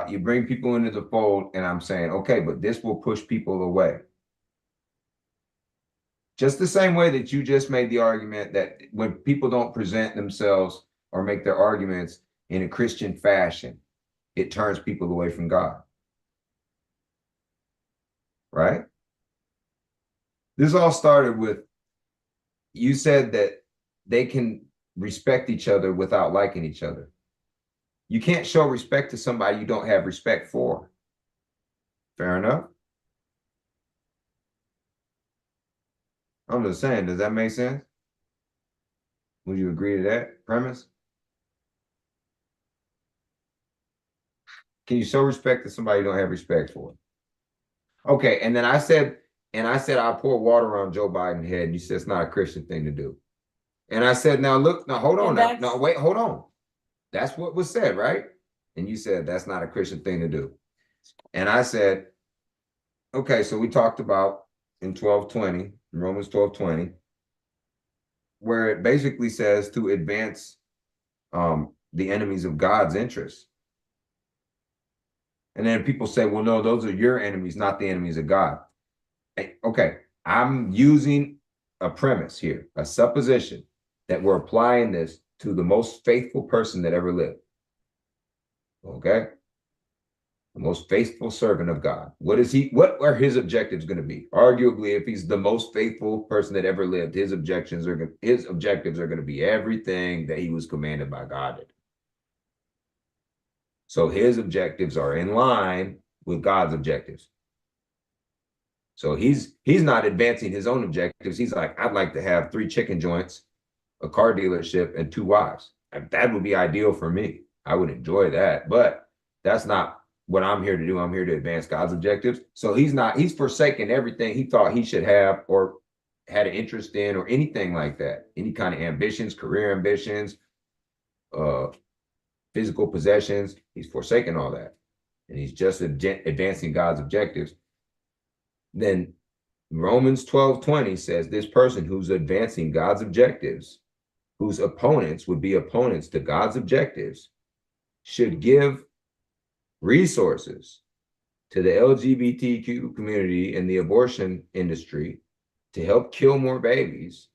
you bring people into the fold, and I'm saying, okay, but this will push people away. Just the same way that you just made the argument that when people don't present themselves or make their arguments in a Christian fashion, it turns people away from God. Right? This all started with, you said that they can respect each other without liking each other. You can't show respect to somebody you don't have respect for. Fair enough? I'm just saying, does that make sense? Would you agree to that premise? Can you show respect to somebody you don't have respect for? Okay, and then I said I'll pour water on Joe Biden's head, and you said it's not a Christian thing to do. And I said, now look, now hold on now. No, wait, hold on. That's what was said, right? And you said that's not a Christian thing to do. And I said, okay, so we talked about in 12:20, Romans 12:20, where it basically says to advance the enemies of God's interests. And then people say, well, no, those are your enemies, not the enemies of God. Okay, I'm using a premise here, a supposition that we're applying this to the most faithful person that ever lived. Okay? The most faithful servant of God. What are his objectives going to be? Arguably, if he's the most faithful person that ever lived, his objectives are going to be everything that he was commanded by God. So his objectives are in line with God's objectives. So he's not advancing his own objectives. He's like, I'd like to have 3 chicken joints, a car dealership, and 2 wives. That would be ideal for me. I would enjoy that, but that's not what I'm here to do. I'm here to advance God's objectives. So he's forsaken everything he thought he should have or had an interest in or anything like that. Any kind of ambitions, career ambitions, physical possessions. He's forsaken all that. And he's just advancing God's objectives. Then Romans 12:20 says this person who's advancing God's objectives, whose opponents would be opponents to God's objectives, should give resources to the LGBTQ community and the abortion industry to help kill more babies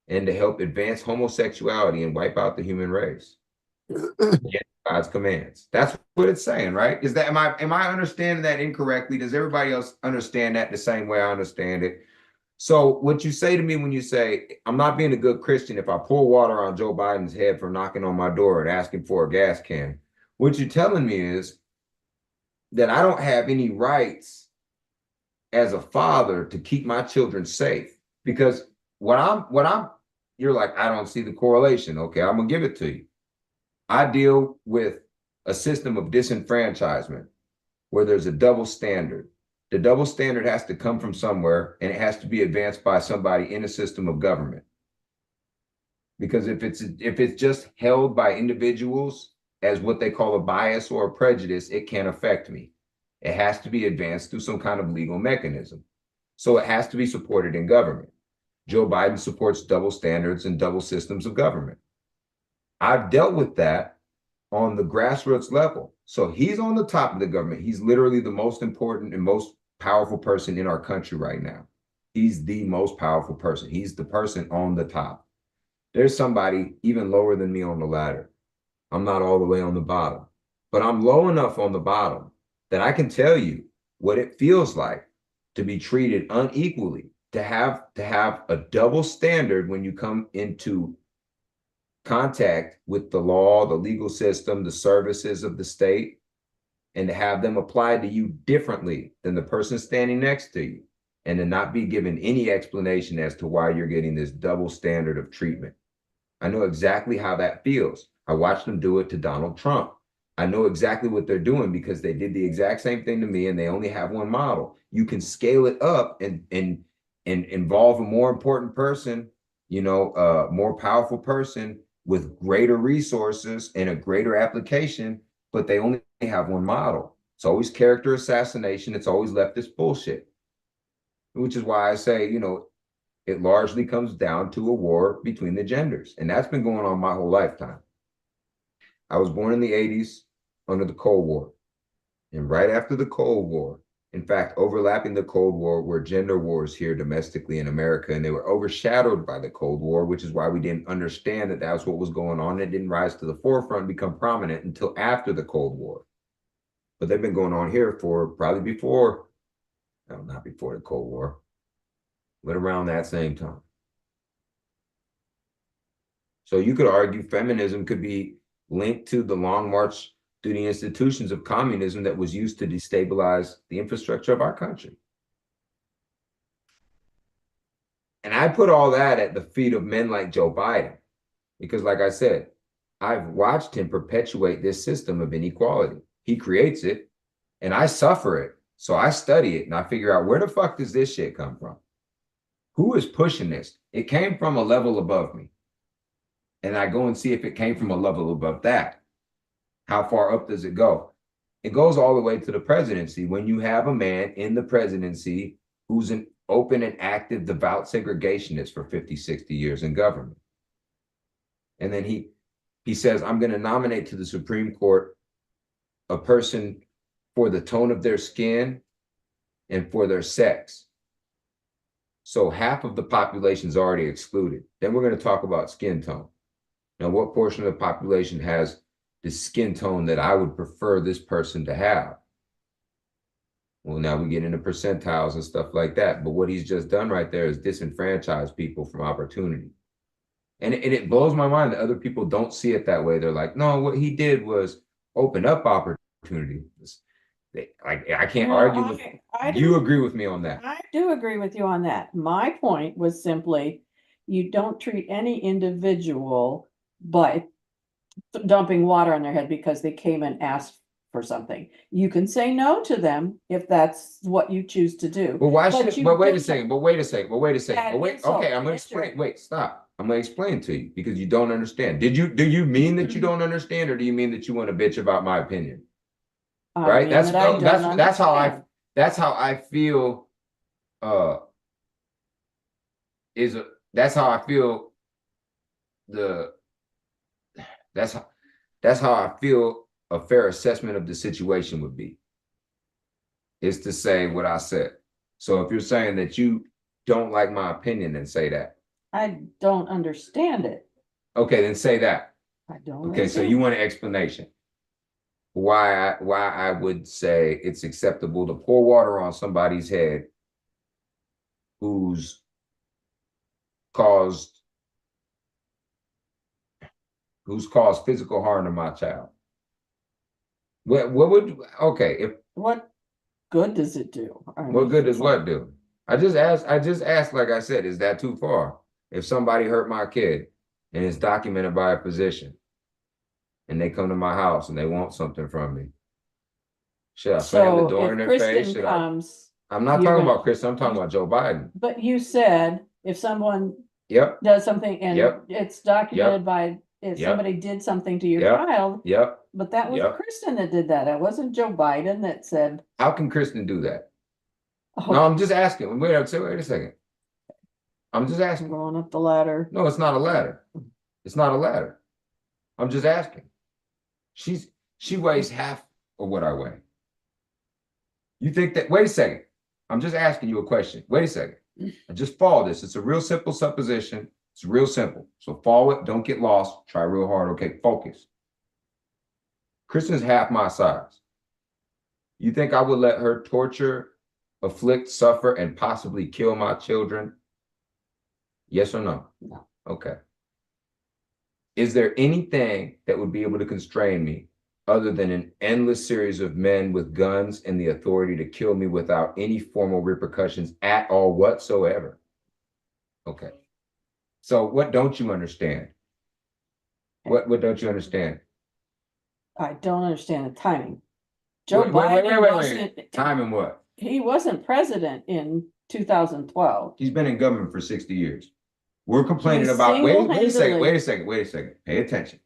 and to help advance homosexuality and wipe out the human race. God's commands. That's what it's saying, right? Am I understanding that incorrectly? Does everybody else understand that the same way I understand it? So what you say to me when you say, I'm not being a good Christian if I pour water on Joe Biden's head for knocking on my door and asking for a gas can, what you're telling me is that I don't have any rights as a father to keep my children safe. Because you're like, I don't see the correlation. Okay, I'm gonna give it to you. I deal with a system of disenfranchisement where there's a double standard. The double standard has to come from somewhere, and it has to be advanced by somebody in a system of government. Because if it's just held by individuals as what they call a bias or a prejudice, it can't affect me. It has to be advanced through some kind of legal mechanism. So it has to be supported in government. Joe Biden supports double standards and double systems of government. I've dealt with that on the grassroots level. So he's on the top of the government. He's literally the most important and most powerful person in our country right now. He's the most powerful person. He's the person on the top. There's somebody even lower than me on the ladder. I'm not all the way on the bottom, but I'm low enough on the bottom that I can tell you what it feels like to be treated unequally, to have a double standard when you come into contact with the law, the legal system, the services of the state, and to have them applied to you differently than the person standing next to you, and to not be given any explanation as to why you're getting this double standard of treatment. I know exactly how that feels. I watched them do it to Donald Trump. I know exactly what they're doing because they did the exact same thing to me, and they only have one model. You can scale it up and involve a more important person, more powerful person with greater resources and a greater application, but they only have one model. It's always character assassination. It's always leftist bullshit. which is why I say, you know, it largely comes down to a war between the genders. And that's been going on my whole lifetime. I was born in the 80s under the Cold War. And right after the Cold War, in fact, overlapping the Cold War were gender wars here domestically in America, and they were overshadowed by the Cold War, which is why we didn't understand that that's what was going on. It didn't rise to the forefront, become prominent until after the Cold War. But they've been going on here for probably before, no, not before the Cold War, but around that same time. So you could argue feminism could be linked to the long march through the institutions of communism that was used to destabilize the infrastructure of our country. And I put all that at the feet of men like Joe Biden, because like I said, I've watched him perpetuate this system of inequality. He creates it and I suffer it. So I study it and I figure out, where the fuck does this shit come from? Who is pushing this? It came from a level above me. And I go and see if it came from a level above that. How far up does it go? It goes all the way to the presidency. When you have a man in the presidency who's an open and active devout segregationist for 50, 60 years in government. And then he says, I'm going to nominate to the Supreme Court a person for the tone of their skin and for their sex. So half of the population is already excluded. Then we're going to talk about skin tone. Now, what portion of the population has the skin tone that I would prefer this person to have? Well, now we get into percentiles and stuff like that. But what he's just done right there is disenfranchise people from opportunity. And it blows my mind that other people don't see it that way. They're like, no, what he did was open up opportunities. I can't argue with you. Agree with me on that? I do agree with you on that. My point was simply, you don't treat any individual by dumping water on their head because they came and asked for something. You can say no to them if that's what you choose to do. Well, why should, but wait a second, but wait a second, but wait a second, but wait, okay, I'm gonna explain, wait, stop. I'm gonna explain to you because you don't understand. Do you mean that you don't understand, or do you mean that you want to bitch about my opinion? Right? That's how I feel, that's how I feel that's how I feel a fair assessment of the situation would be, is to say what I said. So if you're saying that you don't like my opinion, then say that. I don't understand it. Okay, then say that. I don't Okay, so you want an explanation why I would say it's acceptable to pour water on somebody's head who's caused physical harm to my child. What would, okay, if what good does it do? What good does what do? I just asked, like I said, is that too far? If somebody hurt my kid and it's documented by a physician and they come to my house and they want something from me, should I slam the door in their face? I'm not talking about Kristen, I'm talking about Joe Biden. But you said if someone does something and it's documented by if somebody did something to your child. But that was Kristen that did that. It wasn't Joe Biden that said. How can Kristen do that? Oh. No, I'm just asking. Wait a second. I'm just asking. Going up the ladder. No, it's not a ladder. It's not a ladder. I'm just asking. She weighs half of what I weigh. You think that, wait a second. I'm just asking you a question. Wait a second. I just follow this. It's a real simple supposition. It's real simple. So follow it. Don't get lost. Try real hard. Okay, focus. Kristen's half my size. You think I would let her torture, afflict, suffer, and possibly kill my children? Yes or no? No. Okay. Is there anything that would be able to constrain me other than an endless series of men with guns and the authority to kill me without any formal repercussions at all whatsoever? Okay. So what don't you understand? What don't you understand? I don't understand the timing. Joe Biden wait. Timing what? He wasn't president in 2012. He's been in government for 60 years. We're complaining about, wait a second. Pay attention.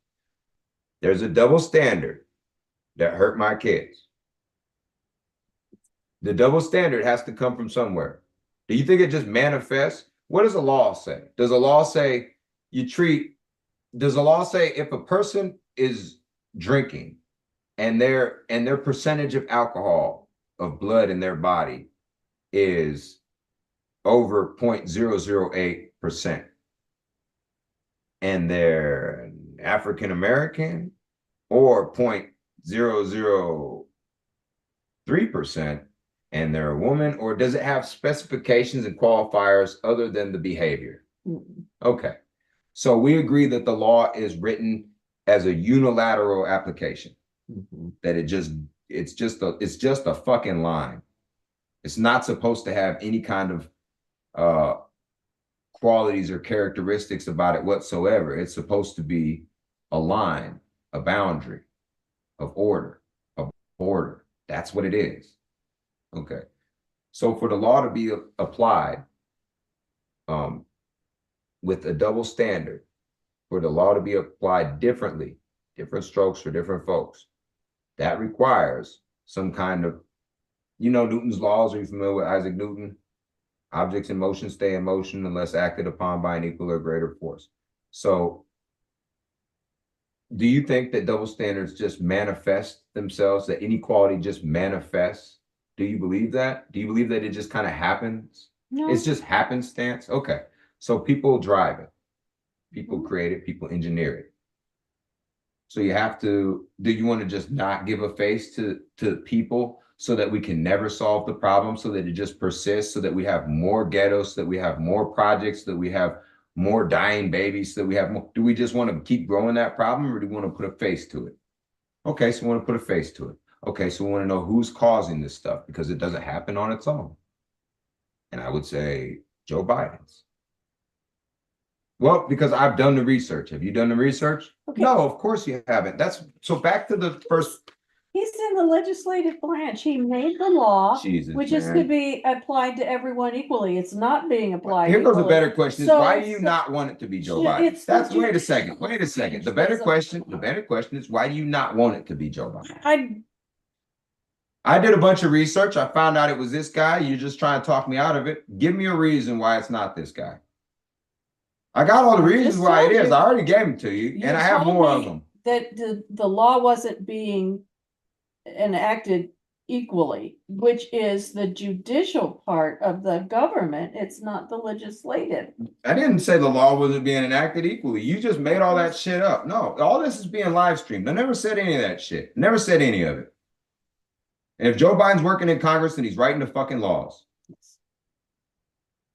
There's a double standard that hurt my kids. The double standard has to come from somewhere. Do you think it just manifests? What does the law say? Does the law say does the law say if a person is drinking and their percentage of alcohol of blood in their body is over 0.008% and they're African American or 0.003% and they're a woman, or does it have specifications and qualifiers other than the behavior? Okay. So we agree that the law is written as a unilateral application. That it's just a fucking line. It's not supposed to have any kind of qualities or characteristics about it whatsoever. It's supposed to be a line, a boundary of order, of order. That's what it is. Okay. So for the law to be applied with a double standard, for the law to be applied differently, different strokes for different folks, that requires some kind of, Newton's laws. Are you familiar with Isaac Newton? Objects in motion stay in motion unless acted upon by an equal or greater force. So do you think that double standards just manifest themselves, that inequality just manifests? Do you believe that? Do you believe that it just kind of happens? No. It's just happenstance? Okay. So people drive it. People create it. People engineer it. So you have to, do you want to just not give a face to people so that we can never solve the problem, so that it just persists, so that we have more ghettos, so that we have more projects, so that we have more dying babies, so that we have more, do we just want to keep growing that problem, or do we want to put a face to it? Okay, so we want to put a face to it. Okay, so we want to know who's causing this stuff, because it doesn't happen on its own. And I would say Joe Biden's. Well, because I've done the research. Have you done the research? Okay. No, of course you haven't. So back to the first. He's in the legislative branch. He made the law, Jesus, which is to be applied to everyone equally. It's not being applied. Here goes a equally. better question: why do you not want it to be Joe Biden? That's wait a second. The better question is, why do you not want it to be Joe Biden? I did a bunch of research. I found out it was this guy. You're just trying to talk me out of it. Give me a reason why it's not this guy. I got all the reasons why it is. I already gave them to you, and I have more of them. That the law wasn't being enacted equally, which is the judicial part of the government. It's not the legislative. I didn't say the law wasn't being enacted equally. You just made all that shit up. No, all this is being live streamed. I never said any of that shit. Never said any of it. And if Joe Biden's working in Congress, then he's writing the fucking laws.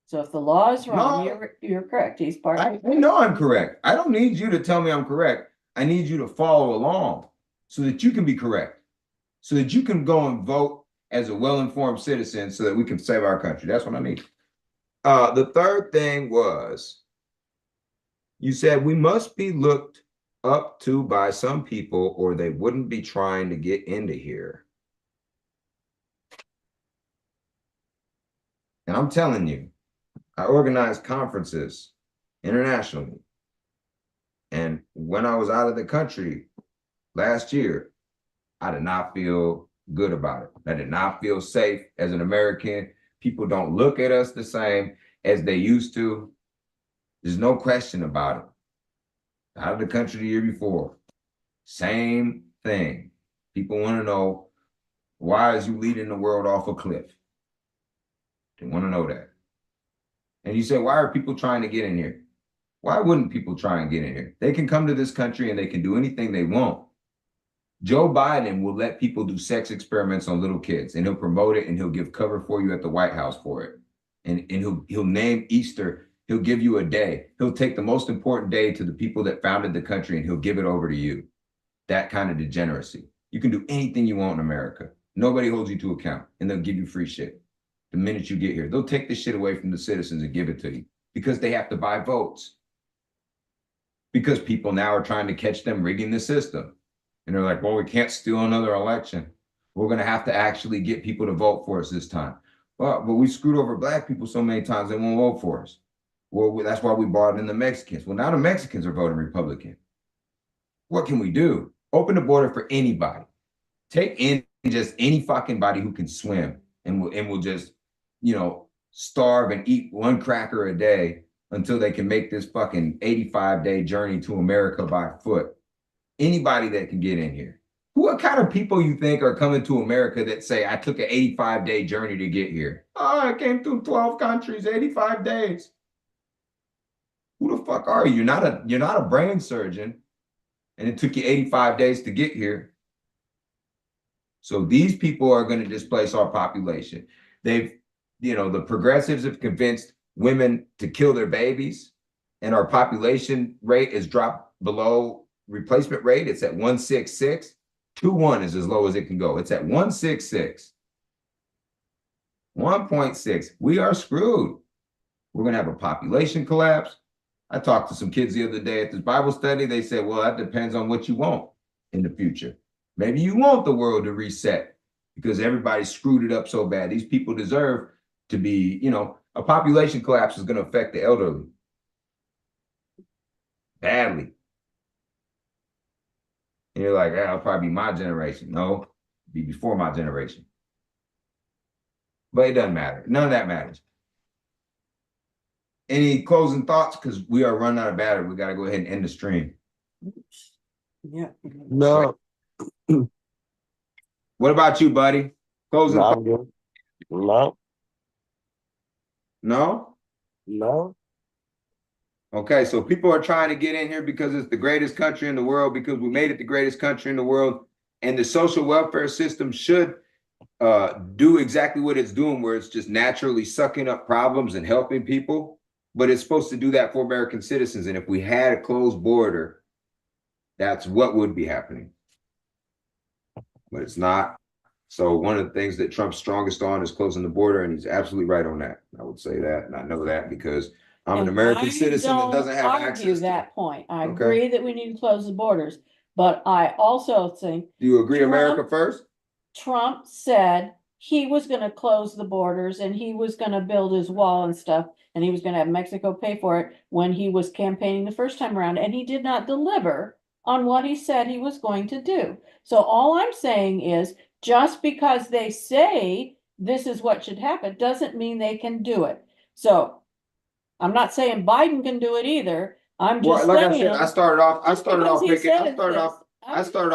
So if the law is wrong, you're correct. He's part of it. I know I'm correct. I don't need you to tell me I'm correct. I need you to follow along so that you can be correct, so that you can go and vote as a well-informed citizen so that we can save our country. That's what I need. The third thing was, you said we must be looked up to by some people or they wouldn't be trying to get into here. And I'm telling you, I organized conferences internationally. And when I was out of the country last year, I did not feel good about it. I did not feel safe as an American. People don't look at us the same as they used to. There's no question about it. Out of the country the year before, same thing. People want to know, why is you leading the world off a cliff? They want to know that. And you say, why are people trying to get in here? Why wouldn't people try and get in here? They can come to this country and they can do anything they want. Joe Biden will let people do sex experiments on little kids, and he'll promote it, and he'll give cover for you at the White House for it. And he'll name Easter. He'll give you a day. He'll take the most important day to the people that founded the country, and he'll give it over to you. That kind of degeneracy. You can do anything you want in America. Nobody holds you to account, and they'll give you free shit the minute you get here. They'll take this shit away from the citizens and give it to you because they have to buy votes. Because people now are trying to catch them rigging the system. And they're like, well, we can't steal another election. We're going to have to actually get people to vote for us this time. Well, but we screwed over black people so many times they won't vote for us. Well, that's why we brought in the Mexicans. Well, now the Mexicans are voting Republican. What can we do? Open the border for anybody. Take in just any fucking body who can swim, and we'll just, starve and eat one cracker a day until they can make this fucking 85-day journey to America by foot. Anybody that can get in here. What kind of people you think are coming to America that say, I took an 85-day journey to get here? Oh, I came through 12 countries, 85 days. Who the fuck are you? You're not a brain surgeon, and it took you 85 days to get here. So these people are going to displace our population. The progressives have convinced women to kill their babies, and our population rate is dropped below replacement rate. It's at 166. 2.1 is as low as it can go. It's at 166. 1.6. We are screwed. We're going to have a population collapse. I talked to some kids the other day at this Bible study. They said, well, that depends on what you want in the future. Maybe you want the world to reset because everybody screwed it up so bad. These people deserve to be, a population collapse is going to affect the elderly badly. And you're like, that'll probably be my generation. No, it'll be before my generation. But it doesn't matter. None of that matters. Any closing thoughts? Because we are running out of battery. We got to go ahead and end the stream. Yeah. No. What about you, buddy? Closing thoughts? No. No? No. Okay, so people are trying to get in here because it's the greatest country in the world, because we made it the greatest country in the world, and the social welfare system should do exactly what it's doing, where it's just naturally sucking up problems and helping people, but it's supposed to do that for American citizens. And if we had a closed border, that's what would be happening. But it's not. So one of the things that Trump's strongest on is closing the border, and he's absolutely right on that. I would say that, and I know that because I'm an American citizen that doesn't have access to that point. I Okay. agree that we need to close the borders, but I also think. Do you agree America first? Trump said he was going to close the borders and he was going to build his wall and stuff, and he was going to have Mexico pay for it when he was campaigning the first time around, and he did not deliver on what he said he was going to do. So all I'm saying is, just because they say this is what should happen doesn't mean they can do it. So I'm not saying Biden can do it either. I'm just like saying. I said, I started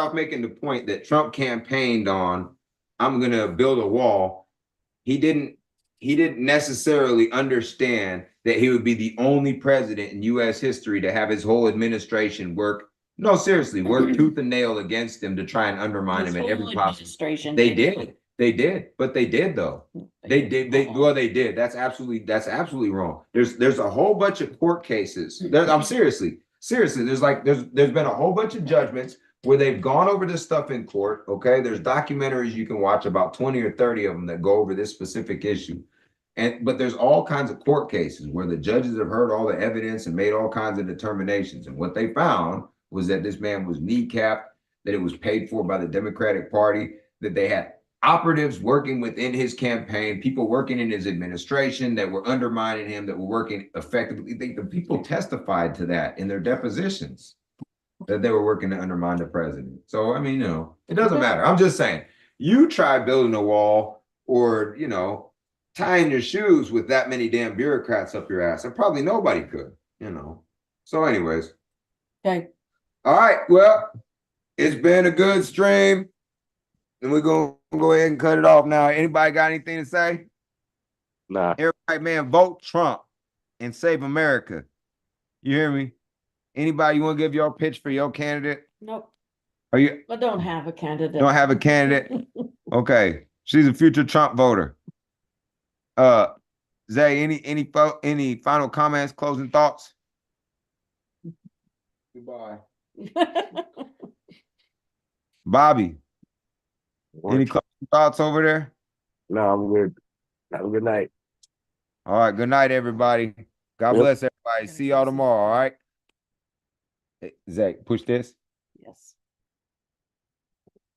off making the point that Trump campaigned on, I'm gonna build a wall. He didn't necessarily understand that he would be the only president in US history to have his whole administration work tooth and nail against him to try and undermine him in every possible. They did, but they did though. They did. That's absolutely wrong. There's a whole bunch of court cases. I'm seriously. There's been a whole bunch of judgments where they've gone over this stuff in court. Okay, there's documentaries you can watch, about 20 or 30 of them that go over this specific issue. But there's all kinds of court cases where the judges have heard all the evidence and made all kinds of determinations. And what they found was that this man was kneecapped, that it was paid for by the Democratic Party, that they had operatives working within his campaign, people working in his administration that were undermining him, that were working effectively. The people testified to that in their depositions, that they were working to undermine the president. So, I mean, it doesn't matter. I'm just saying, you try building a wall or, tying your shoes with that many damn bureaucrats up your ass, and probably nobody could, So anyways. Okay. All right. Well, it's been a good stream, and we're going to go ahead and cut it off now. Anybody got anything to say? Nah. Everybody, man, vote Trump and save America. You hear me? Anybody, you want to give your pitch for your candidate? Nope. I don't have a candidate. Don't have a candidate? Okay. She's a future Trump voter. Zay, any final comments, closing thoughts? Goodbye. Bobby, any closing thoughts over there? No, I'm good. Have a good night. All right. Good night, everybody. God bless everybody. See y'all tomorrow. All right. Hey, Zach, push this. Yes.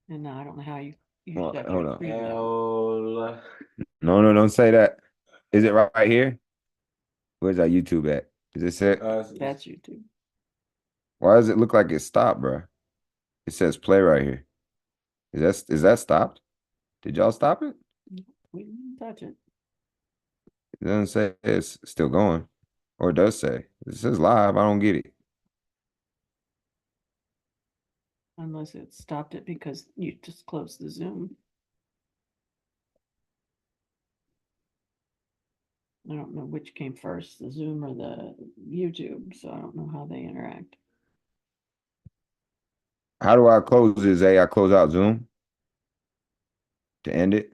And I don't know how you. Hold on. No, don't say that. Is it right here? Where's our YouTube at? Is this it? That's YouTube. Why does it look like it stopped, bro? It says play right here. Is that stopped? Did y'all stop it? We didn't touch it. It doesn't say it's still going. Or it does say. It says live. I don't get it. Unless it stopped it because you just closed the Zoom. I don't know which came first, the Zoom or the YouTube, so I don't know how they interact. How do I close this? I close out Zoom to end it.